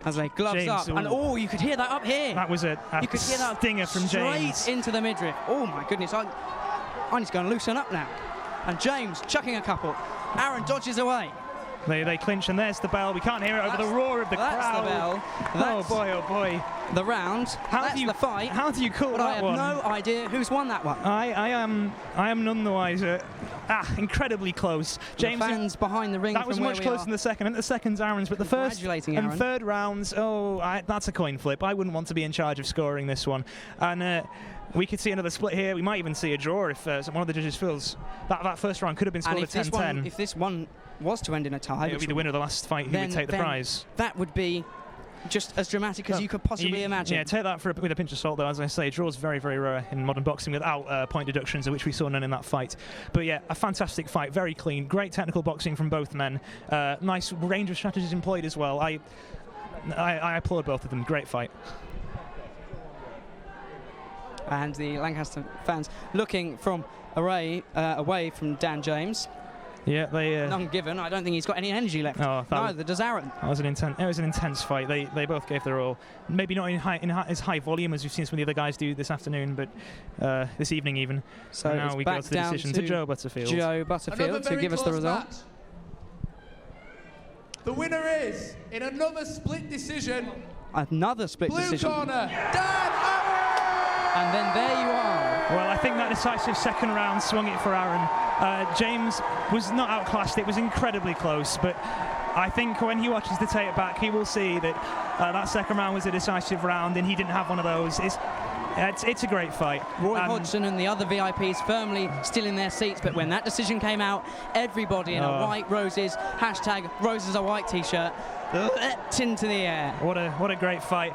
As they gloves James, up, and you could hear that up here. That was a stinger from James. Straight into the midriff. Oh my goodness, I need to go and loosen up now. And James chucking a couple. Aaron dodges away. They clinch, and there's the bell. We can't hear it over the roar of the crowd. That's the bell. Oh boy. The round. That's the fight. How do you call that one? I have no idea who's won that one. I am none the wiser. Incredibly close. James, the fans behind the ring. That was much closer than the second. And the second's Aaron's, but the first and third rounds. That's a coin flip. I wouldn't want to be in charge of scoring this one. And we could see another split here. We might even see a draw if one of the judges feels that first round could have been scored at 10-10. If this one was to end in a tie, it would be the winner of the last fight who would take the prize. That would be just as dramatic as you could possibly imagine. Yeah, take that with a pinch of salt, though. As I say, draws very, very rare in modern boxing without point deductions, of which we saw none in that fight. But yeah, a fantastic fight, very clean, great technical boxing from both men. Nice range of strategies employed as well. I applaud both of them. Great fight. And the Lancaster fans looking from away from Dan James. Yeah, they. None given. I don't think he's got any energy left. Neither does Aaron. It was an intense fight. They both gave their all. Maybe not in as high volume as we've seen some of the other guys do this afternoon, but this evening even. So and now we go to the decision to Joe Butterfield. Joe Butterfield to give us the result. Match. The winner is, in another split decision. Another split decision. Blue corner, Dan Aaron! And then there you are. Well, I think that decisive second round swung it for Aaron. James was not outclassed. It was incredibly close, but I think when he watches the tape back, he will see that that second round was a decisive round, and he didn't have one of those. It's a great fight. Roy Hodgson and the other VIPs firmly still in their seats, but when that decision came out, everybody in a white Roses, hashtag Roses are white t-shirt, leapt into the air. What a great fight.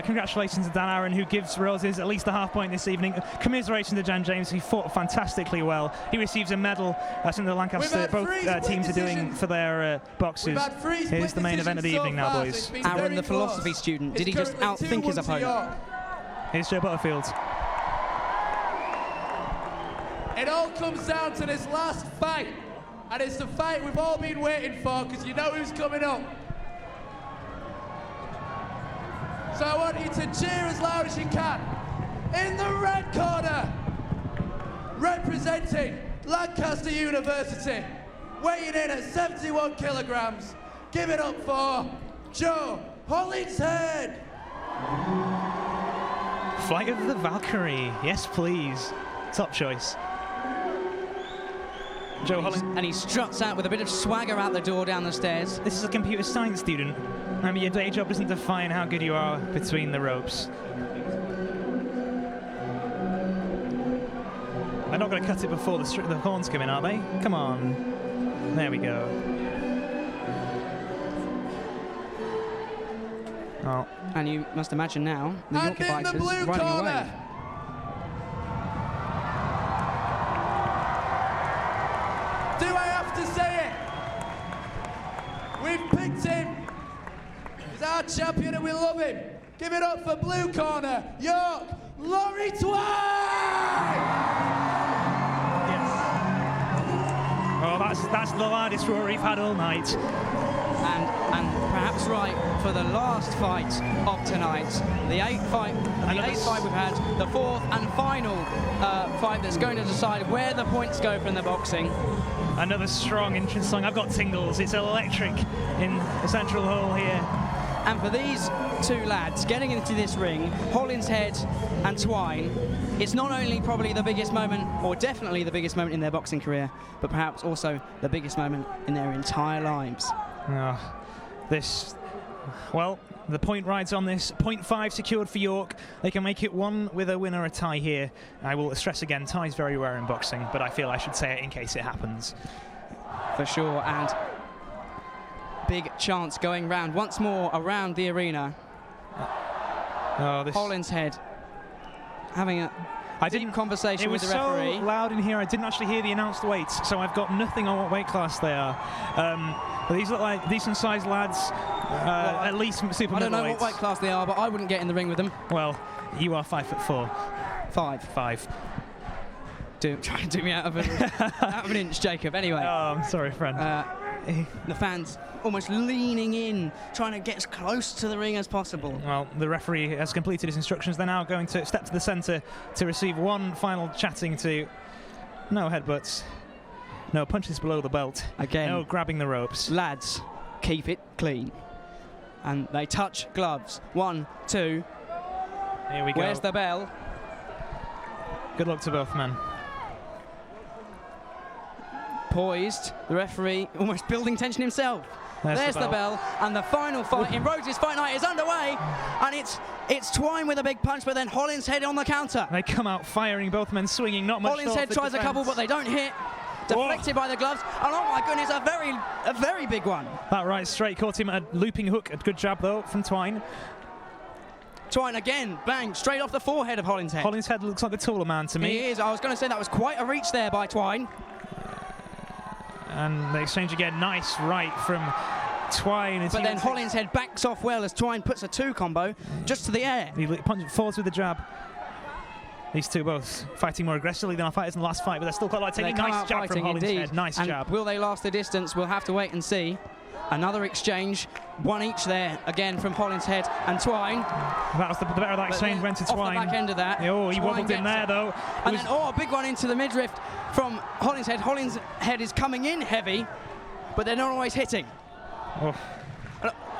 Congratulations to Dan Aaron, who gives Roses at least a half point this evening. Commiserations to Jan James, who fought fantastically well. He receives a medal, as in the Lancaster, both teams are doing for their boxers. Here's the main event of the evening now, boys. Aaron, the philosophy student, did he just outthink his opponent? Here's Joe Butterfield. It all comes down to this last fight, and it's the fight we've all been waiting for, because you know who's coming up. So I want you to cheer as loud as you can. In the red corner, representing Lancaster University, weighing in at 71 kilograms, give it up for Joe Hollingshead. Flight of the Valkyrie, yes please. Top choice. Joe Hollingshead. And he struts out with a bit of swagger out the door down the stairs. This is a computer science student. I mean, your day job doesn't define how good you are between the ropes. They're not going to cut it before the horns come in, are they? Come on. There we go. Oh. And you must imagine now the Yorker fighters running away. Do I have to say it? We've picked him. He's our champion and we love him. Give it up for blue corner, York, Laurie Twine! Oh, that's the loudest roar we've had all night. And perhaps right for the last fight of tonight, the eighth fight we've had, the fourth and final fight that's going to decide where the points go from the boxing. Another strong entrance song. I've got tingles. It's electric in the central hall here. And for these two lads getting into this ring, Hollingshead and Twine, it's not only probably the biggest moment, or definitely the biggest moment in their boxing career, but perhaps also the biggest moment in their entire lives. Well, the point rides on this. 0.5 secured for York. They can make it one with a win or a tie here. I will stress again, ties very rare in boxing, but I feel I should say it in case it happens. For sure, and big chance going round once more around the arena. Hollingshead having a deep conversation with the referee. It was so loud in here, I didn't actually hear the announced weights, so I've got nothing on what weight class they are. But these look like decent-sized lads, at least super middleweights. I don't know what weight class they are, but I wouldn't get in the ring with them. Well, you are 5'4". Five. Try and do me out of an inch, Jacob. Anyway. Oh, I'm sorry, friend. The fans almost leaning in, trying to get as close to the ring as possible. Well, the referee has completed his instructions. They're now going to step to the centre to receive one final chatting to. No headbutts. No punches below the belt. Again. No grabbing the ropes. Lads, keep it clean. And they touch gloves. 1, 2. Here we go. Where's the bell? Good luck to both men. Poised, the referee almost building tension himself. There's the bell, and the final fight in Roses Fight Night is underway, and it's Twine with a big punch, but then Hollingshead on the counter. They come out firing, both men swinging, not much. Hollingshead tries a couple, but they don't hit. Deflected by the gloves, and oh my goodness, a very big one. That right straight caught him at a looping hook. A good jab though from Twine. Twine again, bang, straight off the forehead of Hollingshead. Hollingshead looks like the taller man to me. He is. I was going to say that was quite a reach there by Twine. And they exchange again. Nice right from Twine. But then Hollingshead backs off well as Twine puts a 2 combo just to the air. He falls with the jab. These two both fighting more aggressively than our fighters in the last fight, but they're still quite like taking. Nice jab from Hollingshead. Nice jab. Will they last the distance? We'll have to wait and see. Another exchange, one each there again from Hollingshead and Twine. That was the better of that exchange went to Twine. Off the back end of that. Oh, he wobbled in there though. And then a big one into the midriff from Hollingshead. Hollingshead is coming in heavy, but they're not always hitting.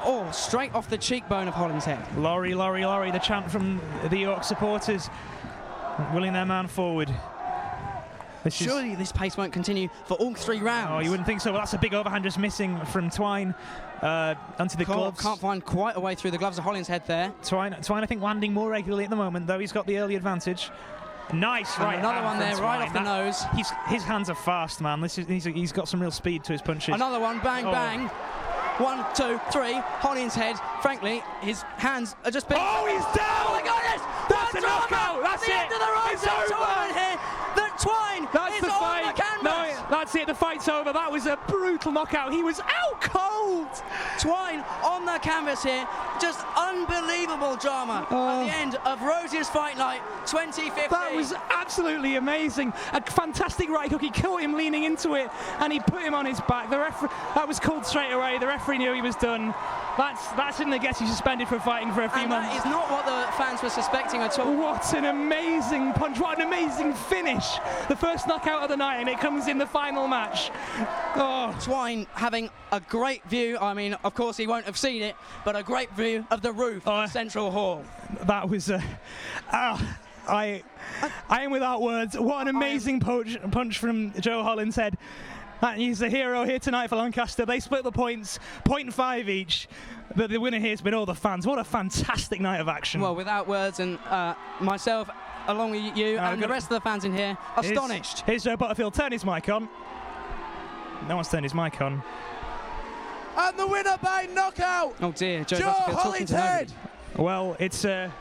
Oh, straight off the cheekbone of Hollingshead. Laurie, the chant from the York supporters, willing their man forward. Surely this pace won't continue for all 3 rounds. Oh, you wouldn't think so. Well, that's a big overhand just missing from Twine onto the gloves. Can't find quite a way through the gloves of Hollinshead there. Twine, I think, landing more regularly at the moment, though. He's got the early advantage. Nice And right another hand one from there, right Twine. off the nose. His hands are fast, man. He's got some real speed to his punches. Another one, bang, Oh. bang. 1, 2, 3. Hollinshead, frankly, his hands are just been. Oh, he's down! Oh my goodness! That's The a drama knockout! That's at the it! end of the Roses It's over! tournament here. The Twine That's is the on fight. the canvas. No, that's it. The fight's over. That was a brutal knockout. He was out cold. Twine on the canvas here. Just unbelievable drama at the end of Roses Fight Night 2015. That was absolutely amazing. A fantastic right hook. He caught him leaning into it, and he put him on his back. The referee, that was called straight away. The referee knew he was done. That's in the gets you suspended for fighting for a few months. That is not what the fans were suspecting at all. What an amazing punch! What an amazing finish! The first knockout of the night, and it comes in the final match. Oh. Twine having a great view. I mean, of course, he won't have seen it, but a great view of the roof of Central Hall. That was I am without words. What an amazing punch from Joe Hollinshead. And he's the hero here tonight for Lancaster. They split the points, 0.5 each. But the winner here has been all the fans. What a fantastic night of action. Well, without words, and myself, along with you and the rest of the fans in here, astonished. Here's Joe Butterfield. Turn his mic on. No one's turned his mic on. And the winner by knockout, Oh dear, Joe Joe Butterfield talking to nobody. Hollinshead.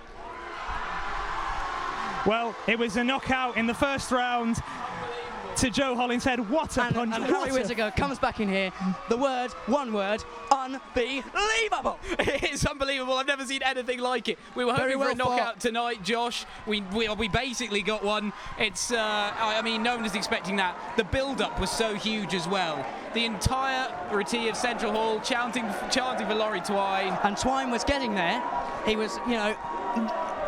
Well, it was a knockout in the first round to Joe Hollinshead. What a punch. And Harry Whittaker comes back in here. The word, one word, unbelievable. It's unbelievable. I've never seen anything like it. We were hoping for a knockout tonight, Josh. We basically got one. It's I mean, no one was expecting that. The build-up was so huge as well. The entirety of Central Hall chanting for Laurie Twine. And Twine was getting there. He was,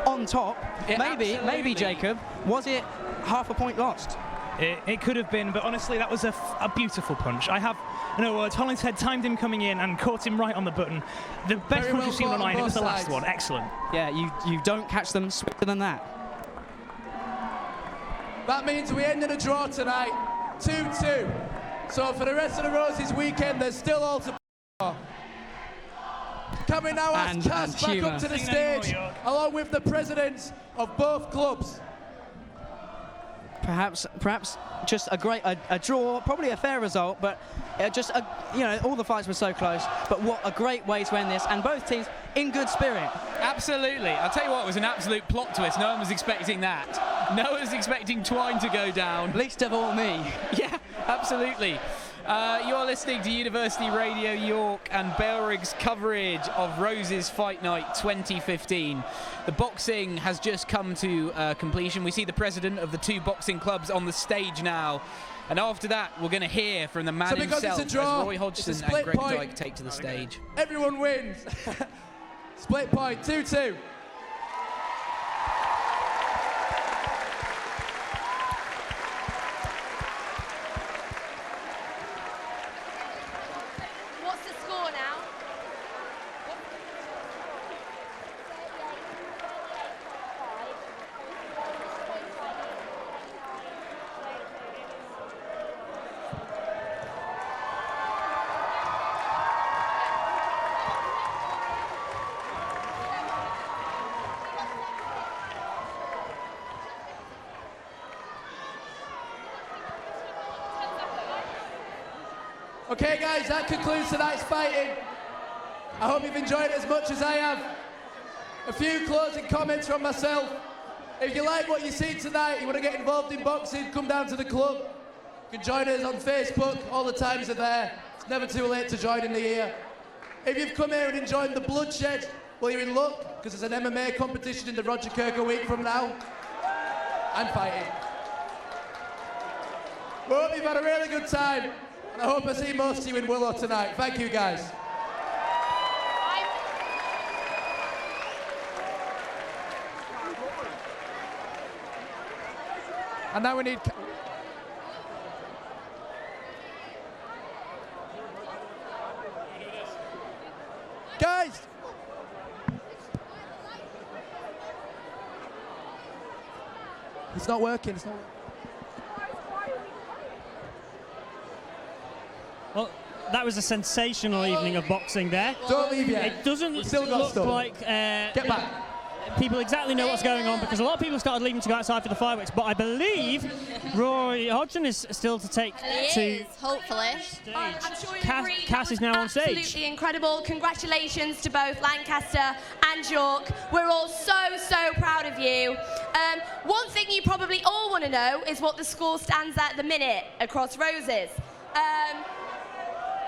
on top. Maybe Jacob, was it half a point lost? It could have been, but honestly, that was a beautiful punch. I have no words. Hollinshead timed him coming in and caught him right on the button. The best punch you've seen on the line. It was the last one. Excellent. Yeah, you don't catch them swifter than that. That means we ended a draw tonight, 2-2. So for the rest of the Roses weekend, there's still all to play. Can we now ask Cass back up to the stage, along with the presidents of both clubs? Perhaps just a draw, probably a fair result, but all the fights were so close. But what a great way to end this, and both teams in good spirit. Absolutely. I'll tell you what, it was an absolute plot twist. No one was expecting that. No one was expecting Twine to go down. Least of all me. Yeah, absolutely. You're listening to University Radio York and Bailrig's coverage of Roses Fight Night 2015. The boxing has just come to completion. We see the president of the two boxing clubs on the stage now. And after that, we're going to hear from the man himself as Roy Hodgson and Greg Dyke take to the stage. Everyone wins. Split point, 2-2. What's the score now? Okay guys, that concludes tonight's fighting. I hope you've enjoyed it as much as I have. A few closing comments from myself. If you like what you see tonight, you want to get involved in boxing, come down to the club. You can join us on Facebook, all the times are there. It's never too late to join in the year. If you've come here and enjoyed the bloodshed, well, you're in luck, because there's an MMA competition in the Roger Kirk a week from now. And fighting. We hope you've had a really good time. I hope I see most of you in Willow tonight. Thank you, guys. And now we need... Guys! It's not working, it's not working. that was a sensational evening of boxing there. Don't leave yet. It doesn't We've still got look stuff. like Get back. people exactly know what's going on, because a lot of people started leaving to go outside for the fireworks, but I believe Roy Hodgson is still to take He to is, hopefully. I'm sure you Cass, agree. Cass is now on stage. Absolutely incredible. Congratulations to both Lancaster and York. We're all so proud of you. One thing you probably all want to know is what the score stands at the minute across Roses.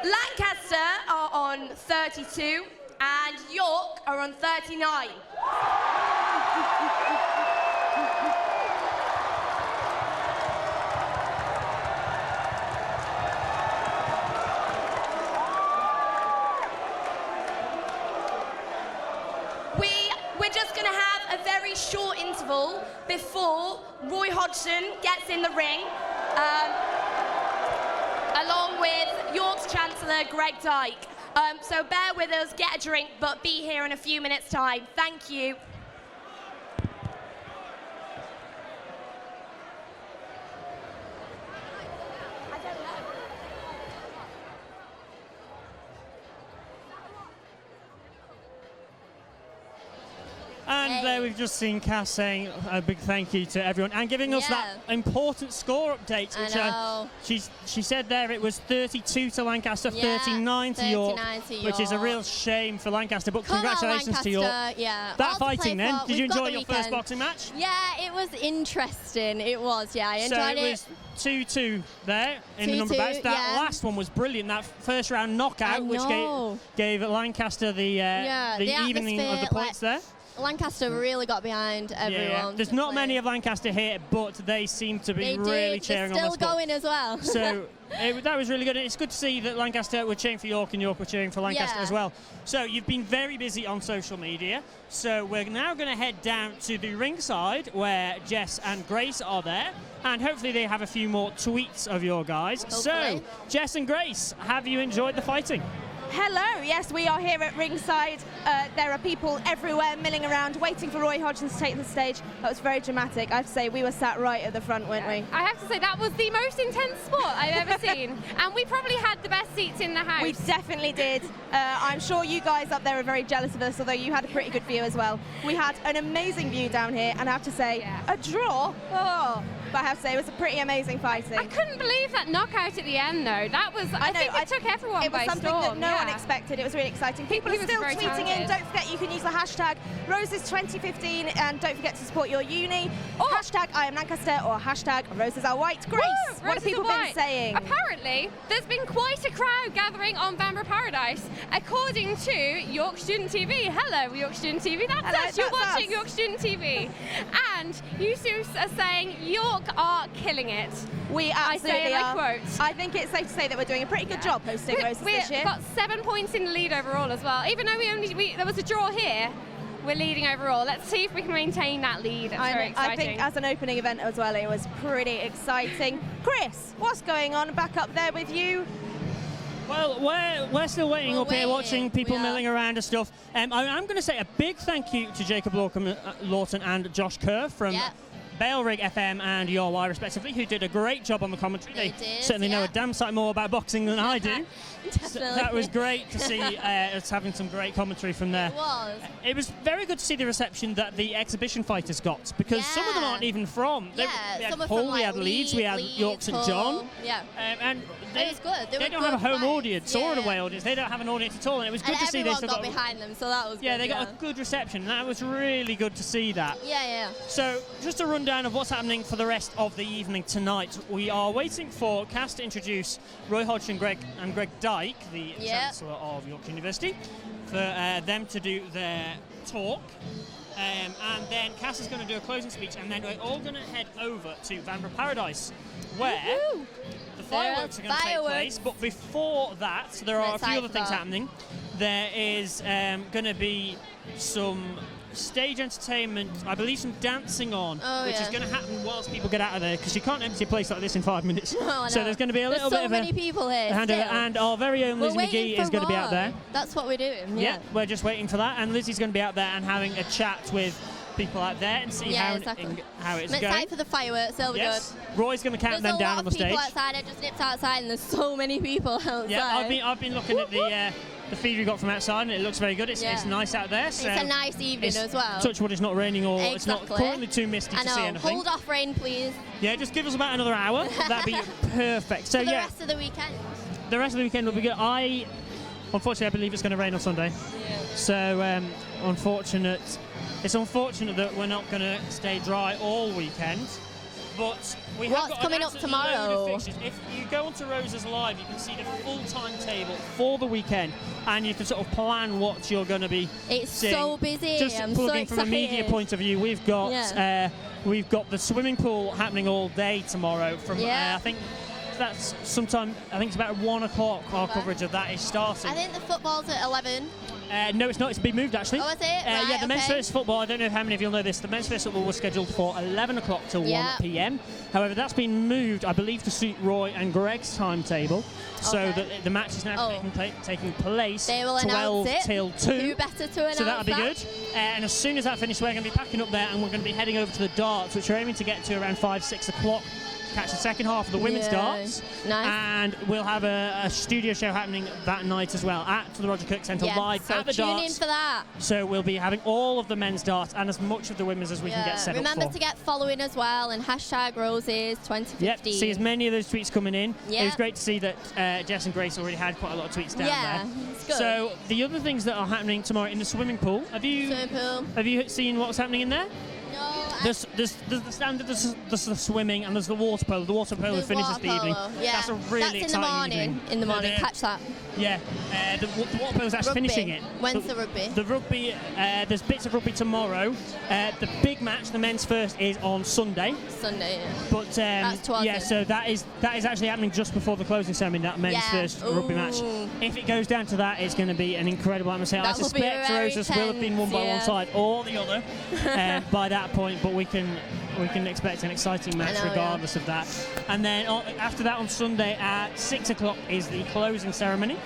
Lancaster are on 32 and York are on 39. We're just going to have a very short interval before Roy Hodgson gets in the ring, along with York's Chancellor, Greg Dyke. So bear with us, get a drink, but be here in a few minutes' time. Thank you. And there we've just seen Cass saying a big thank you to everyone and giving us that important score update, which she said there it was 32 to Lancaster, 39 to York, which is a real shame for Lancaster, but congratulations to York. Yeah. That fighting then, did you enjoy your first boxing match? Yeah, it was interesting. It was, I enjoyed it. So it was 2-2 there in the number of bouts. That last one was brilliant, that first round knockout, which gave Lancaster the evening of the points there. Lancaster really got behind everyone. Yeah, there's not many of Lancaster here, but they seem to be really cheering on the They're still sport. going as well. So that was really good. It's good to see that Lancaster were cheering for York and York were cheering for Lancaster as well. So you've been very busy on social media. So we're now going to head down to the ringside where Jess and Grace are there. And hopefully they have a few more tweets of your guys. Hopefully. So, Jess and Grace, have you enjoyed the fighting? Hello, yes, we are here at ringside. There are people everywhere milling around, waiting for Roy Hodgson to take the stage. That was very dramatic. I have to say, we were sat right at the front, weren't we? I have to say, that was the most intense sport I've ever seen. And we probably had the best seats in the house. We definitely did. I'm sure you guys up there are very jealous of us, although you had a pretty good view as well. We had an amazing view down here, and I have to say, a draw. Oh. But I have to say, it was a pretty amazing fighting. I couldn't believe that knockout at the end, though. That was, I think it took everyone by storm. It was something that no one expected. It was really exciting. People are still tweeting in. Don't forget, you can use the hashtag Roses2015, and don't forget to support your uni. Hashtag I am Lancaster, or hashtag Roses are white. Grace, what have people been saying? Apparently, there's been quite a crowd gathering on Vanbrugh Paradise, according to York Student TV. Hello, York Student TV. That's us. You're watching York Student TV. And you are saying York are killing it. We absolutely are. I quote. I think it's safe to say that we're doing a pretty good job hosting Roses this year. We've got 7 points in the lead overall as well. Even though there was a draw here, we're leading overall. Let's see if we can maintain that lead. That's very exciting. I think as an opening event as well, it was pretty exciting. Chris, what's going on back up there with you? Well, we're still waiting up here, watching people milling around and stuff. I'm going to say a big thank you to Jacob Lawton and Josh Kerr from Balerig FM and Your Y, respectively, who did a great job on the commentary. They certainly know a damn sight more about boxing than I do. So that was great to see us having some great commentary from there. It was. It was very good to see the reception that the exhibition fighters got, because some of them aren't even from. We had Hull, we had Leeds, we had York St John. Yeah. And it was good. They don't have a home audience or an away audience. They don't have an audience at all, and it was good to see they still got behind them, so that was good. Yeah, they got a good reception, and that was really good to see that. Yeah. So, just a rundown of what's happening for the rest of the evening tonight. We are waiting for Cass to introduce Roy Hodgson and Greg Dyke, the Chancellor of York University, for them to do their talk. And then Cass is going to do a closing speech, and then we're all going to head over to Vanbrugh Paradise, where the fireworks are going to take place. But before that, there are a few other things happening. There is going to be some stage entertainment, I believe some dancing on, which is going to happen whilst people get out of there, because you can't empty a place like this in 5 minutes. So there's going to be a little bit of many people here and our very own Lizzie McGee is going to be out there. That's what we're doing. Yeah, we're just waiting for that, and Lizzie's going to be out there and having a chat with people out there and see how exactly. how it's I'm going. excited for the fireworks. They'll be Yes, good. Roy's going to count There's them down on the a lot of stage. people outside. I just nipped outside, and there's so many people outside. Yeah, I've been looking at the feed we got from outside, and it looks very good. It's nice out there. So It's a nice evening as well. Touch wood, it's not raining or it's not Exactly. currently too misty I to know. see anything. Hold off rain, please. Yeah, just give us about another hour. That'd be perfect. So For the yeah, rest of the weekend. the rest of the weekend will be good. Unfortunately, I believe it's going to rain on Sunday. So it's unfortunate that we're not going to stay dry all weekend. But we have What's got coming an up absolute load tomorrow? of fixtures. If you go onto Roses Live, you can see the full timetable for the weekend, and you can sort of plan what you're going to be It's seeing. so busy. Just I'm so plugging from a media excited. point of view, we've got the swimming pool happening all day tomorrow. From Yeah. I think that's sometime. I think it's about 1 o'clock. Our coverage of that is starting. I think the football's at 11. No, it's not. It's been moved actually. Oh, is it? Yeah, Right, the men's okay. first football. I don't know how many of you'll know this. The men's first football was scheduled for 11 o'clock till 1 p.m. However, that's been moved, I believe, to suit Roy and Greg's timetable, so that the match is now taking place They will 12 announce it. till 2. Who better to announce So that'll be that? good. And as soon as that finishes, we're going to be packing up there, and we're going to be heading over to the darts, which we're aiming to get to around 5-6 o'clock. Catch the second half of the women's Yay. darts, Nice. and we'll have a studio show happening that night as well at the Roger Kirk Centre Yes, live so at the tune darts. in for that. So we'll be having all of the men's darts and as much of the women's as we can get set Remember up for. to get following as well and hashtag Roses 2015. Yep, see as many of those tweets coming in. It Yeah. was great to see that Jess and Grace already had quite a lot of tweets down Yeah, there. it's good. So the other things that are happening tomorrow in the swimming pool. Have you seen what's happening in there? No. There's the standard, there's the swimming, and there's the water polo. The water polo finishes the evening. Yeah. That's a really That's in the exciting morning. evening. In the morning, But, catch that. Yeah, the water polo's actually Rugby. finishing it. When's the rugby? The rugby, there's bits of rugby tomorrow. The big match, the men's first, is on Sunday. Sunday, yeah. But That's towards yeah, it. so that is actually happening just before the closing ceremony. That men's Yeah. first rugby match. Ooh. If it goes down to that, it's going to be an incredible atmosphere. I That will be suspect very Roses will have been won by tense, one yeah. side or the other by that point. But we can expect an exciting match know, yeah. regardless of that. And then after that on Sunday at 6 o'clock is the closing ceremony.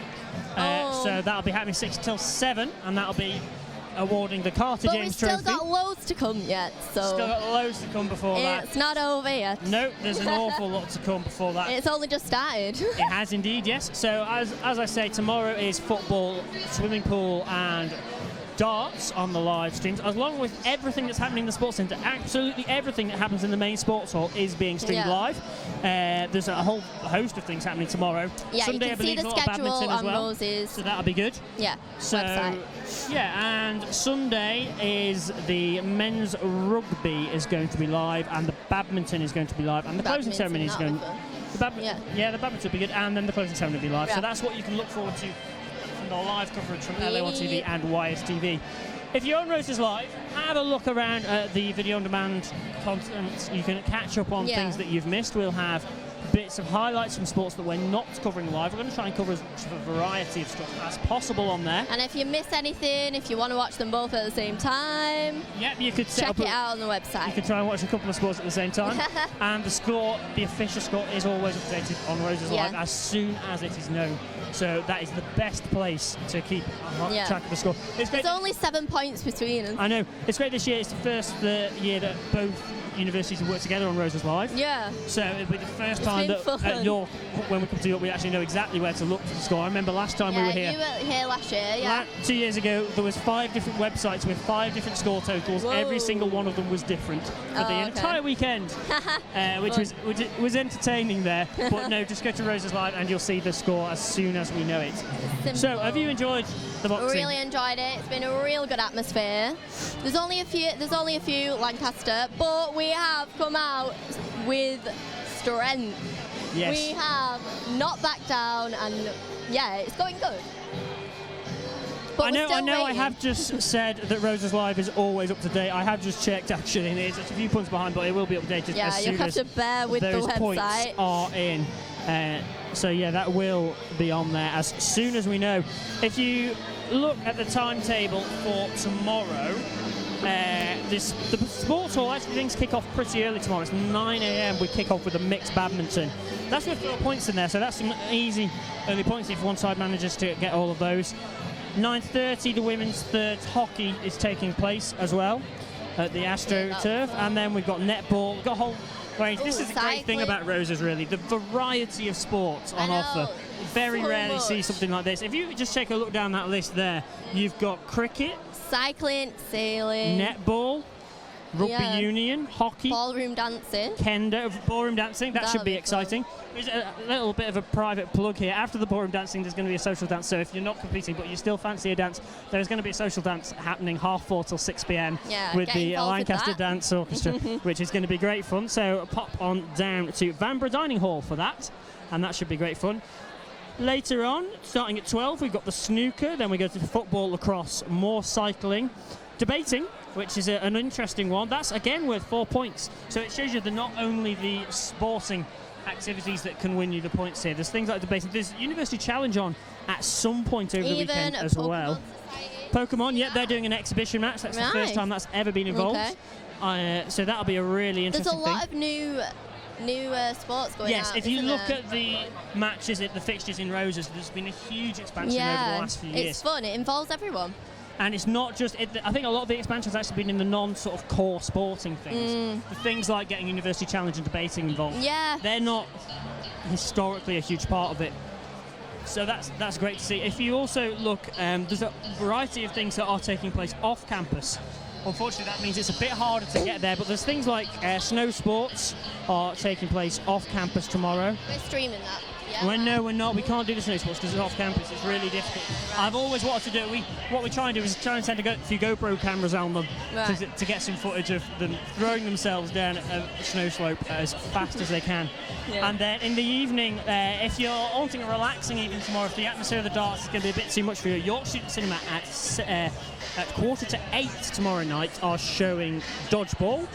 So that'll be happening 6 till 7, and that'll be awarding the Carter But we've James still Trophy. got loads to come yet, so Still got loads to come before that. it's not over yet. No, there's an awful lot to come before that. It's only just started. It has indeed, yes. So as I say, tomorrow is football, swimming pool, and darts on the live streams, along with everything that's happening in the sports centre. Absolutely everything that happens in the main sports hall is being streamed Yeah. live. There's a whole host of things happening tomorrow. Yeah, Sunday, you I can see believe, the a lot of schedule badminton as on well. Roses. So that'll be good. Yeah, So, website. yeah, and Sunday is the men's rugby is going to be live, and the badminton is going to be live, and the closing Badminton, ceremony is that'll going. be fun. The the badminton will be good, and then the closing ceremony will be live. Yeah. So that's what you can look forward to from the live coverage from LA1 TV Yeah. and YSTV. If you're on Roses Live, have a look around at the video-on-demand content. You can catch up on Yeah. things that you've missed. We'll have bits of highlights from sports that we're not covering live. We're going to try and cover as much of a variety of stuff as possible on there. And if you miss anything, if you want to watch them both at the same time, Yep, you could set check up it out on the website. You can try and watch a couple of sports at the same time. And the score, the official score, is always updated on Roses Yeah. Live as soon as it is known. So that is the best place to keep Yeah. track of the score. It's great. There's only 7 points between us. I know. It's great this year. It's the first year that both universities have worked together on Roses Live. Yeah. So it'll be the first It's time been that fun. when we come to York, we actually know exactly where to look for the score. I remember last time we Yeah, were here. you were here last year, yeah. 2 years ago, there was 5 different websites with 5 different score totals. Whoa. Every single one of them was different for the Oh, okay. entire weekend, which was entertaining there. But no, just go to Roses Live and you'll see the score as soon as we know it. So, have you enjoyed the boxing? Really enjoyed it. It's been a real good atmosphere. There's only a few Lancaster, but we have come out with strength. Yes. We have not backed down, and yeah, it's going good. But I we're know. still I waiting. have just said that Roses Live is always up to date. I have just checked actually, and it's a few points behind, but it will be updated Yeah, as you soon have as to bear with the those points website. are in. So yeah, that will be on there as soon as we know. If you look at the timetable for tomorrow, the sports hall, actually things kick off pretty early tomorrow. It's 9 a.m. we kick off with a mixed badminton. That's with 4 points in there, so that's some easy early points if one side manages to get all of those. 9:30, the women's third hockey is taking place as well. at the AstroTurf, and then we've got netball. We've got a whole range. This is the great thing about Roses, really, the variety of sports on offer. Very so rarely see much. something like this. If you just take a look down that list there, you've got cricket, cycling, sailing, netball, rugby union, hockey, ballroom dancing, kendo, ballroom dancing. That should That'll be be exciting. There's a little bit of a private plug here. After the ballroom dancing, there's going to be a social dance. So if you're not competing but you still fancy a dance, there's going to be a social dance happening 4:30 till 6 p.m. Yeah, with get the involved with Lancaster that. Dance Orchestra, which is going to be great fun. So pop on down to Vanbrugh Dining Hall for that, and that should be great fun. Later on, starting at 12, we've got the snooker, then we go to football, lacrosse, more cycling, debating, which is an interesting one. That's, again, worth 4 points. So it shows you that not only the sporting activities that can win you the points here, there's things like debating. There's University Challenge on at some point over the weekend as well. Pokemon, yeah, they're doing an exhibition match. That's the first Nice. time that's ever been involved. So that'll be a really There's interesting a thing. lot of new sports going Yes, out. if you isn't look there? at the matches, the fixtures in Roses, there's been a huge expansion over the last few years. it's fun. It involves everyone. And it's not just, I think a lot of the expansion has actually been in the non-sort of core sporting things. The things like getting University Challenge and debating involved. Yeah. They're not historically a huge part of it. So that's great to see. If you also look, there's a variety of things that are taking place off campus. Unfortunately, that means it's a bit harder to get there, but there's things like snow sports are taking place off campus tomorrow. We're streaming that. Yeah. Well, no, we're not. We can't do the snow sports because it's off campus. It's really difficult. I've always wanted to do it. What we try and do is try and send a few GoPro cameras on them Right. to get some footage of them throwing themselves down a snow slope as fast as they can. Yeah. And then in the evening, if you're wanting a relaxing evening tomorrow, if the atmosphere of the darts is going to be a bit too much for you, York Student Cinema at 7:45 tomorrow night are showing Dodgeball.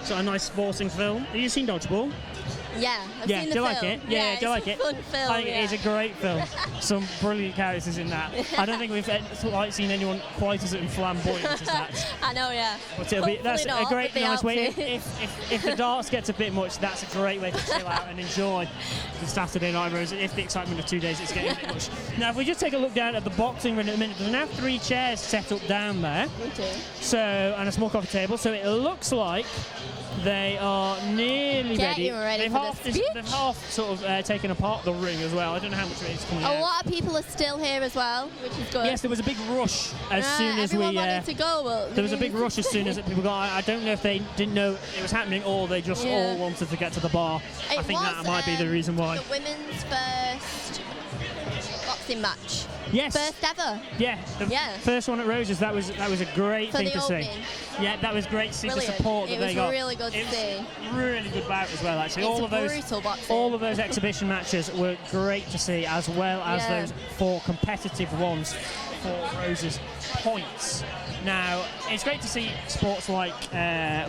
So a nice sporting film. Have you seen Dodgeball? Yeah, I've Yeah, seen do the you like film. it? Yeah, do you like it's it? a fun film. I think it is a great film. Some brilliant characters in that. I don't think we've quite seen anyone quite as flamboyant as that. I know, yeah. But it'll be, that's Hopefully a not, great, but the nice way. outfit. If the darts gets a bit much, that's a great way to chill out and enjoy the Saturday night rose. If the excitement of 2 days is getting a bit much. Now, if we just take a look down at the boxing ring in a minute, there's now 3 chairs set up down there. So, and a small coffee table. So it looks like they are nearly ready. Getting ready They've for half, the speech. they've half sort of taken apart the ring as well. I don't know how much of it is coming A out. lot of people are still here as well, which is good. Yes, there was a big rush as soon as everyone we. wanted to go. But There was a big rush as soon as people got. I don't know if they didn't know it was happening or they just Yeah. all wanted to get to the bar. I It think that was, might be the reason why. The women's first boxing match. Yes. First ever. Yeah, the Yeah. first one at Roses. That was a great For thing the to see. opening. Yeah, that was great to see Brilliant. the support that It they was got. really good to It was see. Really good bout as well. Actually, It's all of those brutal boxing. all of those exhibition matches were great to see, as well as Yeah. those 4 competitive ones for Roses points. Now, it's great to see sports like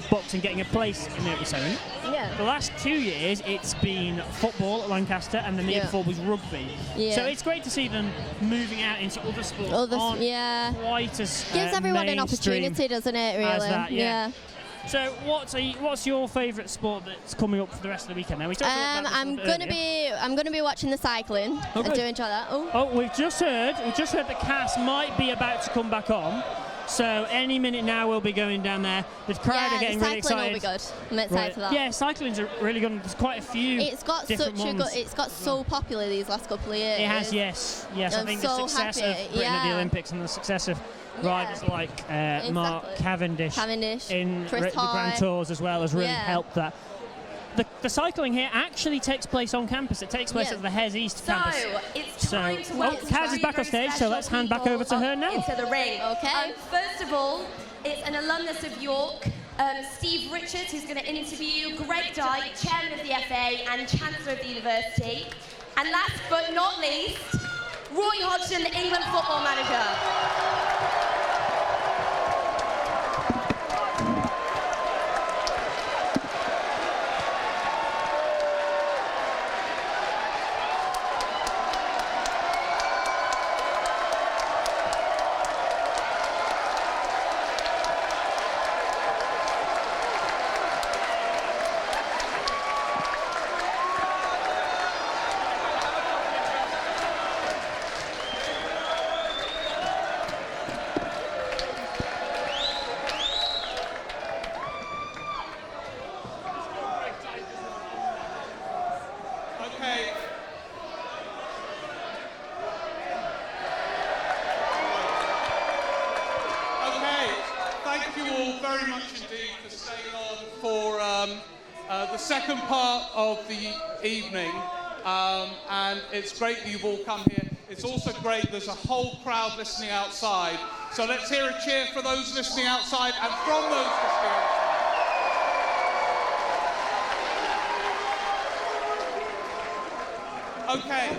boxing getting a place in the ceremony. Yeah. The last 2 years, it's been football at Lancaster, and then the year Yeah. before was rugby. Yeah. So it's great to see them moving out into other sports. Aren't yeah. quite as Gives everyone an mainstream opportunity, doesn't it? Really. as that, yeah. So what's your favourite sport that's coming up for the rest of the weekend? Now we talked about this a I'm bit gonna earlier. be watching the cycling. I good. do enjoy that. Oh. Oh, we've just heard that Cass might be about to come back on. So any minute now we'll be going down there. The crowd Yeah, are getting the really cycling excited. will be good. I'm excited for that. Yeah, cycling's a really good. There's quite a few. It's got different such a ones. good. It's got so popular these last couple of years. It has, yes. I I'm think so the success happy, of Britain at the yeah. Olympics and the success of riders like Mark Cavendish, in Chris the Grand Hoy. Tours as well has really Yeah. helped that. The cycling here actually takes place on campus. It takes place Yeah. at the Hez East So, campus. it's time to welcome Kaz is three back on very stage, so special let's hand back over to people her now. Into the ring. Okay. First of all, it's an alumnus of York, Steve Richards, who's going to interview Greg Dyke, Chairman of the FA and Chancellor of the University. And last but not least, Roy Hodgson, the England football manager. very much indeed for staying on for the second part of the evening. And it's great that you've all come here. It's also great there's a whole crowd listening outside. So let's hear a cheer for those listening outside and from those listening outside. Okay,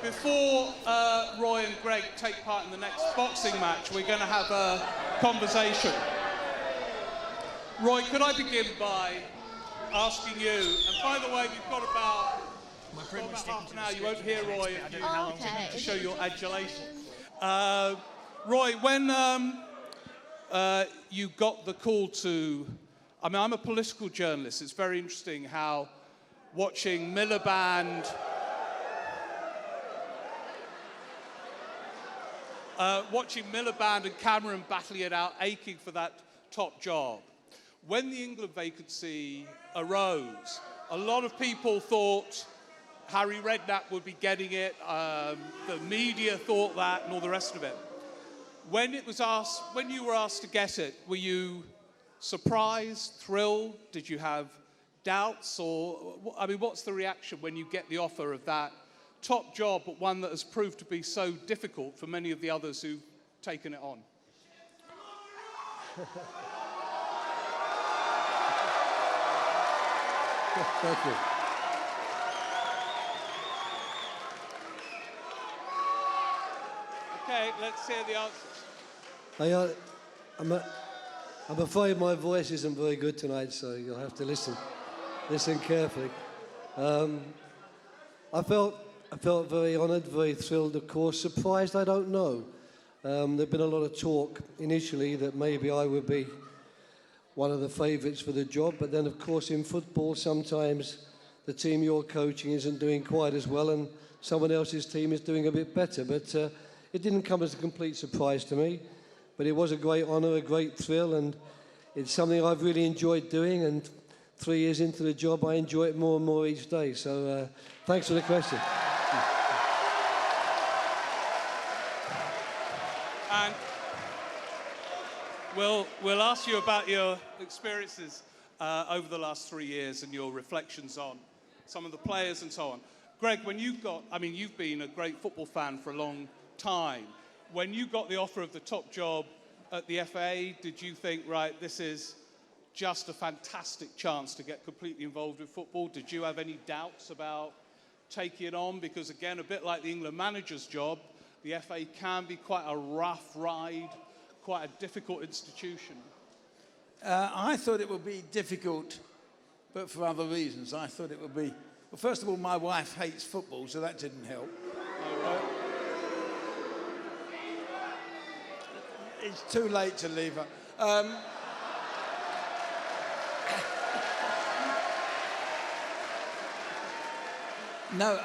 before Roy and Greg take part in the next boxing match, we're going to have a conversation. Roy, could I begin by asking you, and by the way, we've got about half an hour, you won't hear Roy if you need to show your adulation. Roy, when you got the call to, I mean, I'm a political journalist, it's very interesting how watching Miliband, and Cameron battling it out, aching for that top job. When the England vacancy arose, a lot of people thought Harry Redknapp would be getting it, the media thought that, and all the rest of it. When you were asked to get it, were you surprised, thrilled? Did you have doubts? Or, I mean, what's the reaction when you get the offer of that top job, but one that has proved to be so difficult for many of the others who've taken it on? Thank you. Okay, let's hear the answers. I'm afraid my voice isn't very good tonight, so you'll have to listen carefully. I felt very honoured, very thrilled, of course. Surprised, I don't know. There'd been a lot of talk initially that maybe I would be one of the favourites for the job, but then, of course, in football, sometimes the team you're coaching isn't doing quite as well, and someone else's team is doing a bit better. But it didn't come as a complete surprise to me, but it was a great honour, a great thrill, and it's something I've really enjoyed doing, and 3 years into the job, I enjoy it more and more each day. So thanks for the question. And we'll ask you about your experiences over the last 3 years and your reflections on some of the players and so on. Greg, when you got, I mean, you've been a great football fan for a long time. When you got the offer of the top job at the FA, did you think, right, this is just a fantastic chance to get completely involved with football? Did you have any doubts about taking it on? Because again, a bit like the England manager's job, the FA can be quite a rough ride, quite a difficult institution. I thought it would be difficult, but for other reasons. I thought it would be, well, first of all, my wife hates football, so that didn't help. It's too late to leave her. No,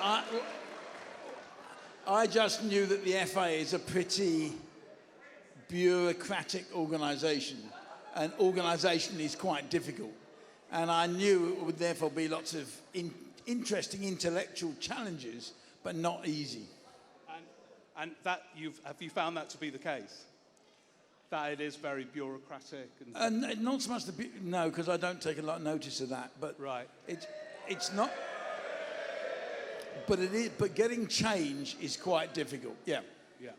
I just knew that the FA is a pretty bureaucratic organisation, and organisation is quite difficult. And I knew it would therefore be lots of interesting intellectual challenges, but not easy. And that have you found that to be the case? That it is very bureaucratic? And not so much no, because I don't take a lot of notice of that. But right. It's not. But it is. But getting change is quite difficult. Yeah. Yeah.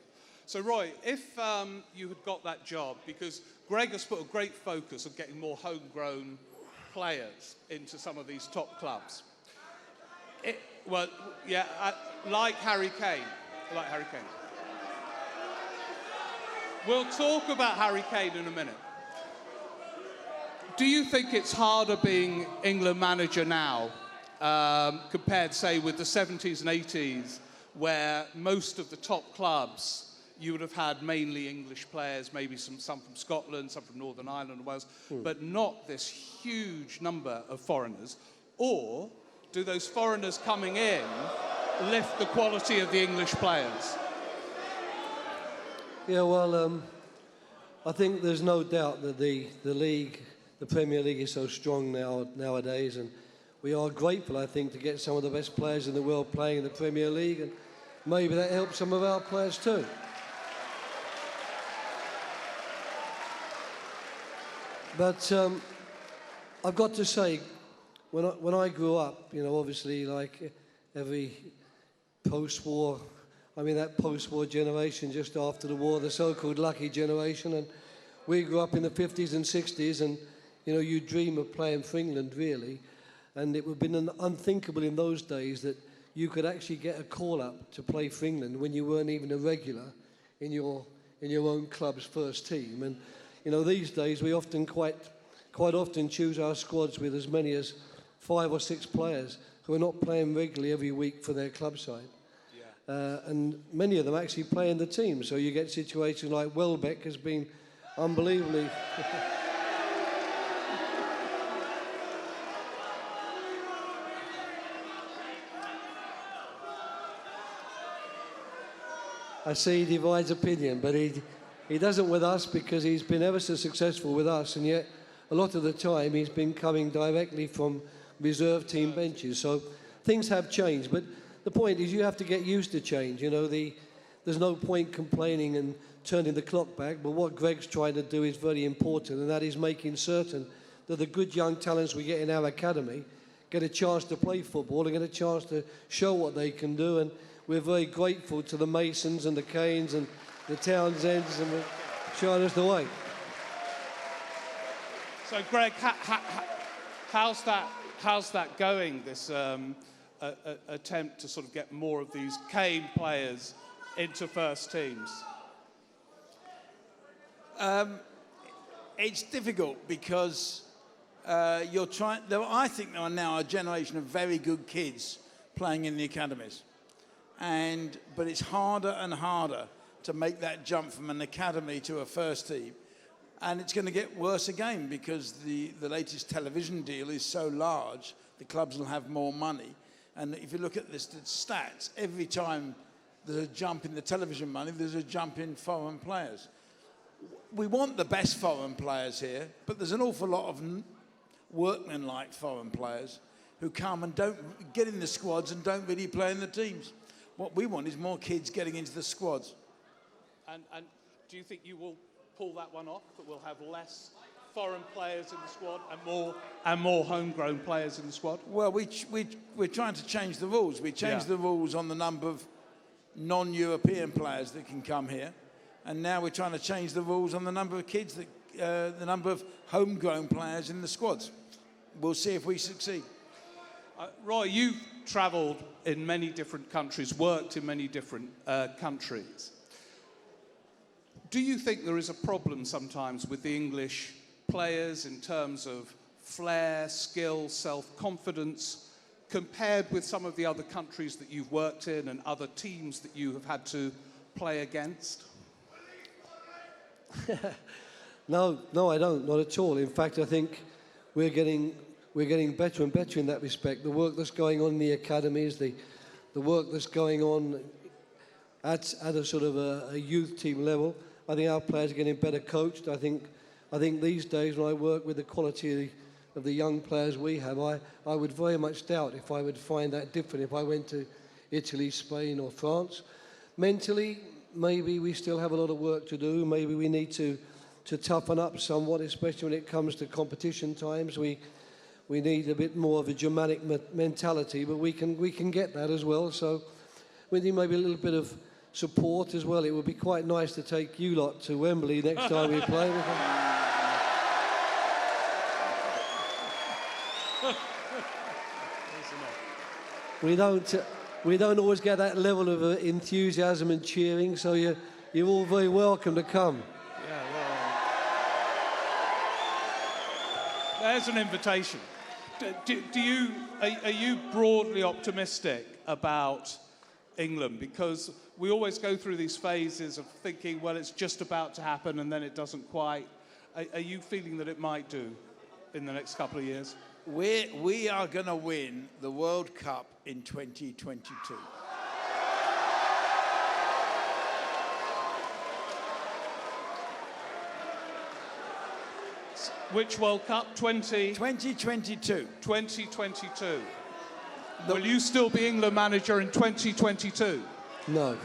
So Roy, if you had got that job, because Greg has put a great focus on getting more homegrown players into some of these top clubs. Like Harry Kane. Like Harry Kane. We'll talk about Harry Kane in a minute. Do you think it's harder being England manager now compared, say, with the 70s and 80s, where most of the top clubs, you would have had mainly English players, maybe some from Scotland, some from Northern Ireland and Wales, but not this huge number of foreigners? Or do those foreigners coming in lift the quality of the English players? Yeah, well, I think there's no doubt that the league, the Premier League, is so strong nowadays, and we are grateful, I think, to get some of the best players in the world playing in the Premier League, and maybe that helps some of our players too. But I've got to say, when I grew up, you know, obviously like every post-war, I mean that post-war generation just after the war, the so-called lucky generation, and we grew up in the 50s and 60s, and you know, you dream of playing for England really, and it would have been unthinkable in those days that you could actually get a call-up to play for England when you weren't even a regular in your own club's first team. And you know, these days we often quite often choose our squads with as many as 5 or 6 players who are not playing regularly every week for their club side. And many of them actually play in the team. So you get situations like Welbeck has been unbelievably... I see he divides opinion, but he doesn't with us because he's been ever so successful with us, and yet a lot of the time he's been coming directly from reserve team benches. So things have changed, but the point is you have to get used to change. You know, there's no point complaining and turning the clock back, but what Greg's trying to do is very important, and that is making certain that the good young talents we get in our academy get a chance to play football and get a chance to show what they can do. And we're very grateful to the Masons and the Kanes and the Townsends and showing us the way. So, Greg, how's that going, this attempt to sort of get more of these Kane players into first teams? It's difficult because you're trying... I think there are now a generation of very good kids playing in the academies. But it's harder and harder to make that jump from an academy to a first team. And it's going to get worse again because the latest television deal is so large, the clubs will have more money. And if you look at the stats, every time there's a jump in the television money, there's a jump in foreign players. We want the best foreign players here, but there's an awful lot of workmen-like foreign players who come and don't get in the squads and don't really play in the teams. What we want is more kids getting into the squads. And do you think you will pull that one off, that we'll have less foreign players in the squad and more homegrown players in the squad? Well, we're trying to change the rules. We changed the rules on the number of non-European players that can come here, and now we're trying to change the rules on the number of kids that, the number of homegrown players in the squads. We'll see if we succeed. Roy, you've travelled in many different countries, worked in many different countries. Do you think there is a problem sometimes with the English players in terms of flair, skill, self-confidence, compared with some of the other countries that you've worked in and other teams that you have had to play against? No, I don't, not at all. In fact, I think we're getting better and better in that respect. The work that's going on in the academies, the work that's going on at a sort of a youth team level, I think our players are getting better coached. I think these days when I work with the quality of the young players we have, I would very much doubt if I would find that different if I went to Italy, Spain or France. Mentally, maybe we still have a lot of work to do. Maybe we need to toughen up somewhat, especially when it comes to competition times. We need a bit more of a Germanic mentality, but we can get that as well. So we need maybe a little bit of support as well. It would be quite nice to take you lot to Wembley next time we play. We don't always get that level of enthusiasm and cheering, so you're all very welcome to come. Yeah, well, there's an invitation. Are you broadly optimistic about England? Because we always go through these phases of thinking, well, it's just about to happen and then it doesn't quite. Are you feeling that it might do in the next couple of years? We are going to win the World Cup in 2022. Which World Cup? 2022. 2022. Will you still be England manager in 2022? No.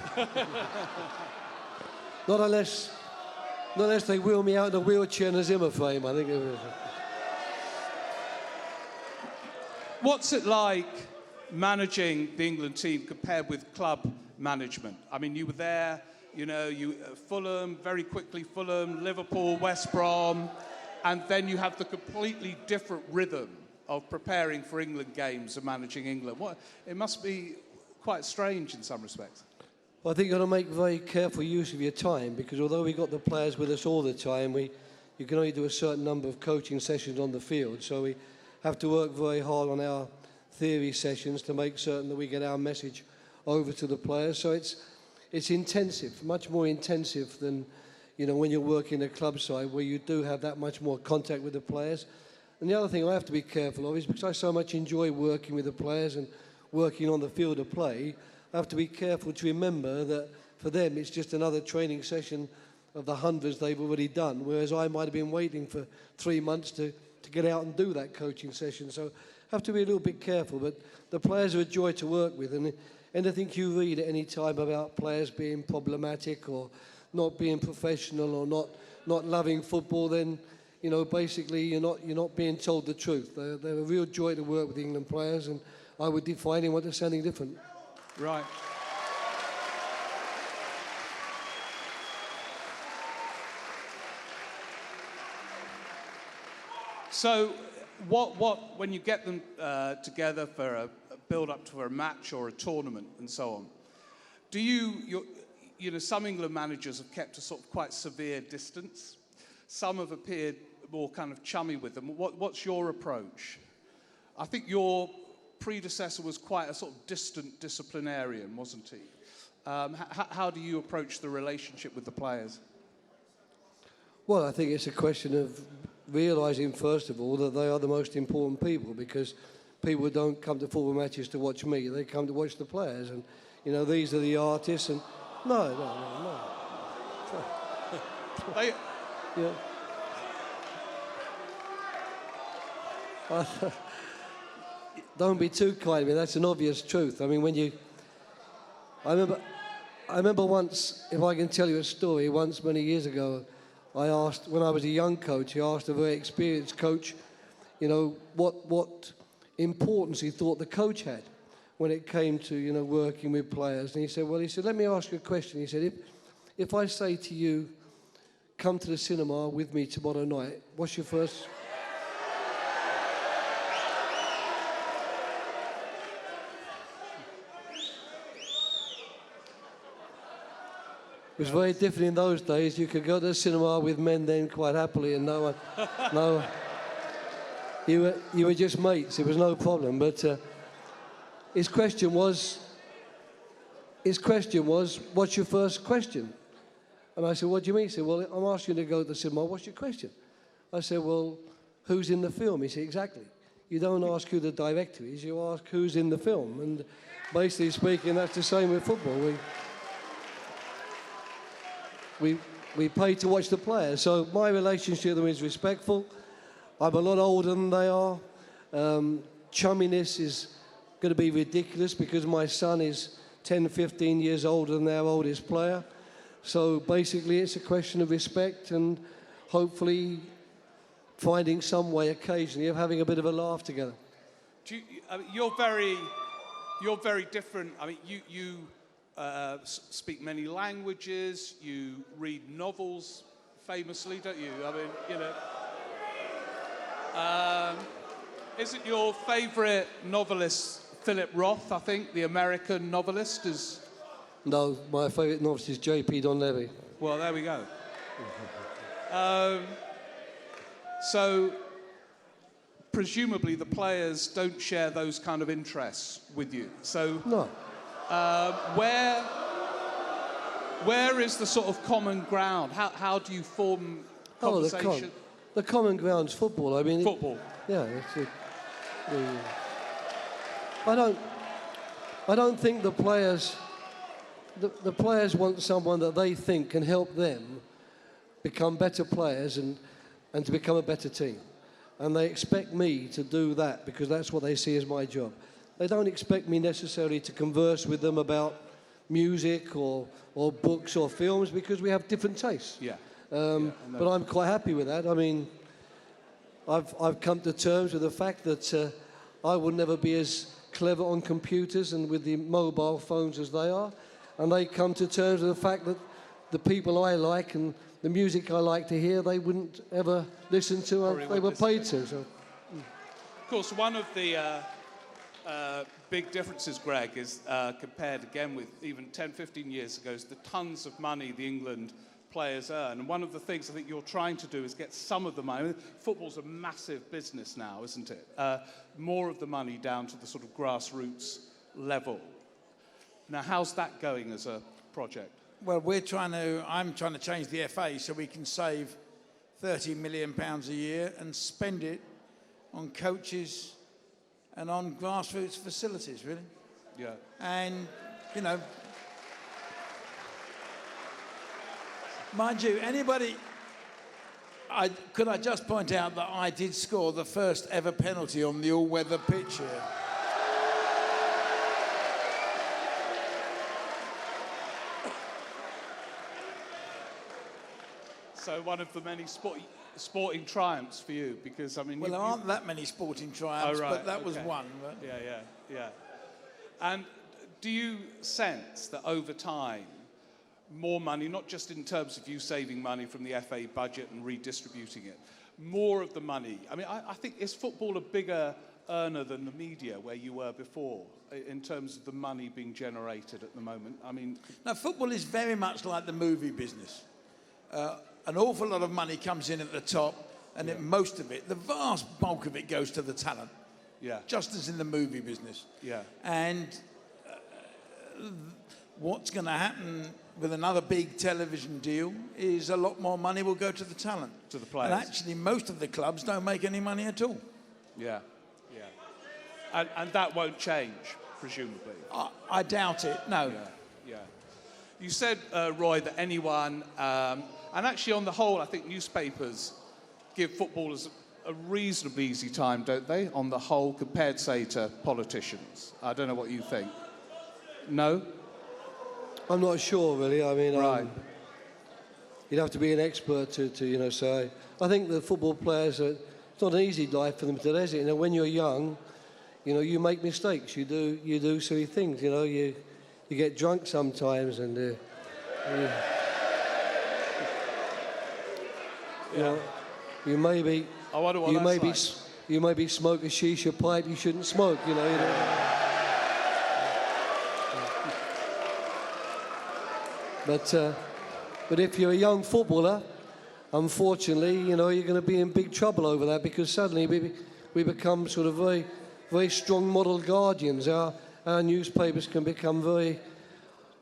Not unless Not unless they wheel me out in a wheelchair and a Zimmer frame, I think. What's it like managing the England team compared with club management? I mean, you were there, you know, Fulham, very quickly Fulham, Liverpool, West Brom, and then you have the completely different rhythm of preparing for England games and managing England. It must be quite strange in some respects. Well, I think you've got to make very careful use of your time, because although we've got the players with us all the time, you can only do a certain number of coaching sessions on the field. So we have to work very hard on our theory sessions to make certain that we get our message over to the players. So it's intensive, much more intensive than, you know, when you're working a club side where you do have that much more contact with the players. And the other thing I have to be careful of is, because I so much enjoy working with the players and working on the field of play, I have to be careful to remember that for them it's just another training session of the hundreds they've already done, whereas I might have been waiting for 3 months to get out and do that coaching session. So I have to be a little bit careful, but the players are a joy to work with, and anything you read at any time about players being problematic or not being professional or not loving football, then, you know, basically you're not being told the truth. They're a real joy to work with England players, and I would define anyone as something different. Right. So, when you get them together for a build-up to a match or a tournament and so on, do you know, some England managers have kept a sort of quite severe distance. Some have appeared more kind of chummy with them. What's your approach? I think your predecessor was quite a sort of distant disciplinarian, wasn't he? How do you approach the relationship with the players? Well, I think it's a question of realising, first of all, that they are the most important people, because people don't come to football matches to watch me, they come to watch the players. And, you know, these are the artists, and no. Yeah. Don't be too kind. I mean, that's an obvious truth. I mean, I remember once, if I can tell you a story, once many years ago, I asked, when I was a young coach, I asked a very experienced coach, you know, what importance he thought the coach had when it came to, you know, working with players. And he said, let me ask you a question. He said, if I say to you, come to the cinema with me tomorrow night, what's your first... It was very different in those days. You could go to the cinema with men then quite happily, and you were just mates. It was no problem. But his question was, what's your first question? And I said, what do you mean? He said, well, I'm asking you to go to the cinema. What's your question? I said, well, who's in the film? He said, exactly. You don't ask who the director is. You ask who's in the film. And basically speaking, that's the same with football. We pay to watch the players. So my relationship with them is respectful. I'm a lot older than they are. Chumminess is going to be ridiculous because my son is 10, 15 years older than our oldest player. So basically it's a question of respect and hopefully finding some way occasionally of having a bit of a laugh together. You're very different. I mean, you speak many languages, you read novels famously, don't you? I mean, you know. Isn't your favourite novelist Philip Roth, I think, the American novelist? No, my favourite novelist is J.P. Donlevy. Well, there we go. So, presumably the players don't share those kind of interests with you. So, no. Where is the sort of common ground? How do you form conversation? The common ground's football. I mean, football. I don't think the players. The players want someone that they think can help them become better players and to become a better team, and they expect me to do that because that's what they see as my job. They don't expect me necessarily to converse with them about music or books or films because we have different tastes. Yeah. But I'm quite happy with that. I mean, I've come to terms with the fact that I will never be as clever on computers and with the mobile phones as they are, and they come to terms with the fact that the people I like and the music I like to hear, they wouldn't ever listen to if they were paid to. So. Of course, one of the big differences, Greg, is compared again with even 10, 15 years ago, is the tons of money the England players earn. And one of the things I think you're trying to do is get some of the money. I mean, football's a massive business now, isn't it? More of the money down to the sort of grassroots level. Now, how's that going as a project? Well, I'm trying to change the FA so we can save £30 million a year and spend it on coaches and on grassroots facilities, really. Yeah. And, you know, mind you, anybody... could I just point out that I did score the first ever penalty on the all-weather pitch here? So one of the many sporting triumphs for you, because I mean... Well, there aren't that many sporting triumphs, but that was one. But... Yeah. And do you sense that over time, more money, not just in terms of you saving money from the FA budget and redistributing it, more of the money... I mean, I think, is football a bigger earner than the media, where you were before, in terms of the money being generated at the moment? I mean... Now, football is very much like the movie business. An awful lot of money comes in at the top, and most of it, the vast bulk of it, goes to the talent. Yeah. Just as in the movie business. Yeah. And what's going to happen with another big television deal is a lot more money will go to the talent. To the players. And actually, most of the clubs don't make any money at all. Yeah. And that won't change, presumably. I doubt it, no. Yeah. You said, Roy, that anyone... and actually, on the whole, I think newspapers give footballers a reasonably easy time, don't they, on the whole, compared, say, to politicians? I don't know what you think. No? I'm not sure, really. I mean, you'd have to be an expert to say. I think the football players, it's not an easy life for them today, is it? You know, when you're young, you make mistakes. You do silly things. You get drunk sometimes, and you maybe smoke a shisha pipe you shouldn't smoke. But if you're a young footballer, unfortunately, you're going to be in big trouble over that, because suddenly we become sort of very, very strong model guardians. Our newspapers can become very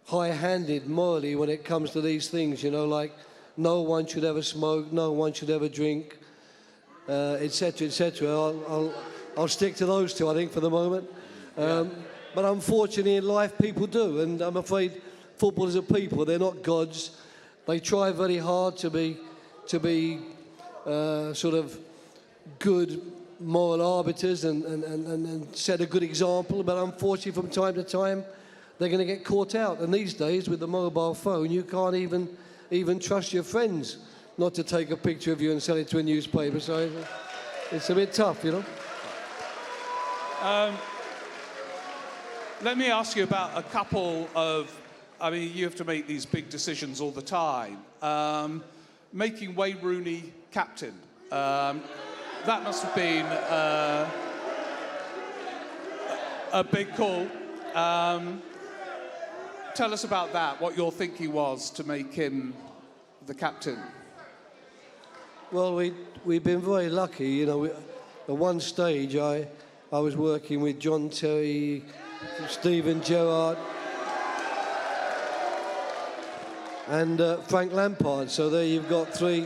high-handed morally when it comes to these things, like no one should ever smoke, no one should ever drink, etc., etc. I'll stick to those two, I think, for the moment. But unfortunately, in life, people do, and I'm afraid footballers are people. They're not gods. They try very hard to be sort of good moral arbiters and set a good example. But unfortunately, from time to time, they're going to get caught out. And these days, with the mobile phone, you can't even trust your friends not to take a picture of you and sell it to a newspaper. So it's a bit tough, Let me ask you about a couple of... I mean, you have to make these big decisions all the time. Making Wayne Rooney captain, that must have been a big call. Tell us about that, what your thinking was to make him the captain. Well, we've been very lucky. At one stage, I was working with John Terry, Steven Gerrard, and Frank Lampard. So there you've got three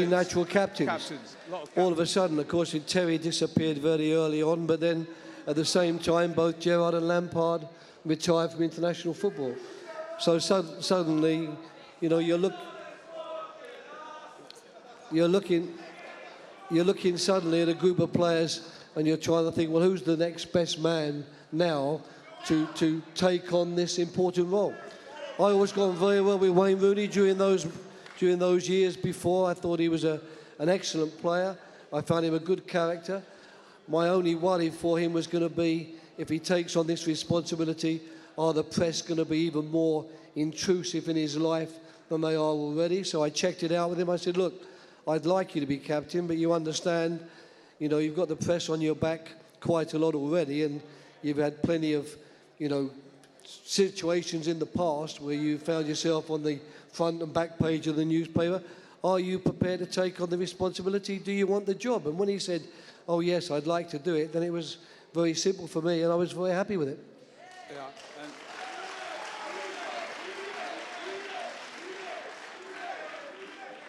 natural captains. All of a sudden, of course, Terry disappeared very early on, but then at the same time, both Gerrard and Lampard retired from international football. So suddenly, you're looking suddenly at a group of players, and you're trying to think, well, who's the next best man now to take on this important role? I always got on very well with Wayne Rooney during during those years before. I thought he was an excellent player. I found him a good character. My only worry for him was going to be, if he takes on this responsibility, are the press going to be even more intrusive in his life than they are already? So I checked it out with him. I said, look, I'd like you to be captain, but you understand, you know, you've got the press on your back quite a lot already, and you've had plenty of, you know, situations in the past where you found yourself on the front and back page of the newspaper. Are you prepared to take on the responsibility? Do you want the job? And when he said, oh yes, I'd like to do it, then it was very simple for me, and I was very happy with it. Yeah,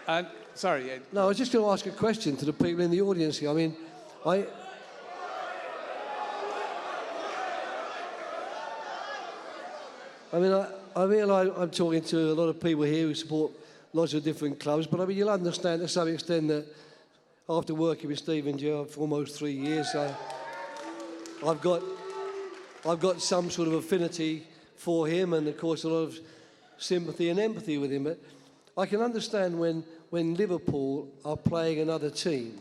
and sorry, Ed. No, I was just going to ask a question to the people in the audience here. I mean, I realise I'm talking to a lot of people here who support lots of different clubs, but I mean, you'll understand to some extent that after working with Steven Gerrard for almost 3 years, I've got some sort of affinity for him, and of course a lot of sympathy and empathy with him. But I can understand when Liverpool are playing another team,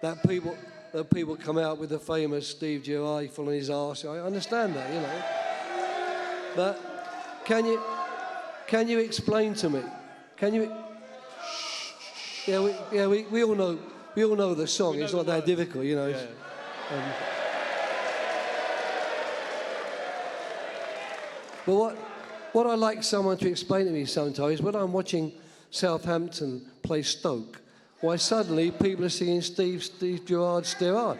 that people come out with the famous Steve Gerrard following his arse. I understand that, you know. But can you explain to me? Can you? We all know. We all know the song. It's not that difficult, you know. Yeah. But what I like someone to explain to me sometimes, when I'm watching Southampton play Stoke, why suddenly people are singing Steve Gerrard, Gerrard.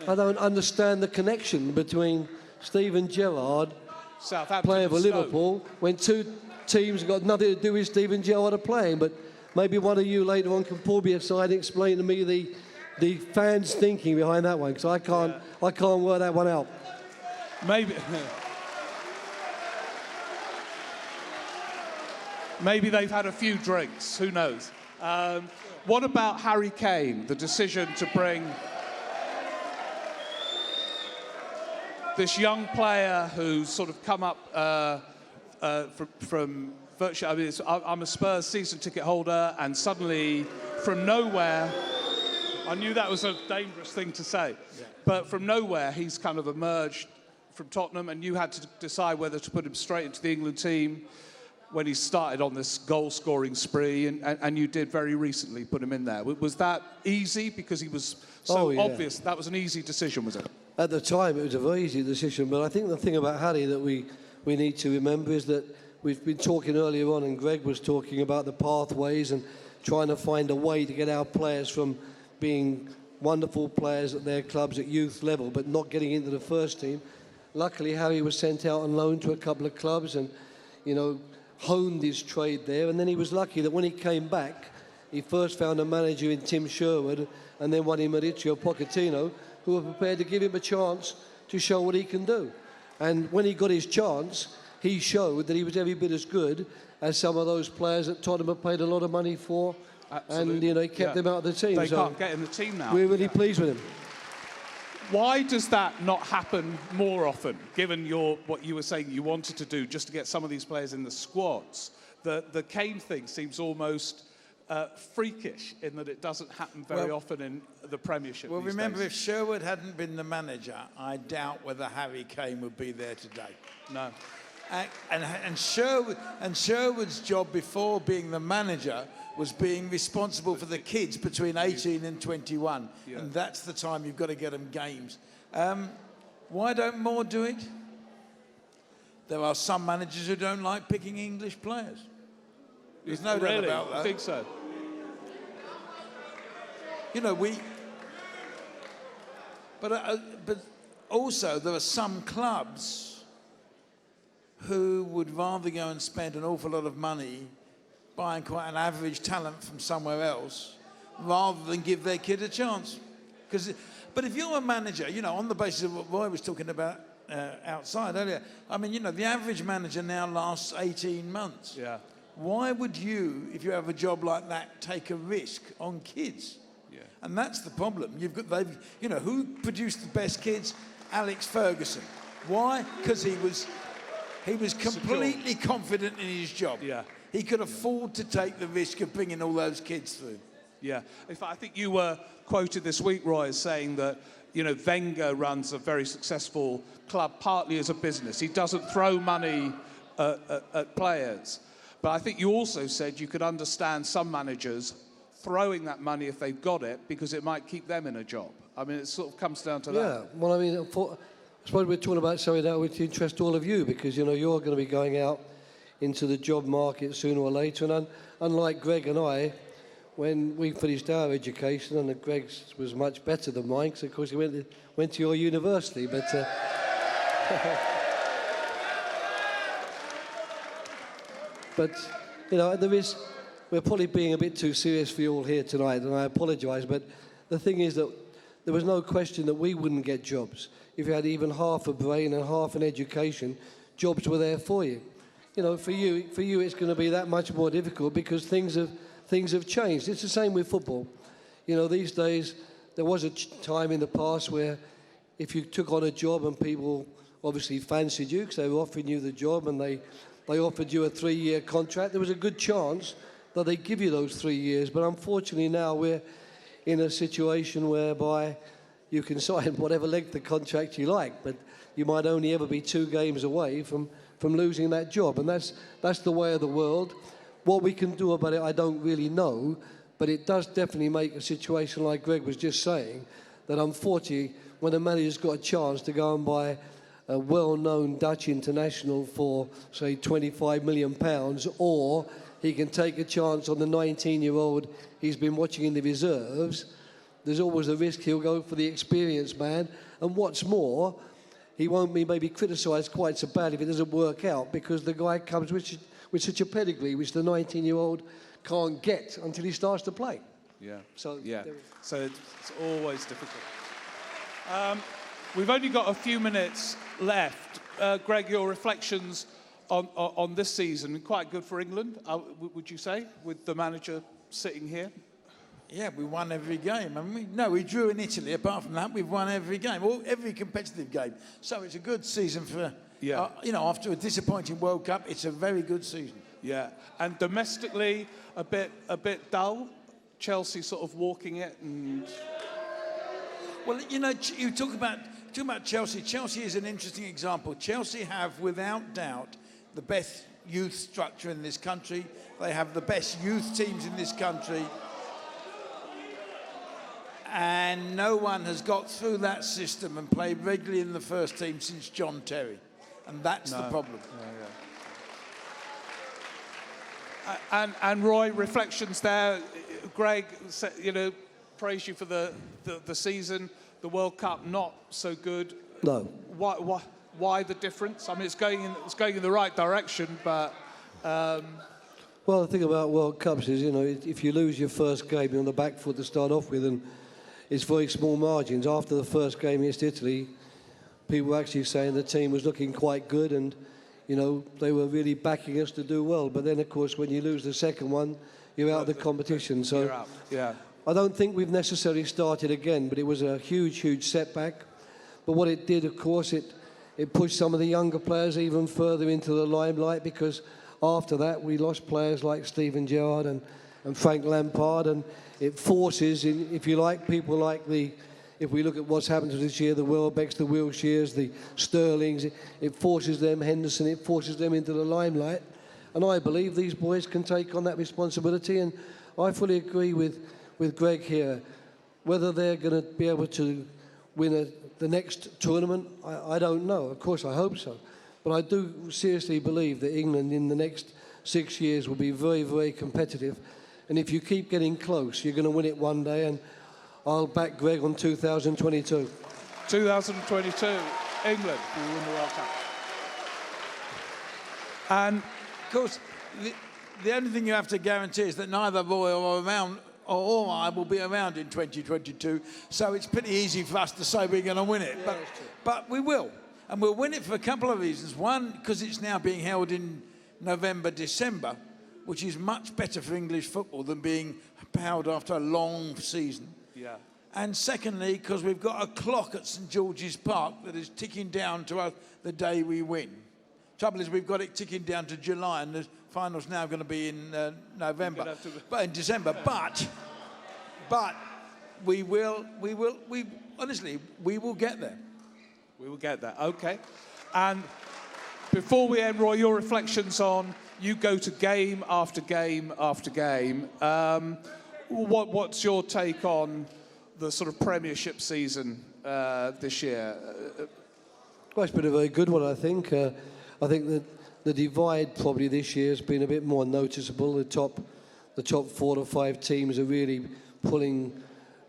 I don't understand the connection between Steven Gerrard playing for Liverpool when two teams have got nothing to do with Steven Gerrard are playing. But maybe one of you later on can pull me aside and explain to me the fans' thinking behind that one, because I can't work that one out. Maybe they've had a few drinks, who knows? What about Harry Kane, the decision to bring this young player who's sort of come up from virtually, I mean, I'm a Spurs season ticket holder, and suddenly from nowhere, I knew that was a dangerous thing to say, but from nowhere he's kind of emerged from Tottenham, and you had to decide whether to put him straight into the England team when he started on this goal-scoring spree, and you did very recently put him in there. Was that easy because he was so obvious? That was an easy decision, was it? At the time, it was a very easy decision, but I think the thing about Harry that we need to remember is that we've been talking earlier on, and Greg was talking about the pathways and trying to find a way to get our players from being wonderful players at their clubs at youth level, but not getting into the first team. Luckily, Harry was sent out on loan to a couple of clubs and, you know, honed his trade there, and then he was lucky that when he came back, he first found a manager in Tim Sherwood and then one in Mauricio Pochettino, who were prepared to give him a chance to show what he can do. And when he got his chance, he showed that he was every bit as good as some of those players that Tottenham have paid a lot of money for. Absolutely. And, you know, he kept them out of the team. They can't get in the team now. We're really pleased with him. Why does that not happen more often, given what you were saying you wanted to do just to get some of these players in the squads? The Kane thing seems almost freakish in that it doesn't happen very often in the Premiership. Well, these remember, days. if Sherwood hadn't been the manager, I doubt whether Harry Kane would be there today. No. And Sherwood's job before being the manager was being responsible for the kids between 18 and 21. Yeah. And that's the time you've got to get them games. Why don't more do it? There are some managers who don't like picking English players. There's no doubt about that. I think so. You know, but also there are some clubs who would rather go and spend an awful lot of money buying quite an average talent from somewhere else rather than give their kid a chance. But if you're a manager, you know, on the basis of what Roy was talking about outside earlier, I mean, you know, the average manager now lasts 18 months. Yeah. Why would you, if you have a job like that, take a risk on kids? Yeah. And that's the problem. You know, who produced the best kids? Alex Ferguson. Why? Because he was completely confident in his job. Yeah. he could afford to take the risk of bringing all those kids through. Yeah. In fact, I think you were quoted this week, Roy, as saying that, you know, Wenger runs a very successful club partly as a business. He doesn't throw money at players. But I think you also said you could understand some managers throwing that money if they've got it because it might keep them in a job. I mean, it sort of comes down to that. Yeah, well, I mean, I suppose we're talking about something that would interest all of you because, you know, you're going to be going out into the job market sooner or later. And unlike Greg and I, when we finished our education, and Greg's was much better than mine, because of course he went to your university, but but you know, we're probably being a bit too serious for you all here tonight, and I apologise, but the thing is that there was no question that we wouldn't get jobs. If you had even half a brain and half an education, jobs were there for you. You know, for you it's going to be that much more difficult because things have changed. It's the same with football. You know, these days, there was a time in the past where if you took on a job and people obviously fancied you because they were offering you the job and they offered you a 3-year contract, there was a good chance that they'd give you those 3 years. But unfortunately now we're in a situation whereby you can sign whatever length of contract you like, but you might only ever be 2 games away from losing that job. And that's the way of the world. What we can do about it, I don't really know, but it does definitely make a situation like Greg was just saying, that unfortunately, when a manager's got a chance to go and buy a well-known Dutch international for, say, £25 million, or he can take a chance on the 19-year-old he's been watching in the reserves, there's always a risk he'll go for the experienced man. And what's more, he won't be maybe criticised quite so bad if it doesn't work out, because the guy comes with such a pedigree, which the 19-year-old can't get until he starts to play. Yeah. So it's always difficult. We've only got a few minutes left. Greg, your reflections on this season, quite good for England, would you say, with the manager sitting here? Yeah, we won every game, haven't we? No, we drew in Italy. Apart from that, we've won every game, every competitive game. So it's a good season for, you know, after a disappointing World Cup, it's a very good season. Yeah, and domestically, a bit dull. Chelsea sort of walking it, and well, you know, you talk about Chelsea. Chelsea is an interesting example. Chelsea have, without doubt, the best youth structure in this country. They have the best youth teams in this country. And no one has got through that system and played regularly in the first team since John Terry. And that's the problem. And Roy, reflections there. Greg, you know, praised you for the season. The World Cup not so good. No. Why the difference? I mean, it's going in the right direction, but. Well, the thing about World Cups is, you know, if you lose your first game, you're on the back foot to start off with, and it's very small margins. After the first game against Italy, people were actually saying the team was looking quite good, and you know, they were really backing us to do well. But then, of course, when you lose the second one, you're out of the competition. So you're out. Yeah. I don't think we've necessarily started again, but it was a huge setback. But what it did, of course, it pushed some of the younger players even further into the limelight, because after that we lost players like Steven Gerrard and Frank Lampard, and it forces, if you like, people like if we look at what's happened to this year, the Welbecks, the Wilsheres, the Sterlings, it forces them, Henderson, it forces them into the limelight. And I believe these boys can take on that responsibility, and I fully agree with Greg here. Whether they're going to be able to win the next tournament, I don't know. Of course, I hope so. But I do seriously believe that England in the next 6 years will be very, very competitive. And if you keep getting close, you're going to win it one day, and I'll back Greg on 2022. 2022, England will win the World Cup. And, of course, the only thing you have to guarantee is that neither Roy or I will be around in 2022, so it's pretty easy for us to say we're going to win it. Yeah, but we will. And we'll win it for a couple of reasons. One, because it's now being held in November, December, which is much better for English football than being held after a long season. Yeah. And secondly, because we've got a clock at St George's Park that is ticking down to the day we win. Trouble is, we've got it ticking down to July, and the final's now going to be in November, but in December. But we honestly, we will get there. We will get there. Okay. And before we end, Roy, your reflections on, you go to game after game after game. What's your take on the sort of Premiership season this year? Well, it's been a very good one, I think. I think that the divide probably this year has been a bit more noticeable. The top 4 to 5 teams are really pulling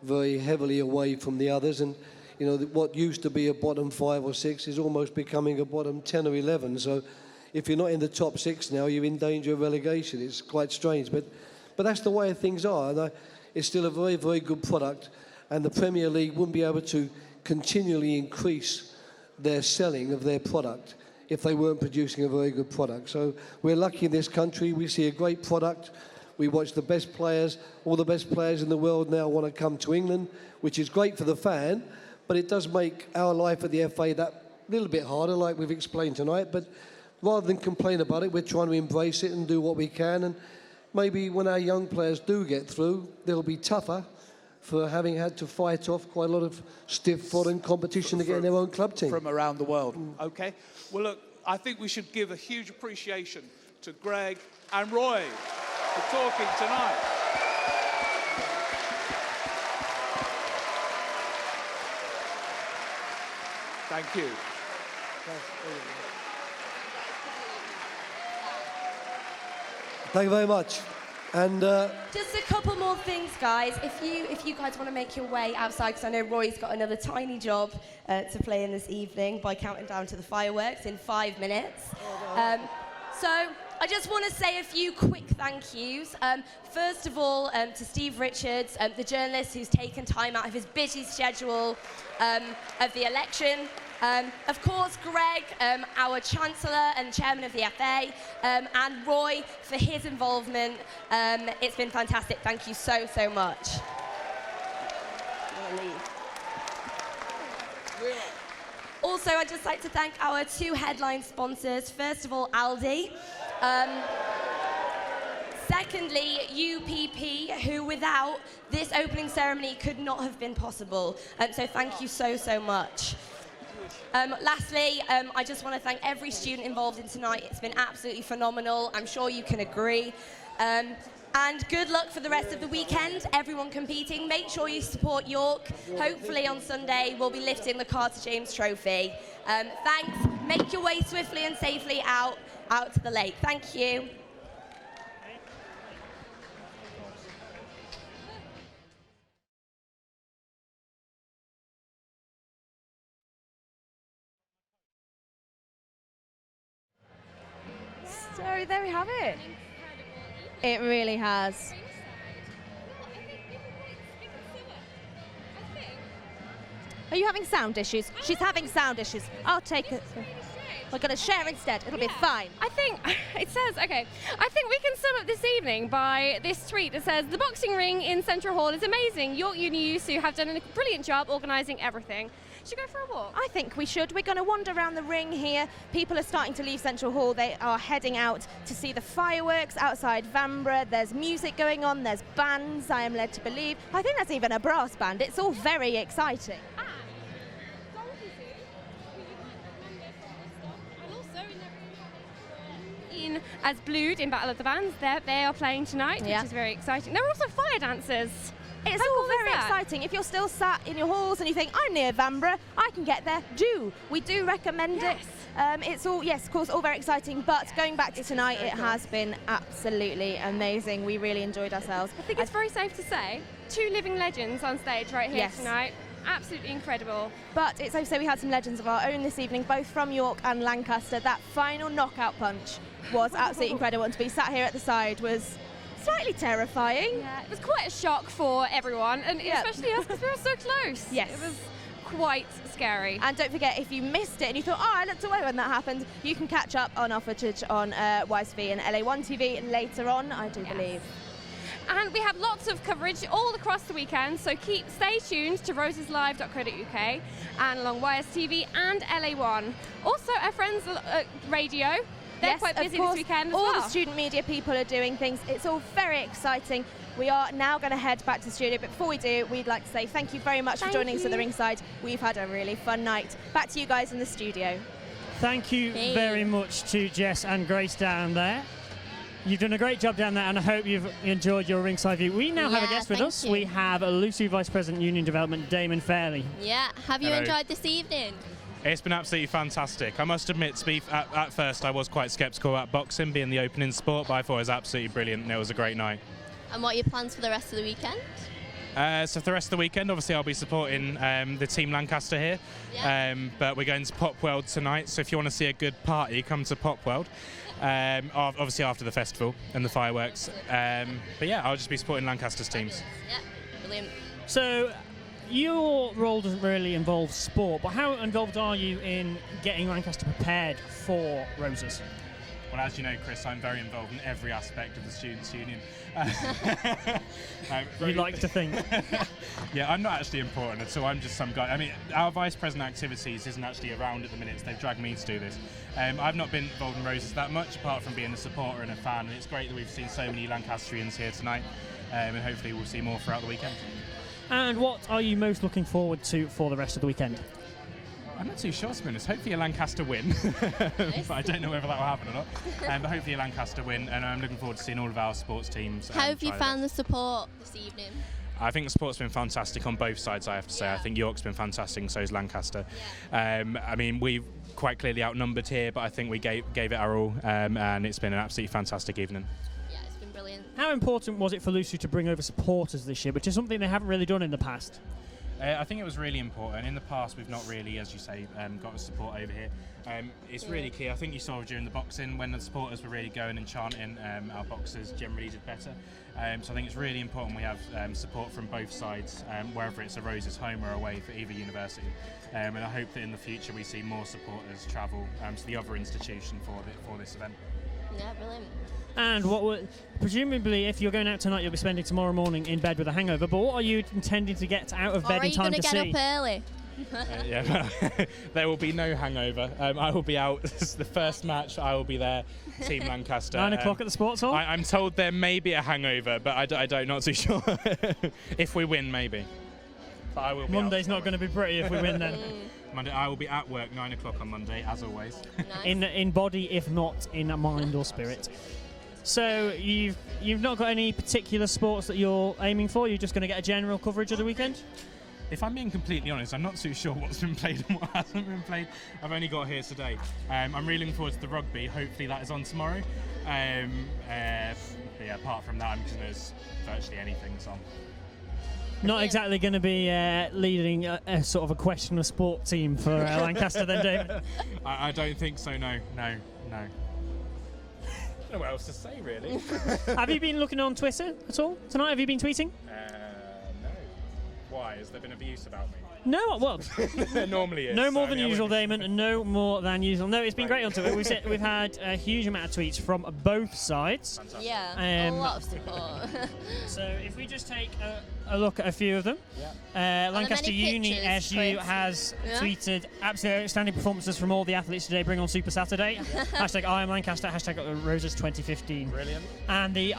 very heavily away from the others, and you know what used to be a bottom 5 or 6 is almost becoming a bottom 10 or 11. So if you're not in the top 6 now, you're in danger of relegation. It's quite strange, but that's the way things are. And it's still a very, very good product, and the Premier League wouldn't be able to continually increase their selling of their product if they weren't producing a very good product. So we're lucky in this country. We see a great product. We watch the best players. All the best players in the world now want to come to England, which is great for the fan, but it does make our life at the FA that little bit harder, like we've explained tonight. But rather than complain about it, we're trying to embrace it and do what we can. And maybe when our young players do get through, they'll be tougher for having had to fight off quite a lot of stiff foreign competition to get in their own club team. From around the world. Okay. Well, look, I think we should give a huge appreciation to Greg and Roy for talking tonight. Thank you. Thank you very much. And just a couple more things, guys. If you guys want to make your way outside, because I know Roy's got another tiny job to play in this evening by counting down to the fireworks in 5 minutes. So I just want to say a few quick thank yous. First of all, to Steve Richards, the journalist who's taken time out of his busy schedule of the election. Of course, Greg, our Chancellor and Chairman of the FA, and Roy for his involvement. It's been fantastic. Thank you so, so much. Also, I'd just like to thank our 2 headline sponsors. First of all, Aldi. Secondly, UPP, who without this opening ceremony could not have been possible. So thank you so, so much. Lastly, I just want to thank every student involved in tonight. It's been absolutely phenomenal. I'm sure you can agree. And good luck for the rest of the weekend, everyone competing. Make sure you support York. Hopefully on Sunday, we'll be lifting the Carter James Trophy. Thanks. Make your way swiftly and safely out to the lake. Thank you. So there we have it. It really has. Are you having sound issues? She's having sound issues. I'll take it. We're going to share instead. It'll be fine. I think it says, okay, I think we can sum up this evening by this tweet that says, the boxing ring in Central Hall is amazing. York Uni USU have done a brilliant job organising everything. Should we go for a walk? I think we should. We're going to wander around the ring here. People are starting to leave Central Hall. They are heading out to see the fireworks outside Vanbrugh. There's music going on. There's bands, I am led to believe. I think there's even a brass band. It's all very exciting. As Blued in Battle of the Bands, they are playing tonight, which is very exciting. There are also fire dancers. It's all very exciting. If you're still sat in your halls and you think, I'm near Vanbrugh, I can get there, we do recommend it. It's all, yes, of course, all very exciting, but going back to tonight, it has been absolutely amazing. We really enjoyed ourselves. I think it's very safe to say, 2 living legends on stage right here tonight. Absolutely incredible. But it's safe to say we had some legends of our own this evening, both from York and Lancaster. That final knockout punch was absolutely incredible, and to be sat here at the side was slightly terrifying. Yeah, it was quite a shock for everyone, and especially us because we were so close. Yes. It was quite scary. And don't forget, if you missed it and you thought, I looked away when that happened, you can catch up on our footage on YSV and LA1 TV later on, I do believe. And we have lots of coverage all across the weekend, so stay tuned to roseslive.co.uk and along Wires TV and LA1. Also, our friends at Radio, they're quite busy this weekend as all well. the student media people are doing things. It's all very exciting. We are now going to head back to the studio, but before we do, we'd like to say thank you very much for joining us at the ringside. We've had a really fun night. Back to you guys in the studio. Thank you very much to Jess and Grace down there. You've done a great job down there, and I hope you've enjoyed your ringside view. We now have a guest with us. We have Lucy Vice President Union Development, Damon Fairley. Yeah, have you Hello. enjoyed this evening? It's been absolutely fantastic. I must admit, at first I was quite sceptical about boxing being the opening sport, but I thought it was absolutely brilliant and it was a great night. And what are your plans for the rest of the weekend? So for the rest of the weekend, obviously I'll be supporting the Team Lancaster here, but we're going to Pop World tonight, so if you want to see a good party, come to Pop World. Obviously after the festival and the fireworks. But yeah, I'll just be supporting Lancaster's teams. Yeah, brilliant. So, your role doesn't really involve sport, but how involved are you in getting Lancaster prepared for Roses? Well, as you know, Chris, I'm very involved in every aspect of the Students' Union. You'd like to think. Yeah, I'm not actually important at all. I'm just some guy. I mean, our Vice President Activities isn't actually around at the minute, so they've dragged me to do this. I've not been involved in Roses that much, apart from being a supporter and a fan, and it's great that we've seen so many Lancastrians here tonight, and hopefully we'll see more throughout the weekend. And what are you most looking forward to for the rest of the weekend? I'm not too sure, to be honest. Hopefully a Lancaster win, but I don't know whether that will happen or not. But hopefully a Lancaster win, and I'm looking forward to seeing all of our sports teams. How have you found the support this evening? I think the support's been fantastic on both sides, I have to say. I think York's been fantastic, and so is Lancaster. I mean, we've quite clearly outnumbered here, but I think we gave it our all, and it's been an absolutely fantastic evening. Yeah, it's been brilliant. How important was it for Lucy to bring over supporters this year, which is something they haven't really done in the past? I think it was really important. In the past, we've not really, as you say, got the support over here. It's really key. I think you saw during the boxing, when the supporters were really going and chanting, our boxers generally did better. So I think it's really important we have support from both sides, whether it's a Roses home or away for either university. And I hope that in the future we see more supporters travel to the other institution for this event. Yeah, brilliant. And presumably, if you're going out tonight, you'll be spending tomorrow morning in bed with a hangover. But what are you intending to get out of bed in time to see? Or are you going to get up early? Yeah, there will be no hangover. I will be out. This is the first match. I will be there. Team Lancaster. 9 o'clock at the sports hall? I'm told there may be a hangover, but I don't, not too sure. If we win, maybe. But I will be Monday's not going to be pretty if we win then. Monday, I will be at work 9 o'clock on Monday, as always. Nice. In body, if not in mind or spirit. So you've not got any particular sports that you're aiming for? You're just going to get a general coverage of the weekend? If I'm being completely honest, I'm not too sure what's been played and what hasn't been played. I've only got here today. I'm really looking forward to the rugby. Hopefully that is on tomorrow. But yeah, apart from that, I'm just going to virtually anything's on. Not exactly going to be leading a sort of a questionable sport team for Lancaster then, David? I don't think so, no. I don't know what else to say, really. Have you been looking on Twitter at all tonight? Have you been tweeting? No. Why? Has there been abuse about me? No, well, there normally is. no more than usual, Damon, and no more than usual. No, it's been great on Twitter. We've had a huge amount of tweets from both sides. Yeah, a lot of support. So if we just take a look at a few of them. Lancaster Uni SU has tweeted absolutely outstanding performances from all the athletes today. Bring on Super Saturday. Hashtag I am Lancaster. Hashtag Roses 2015. Brilliant. And the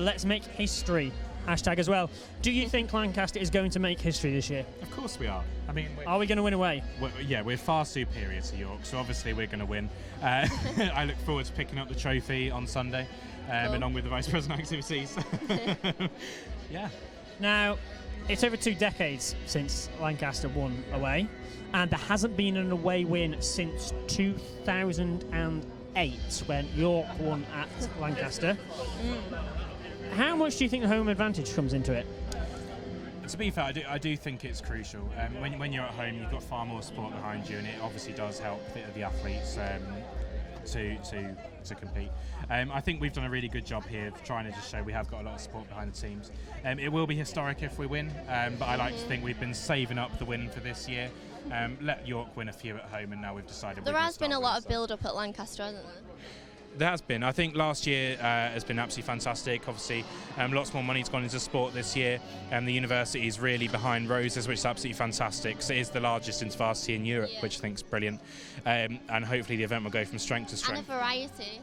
Let's Make History hashtag as well. Do you think Lancaster is going to make history this year? Of course we are. I mean, are we going to win away? We're far superior to York, so obviously we're going to win. I look forward to picking up the trophy on Sunday, along with the Vice President Activities. Yeah. Now, it's over 2 decades since Lancaster won away, and there hasn't been an away win since 2008 when York won at Lancaster. How much do you think the home advantage comes into it? To be fair, I do think it's crucial. When you're at home, you've got far more support behind you, and it obviously does help the athletes to compete. I think we've done a really good job here of trying to just show we have got a lot of support behind the teams. It will be historic if we win, but I like to think we've been saving up the win for this year. Let York win a few at home, and now we've decided There has been a lot of build-up at Lancaster, hasn't there? There has been. I think last year has been absolutely fantastic. Obviously, lots more money's gone into sport this year, and the university is really behind Roses, which is absolutely fantastic. So it is the largest intervarsity in Europe, which I think is brilliant. And hopefully the event will go from strength to strength. And a variety.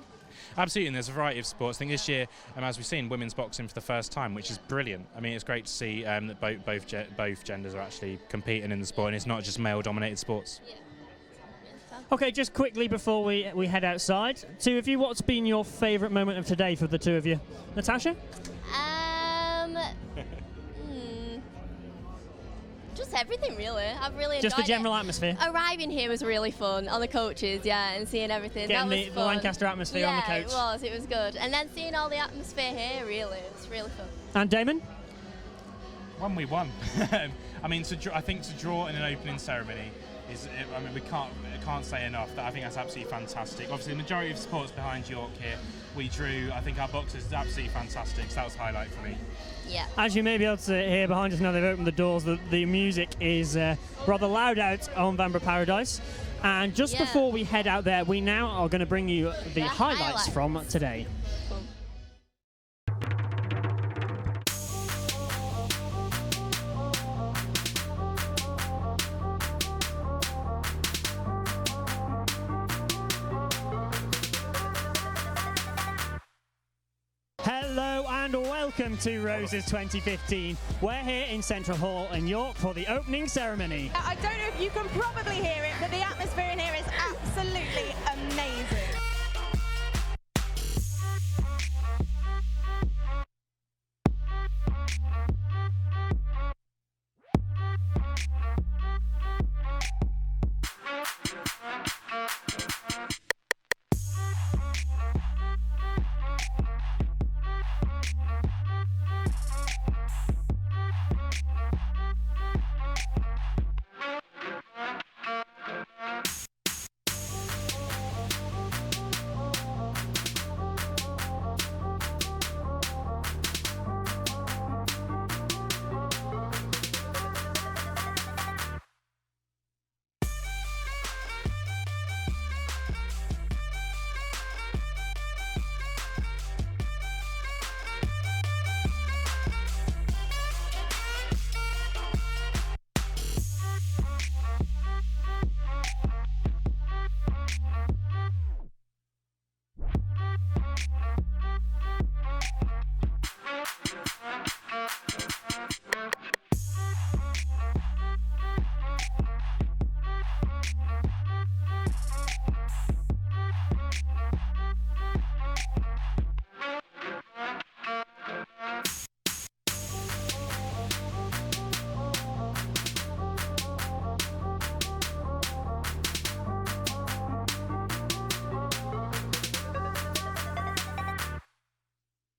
Absolutely, and there's a variety of sports. I think this year, as we've seen, women's boxing for the first time, which is brilliant. I mean, it's great to see that both genders are actually competing in the sport, and it's not just male-dominated sports. Yeah. Okay, just quickly before we head outside, two of you, what's been your favourite moment of today for the two of you? Natasha? Just everything, really. I've really enjoyed Just the general atmosphere? Arriving here was really fun on the coaches, yeah, and seeing everything. Getting that was the fun. Lancaster atmosphere on the coach. Yeah, it was good. And then seeing all the atmosphere here, really, it's really fun. And Damon? When we won. I mean, I think to draw in an opening ceremony we can't say enough that I think that's absolutely fantastic. Obviously, the majority of support's behind York here. We drew. I think our boxers is absolutely fantastic. So that was a highlight for me. Yeah. As you may be able to hear behind us now, they've opened the doors. The music is rather loud out on Vanbrugh Paradise. And just before we head out there, we now are going to bring you the highlights from today. Hello and welcome to Roses 2015. We're here in Central Hall in York for the opening ceremony. I don't know if you can probably hear it, but the atmosphere in here is absolutely amazing.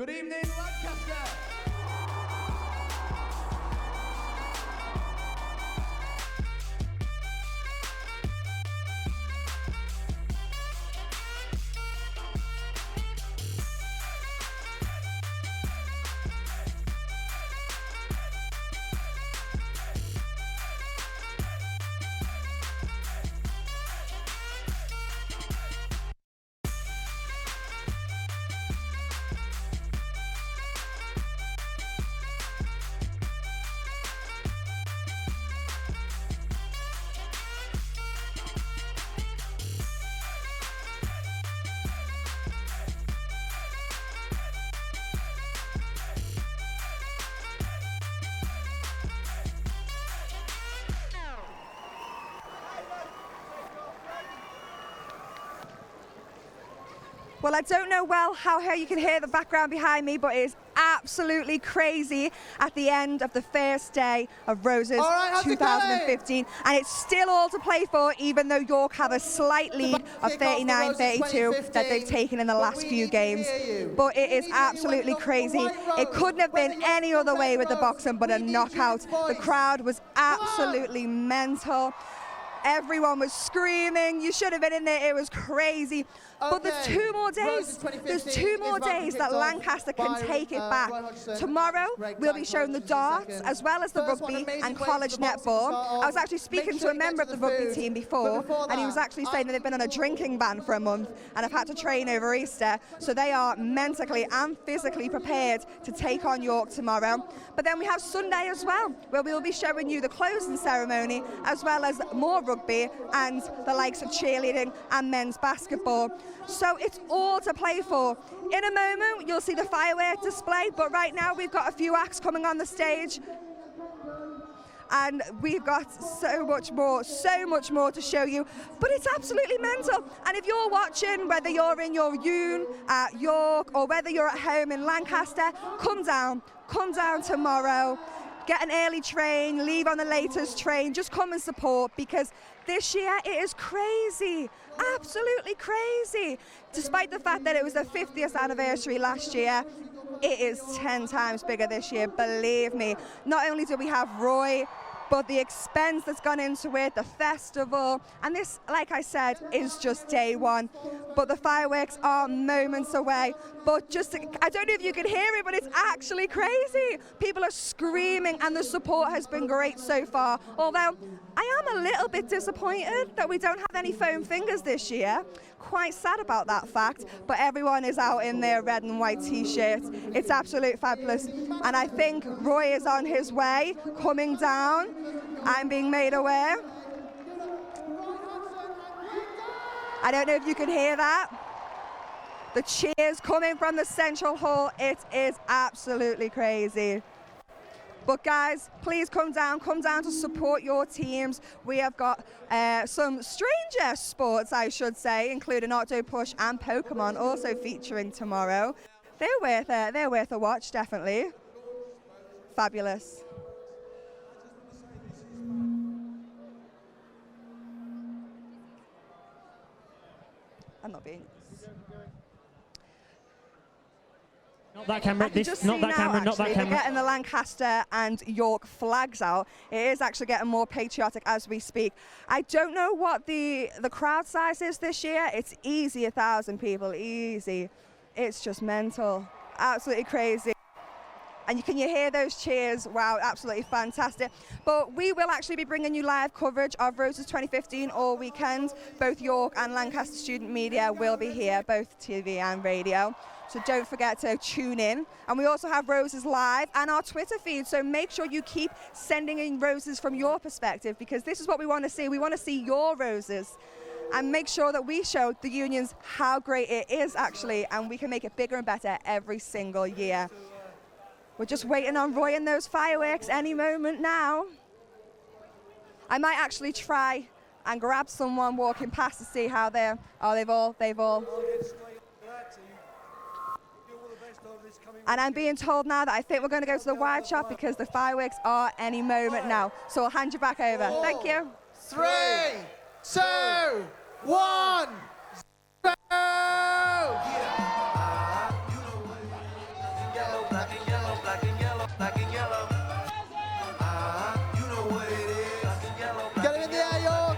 Good evening, Lancaster. Well, I don't know how you can hear the background behind me, but it is absolutely crazy at the end of the first day of Roses 2015. And it's still all to play for, even though York have a slight lead of 39-32 that they've taken in the last few games. But it is absolutely crazy. It couldn't have been any other way with the boxing but a knockout. The crowd was absolutely mental. Everyone was screaming. You should have been in there. It was crazy. But there's 2 more days. There's 2 more days that Lancaster can take it back. Tomorrow, we'll be showing the darts as well as the rugby and college netball. I was actually speaking to a member of the rugby team before, and he was actually saying that they've been on a drinking ban for a month and have had to train over Easter. So they are mentally and physically prepared to take on York tomorrow. But then we have Sunday as well, where we'll be showing you the closing ceremony as well as more rugby and the likes of cheerleading and men's basketball. So it's all to play for. In a moment, you'll see the firework display, but right now we've got a few acts coming on the stage. And we've got so much more to show you. But it's absolutely mental. And if you're watching, whether you're in your uni at York or whether you're at home in Lancaster, come down tomorrow. Get an early train, leave on the latest train, just come and support, because this year it is crazy, absolutely crazy. Despite the fact that it was the 50th anniversary last year, it is 10 times bigger this year, believe me. Not only do we have Roy, but the expense that's gone into it, the festival, and this, like I said, is just day one. But the fireworks are moments away. But I don't know if you can hear it, but it's actually crazy. People are screaming, and the support has been great so far. Although I am a little bit disappointed that we don't have any foam fingers this year. Quite sad about that fact, but everyone is out in their red and white t-shirts. It's absolutely fabulous. And I think Roy is on his way, coming down. I'm being made aware. I don't know if you can hear that. The cheers coming from the Central Hall. It is absolutely crazy. But guys, please come down to support your teams. We have got some stranger sports, I should say, including Octopush and Pokemon also featuring tomorrow. They're worth a watch, definitely. Fabulous. I'm not being... Not that camera. Not that camera. Not that camera. They're getting the Lancaster and York flags out. It is actually getting more patriotic as we speak. I don't know what the crowd size is this year. It's easy 1,000 people. Easy. It's just mental. Absolutely crazy. And can you hear those cheers? Wow, absolutely fantastic. But we will actually be bringing you live coverage of Roses 2015 all weekend. Both York and Lancaster student media will be here, both TV and radio. So don't forget to tune in. And we also have Roses Live and our Twitter feed. So make sure you keep sending in Roses from your perspective, because this is what we want to see. We want to see your Roses. And make sure that we show the unions how great it is actually, and we can make it bigger and better every single year. We're just waiting on Roy and those fireworks any moment now. I might actually try and grab someone walking past to see how they're... Oh, they've all... And I'm being told now that I think we're going to go to the wide shot because the fireworks are any moment now. So I'll hand you back over. Thank you. 3, 2, 1, 0! Get it in the air, York!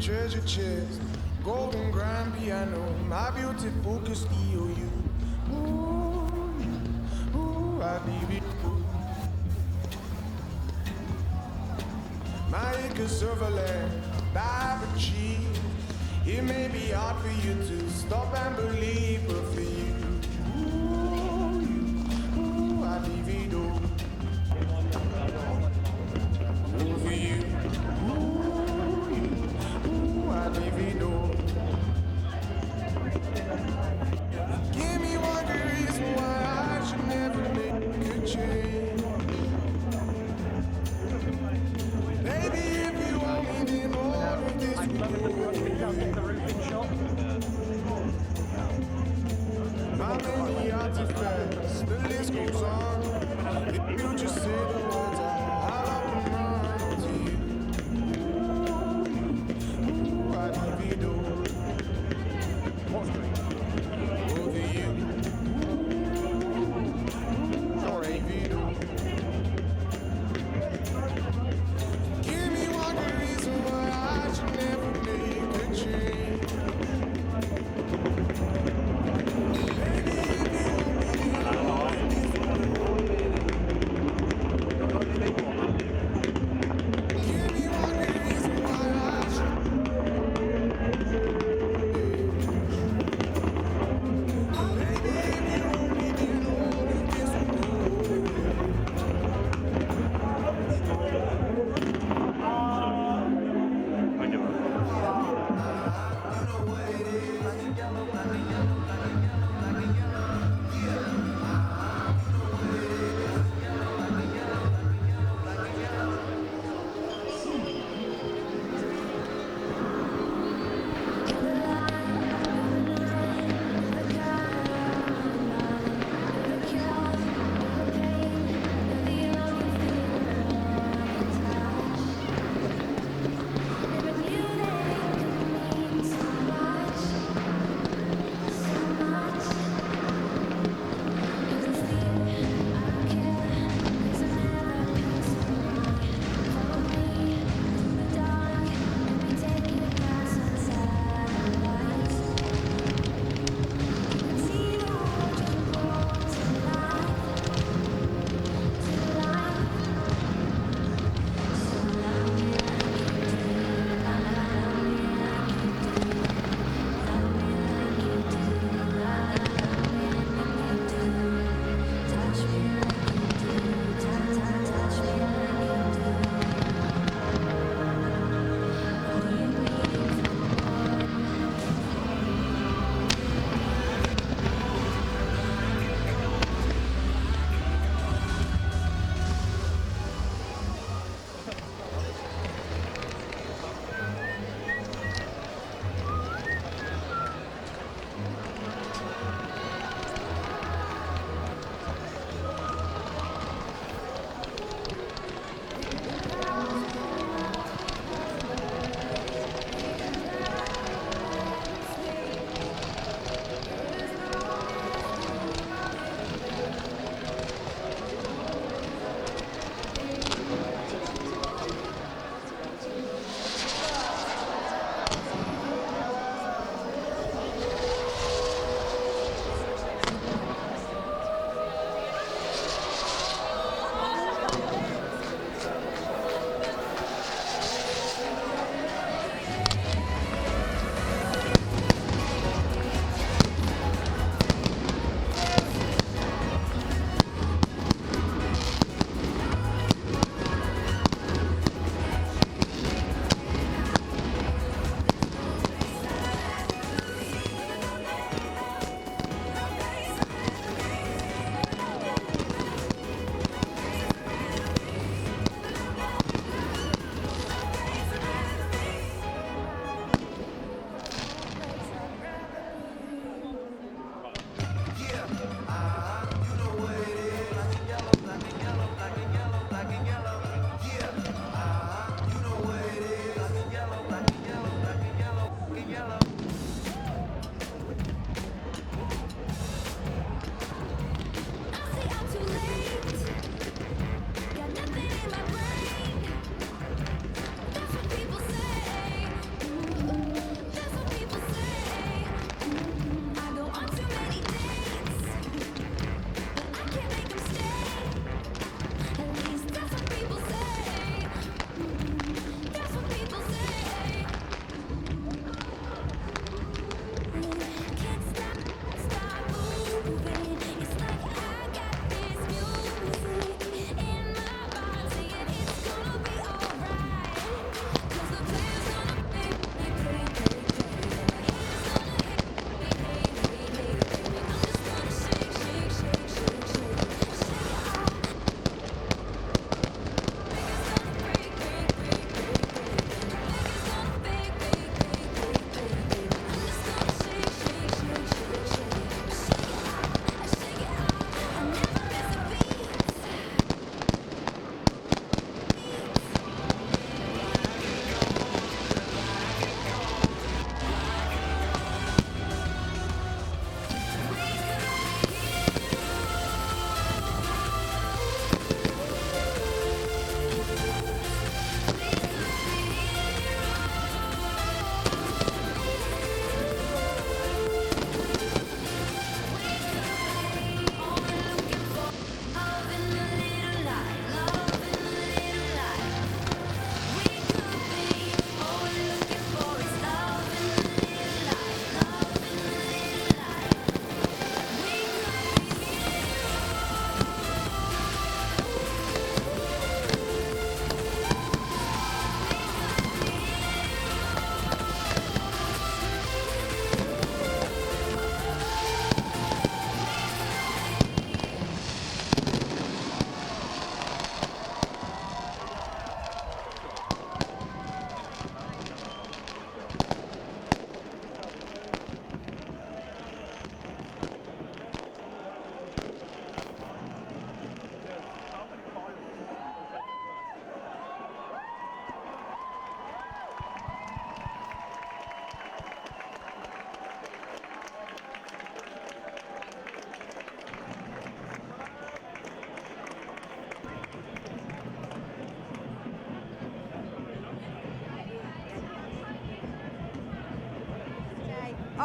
treasure chest, golden grand piano, my beautiful Castillo, you. Ooh, I leave it. My acres of land, I've achieved. It may be hard for you to stop and believe, but for you, ooh, I leave it all. Ooh, for you, ooh, I leave it all. Give me one good reason why I should never make a change. Baby, if you want me, then all of this will go. How many artifacts, the list goes on. If you just say the words, I'll up and run to you. Ooh, I leave it all. Over you. Sorry. Give me one good reason why I should never make a change.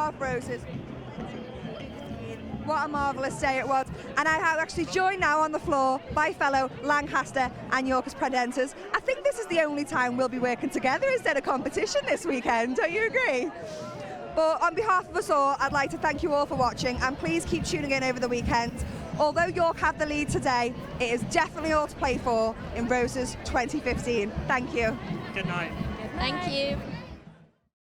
of Roses. What a marvellous day it was. And I have actually joined now on the floor by fellow Lancaster and Yorkers presenters. I think this is the only time we'll be working together instead of competition this weekend. Don't you agree? But on behalf of us all, I'd like to thank you all for watching, and please keep tuning in over the weekend. Although York have the lead today, it is definitely all to play for in Roses 2015. Thank you. Good night. Thank you.